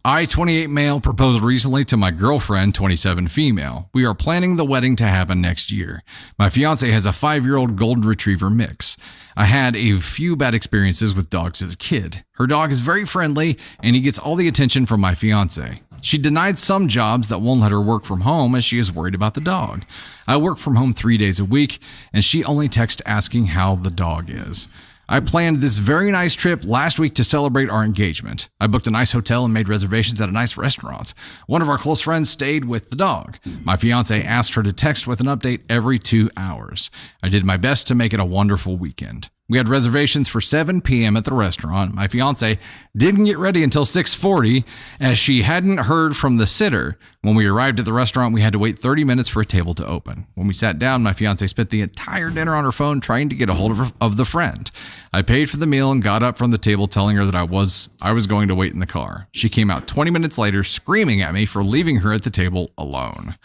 I, 28 male, proposed recently to my girlfriend, 27 female. We are planning the wedding to happen next year. My fiance has a 5-year-old golden retriever mix. I had a few bad experiences with dogs as a kid. Her dog is very friendly, and he gets all the attention from my fiance. She denied some jobs that won't let her work from home as she is worried about the dog. I work from home 3 days a week, and she only texts asking how the dog is. I planned this very nice trip last week to celebrate our engagement. I booked a nice hotel and made reservations at a nice restaurant. One of our close friends stayed with the dog. My fiance asked her to text with an update every 2 hours. I did my best to make it a wonderful weekend. We had reservations for 7 p.m. at the restaurant. My fiance didn't get ready until 6:40 as she hadn't heard from the sitter. When we arrived at the restaurant, we had to wait 30 minutes for a table to open. When we sat down, my fiance spent the entire dinner on her phone trying to get a hold of the friend. I paid for the meal and got up from the table telling her that I was going to wait in the car. She came out 20 minutes later screaming at me for leaving her at the table alone.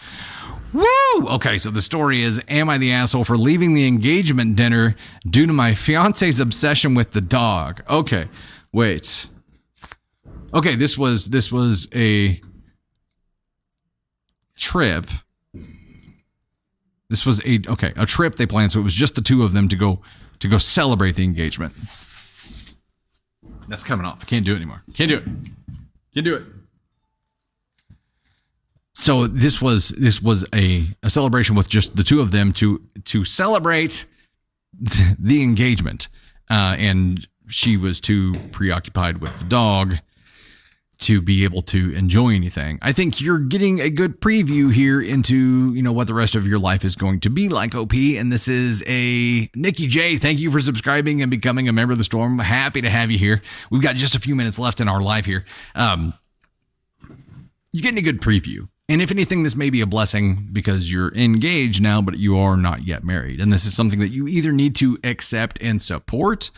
Woo! Okay, so the story is, am I the asshole for leaving the engagement dinner due to my fiance's obsession with the dog? Okay, wait. Okay, this was a trip. This was a trip they planned, so it was just the two of them to go celebrate the engagement. That's coming off. I can't do it anymore. Can't do it. So this was a celebration with just the two of them to celebrate the engagement, and she was too preoccupied with the dog to be able to enjoy anything. I think you're getting a good preview here into what the rest of your life is going to be like, OP. And this is a Nikki J. Thank you for subscribing and becoming a member of the Storm. Happy to have you here. We've got just a few minutes left in our live here. You're getting a good preview. And if anything, this may be a blessing because you're engaged now, but you are not yet married. And this is something that you either need to accept and support,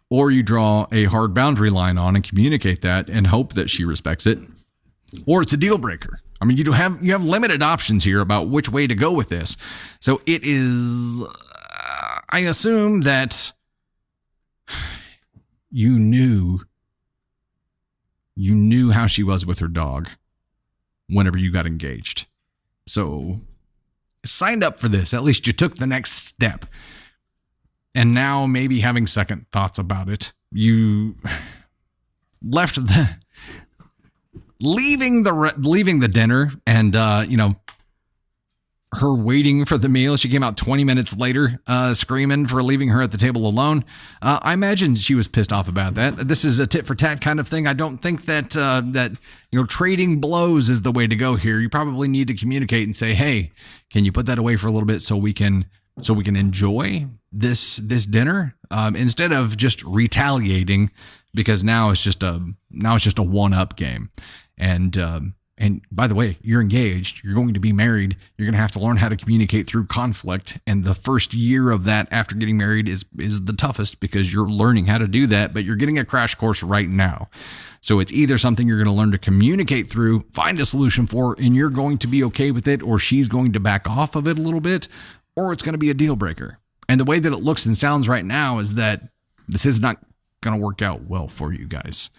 or you draw a hard boundary line on and communicate that and hope that she respects it, or it's a deal breaker. I mean, you have limited options here about which way to go with this. So it is, I assume that you knew how she was with her dog whenever you got engaged. So signed up for this. At least you took the next step. And now maybe having second thoughts about it, you left leaving the dinner and, her waiting for the meal. She came out 20 minutes later, screaming for leaving her at the table alone. I imagine she was pissed off about that. This is a tit for tat kind of thing. I don't think that trading blows is the way to go here. You probably need to communicate and say, hey, can you put that away for a little bit so we can enjoy this dinner, instead of just retaliating, because now it's just a 1-up game. And by the way, you're engaged, you're going to be married, you're going to have to learn how to communicate through conflict. And the first year of that after getting married is the toughest because you're learning how to do that, but you're getting a crash course right now. So it's either something you're going to learn to communicate through, find a solution for, and you're going to be okay with it, or she's going to back off of it a little bit, or it's going to be a deal breaker. And the way that it looks and sounds right now is that this is not going to work out well for you guys.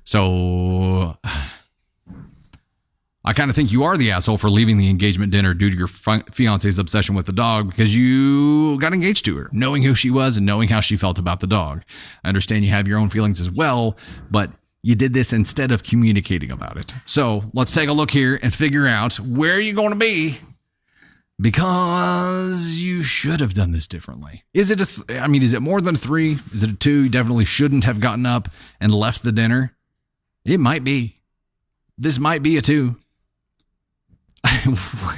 So I kind of think you are the asshole for leaving the engagement dinner due to your fiance's obsession with the dog, because you got engaged to her, knowing who she was and knowing how she felt about the dog. I understand you have your own feelings as well, but you did this instead of communicating about it. So let's take a look here and figure out where you're going to be, because you should have done this differently. Is it is it more than a 3? Is it a 2? You definitely shouldn't have gotten up and left the dinner. It might be. This might be a 2.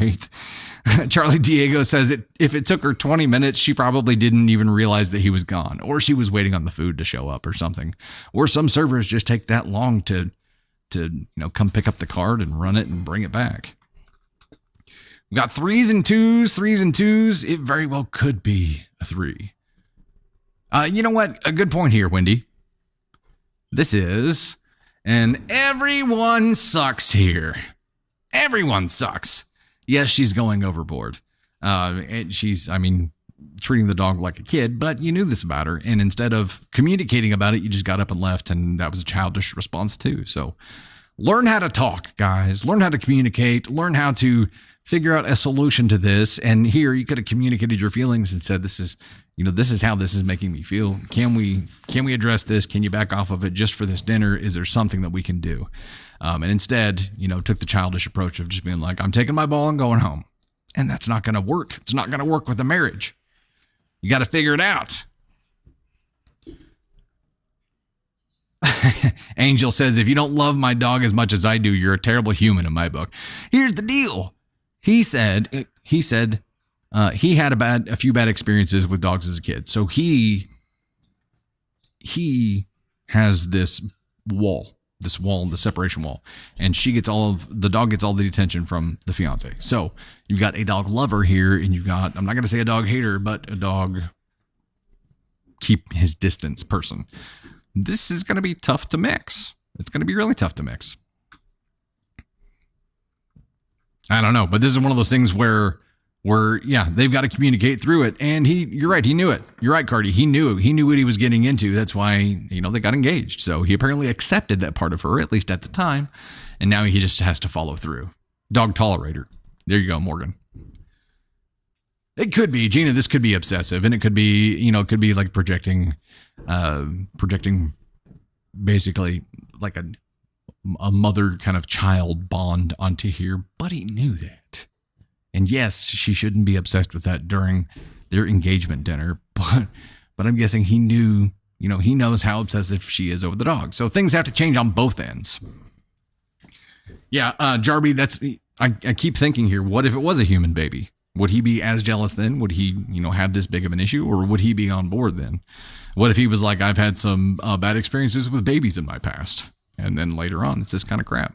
Wait. Charlie Diego says if it took her 20 minutes, she probably didn't even realize that he was gone, or she was waiting on the food to show up or something. Or some servers just take that long to come pick up the card and run it and bring it back. We got 3s and 2s. It very well could be a 3. You know what? A good point here, Wendy. This is an everyone sucks here. Everyone sucks. Yes, she's going overboard. And she's, treating the dog like a kid, but you knew this about her. And instead of communicating about it, you just got up and left. And that was a childish response too. So learn how to talk, guys. Learn how to communicate. Learn how to figure out a solution to this. And here you could have communicated your feelings and said, this is how this is making me feel. Can we address this? Can you back off of it just for this dinner? Is there something that we can do? And instead, took the childish approach of just being like, I'm taking my ball and going home. And that's not going to work. It's not going to work with a marriage. You got to figure it out. Angel says, if you don't love my dog as much as I do, you're a terrible human in my book. Here's the deal. He said he had a few bad experiences with dogs as a kid. So he has this the separation wall, and the dog gets all the attention from the fiance. So you've got a dog lover here, and you've got, I'm not going to say a dog hater, but a dog keep his distance person. This is going to be tough to mix. It's going to be really tough to mix. I don't know, but this is one of those things where they've got to communicate through it. And you're right, he knew it. You're right, Cardi. He knew what he was getting into. That's why, they got engaged. So he apparently accepted that part of her, at least at the time. And now he just has to follow through. Dog tolerator. There you go, Morgan. It could be, Gina, this could be obsessive, and it could be, like projecting basically like a mother kind of child bond onto here, but he knew that. And yes, she shouldn't be obsessed with that during their engagement dinner, but I'm guessing he knew, he knows how obsessive she is over the dog. So things have to change on both ends. Yeah, Jarby, I keep thinking here, what if it was a human baby? Would he be as jealous then? Would he, have this big of an issue, or would he be on board then? What if he was like, I've had some bad experiences with babies in my past, and then later on, it's this kind of crap.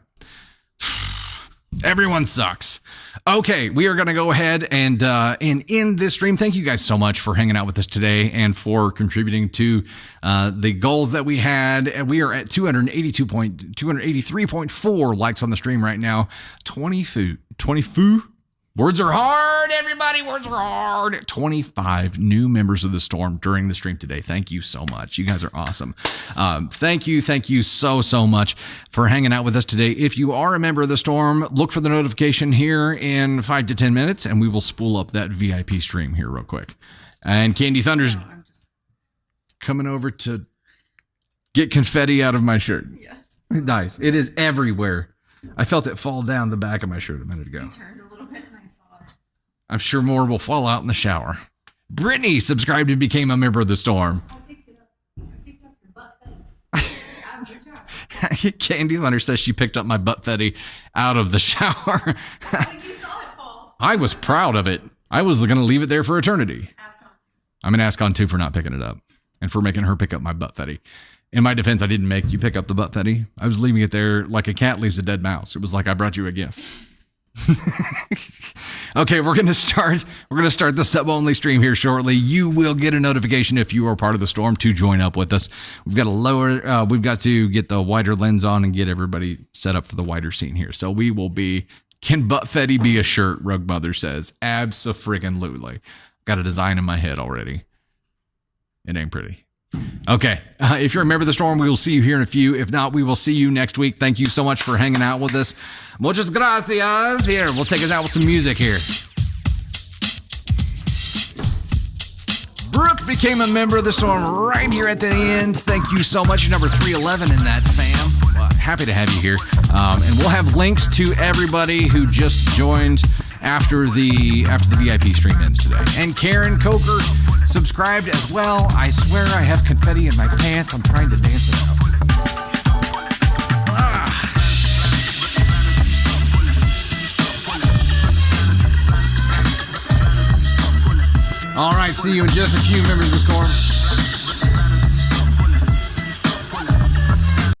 Everyone sucks. Okay, we are going to go ahead and end this stream. Thank you guys so much for hanging out with us today and for contributing to the goals that we had. We are at 283.4 likes on the stream right now. 20 words are hard, everybody. Words are hard. 25 new members of the Storm during the stream today. Thank you so much. You guys are awesome. Thank you so much for hanging out with us today. If you are a member of the Storm, look for the notification here in 5 to 10 minutes, and we will spool up that VIP stream here real quick. And Candy Thunder's coming over to get confetti out of my shirt. Yeah. Nice. It is everywhere. I felt it fall down the back of my shirt a minute ago. I'm sure more will fall out in the shower. Brittany subscribed and became a member of the Storm. I picked up your butt fetty. Candy Hunter says she picked up my butt fetty out of the shower. I think you saw it fall. I was proud of it. I was going to leave it there for eternity. Ascon. I'm an Ascon too for not picking it up and for making her pick up my butt fetty. In my defense, I didn't make you pick up the butt fetty. I was leaving it there like a cat leaves a dead mouse. It was like I brought you a gift. Okay, we're gonna start the sub only stream here shortly. You will get a notification if you are part of the Storm to join up with us. We've got to get the wider lens on and get everybody set up for the wider scene here. So we will be, can butt fetty be a shirt? Rug Mother says abso-friggin-lutely. Got a design in my head already. It ain't pretty. Okay. If you're a member of the storm, we will see you here in a few. If not, we will see you next week. Thank you so much for hanging out with us. Muchas gracias. Here, we'll take us out with some music here. Brooke became a member of the storm right here at the end. Thank you so much. You're number 311 in that, fam. Well, happy to have you here. And we'll have links to everybody who just joined after the VIP stream ends today. And Karen Coker subscribed as well. I swear I have confetti in my pants. I'm trying to dance it out. All right, see you in just a few, members of the storm.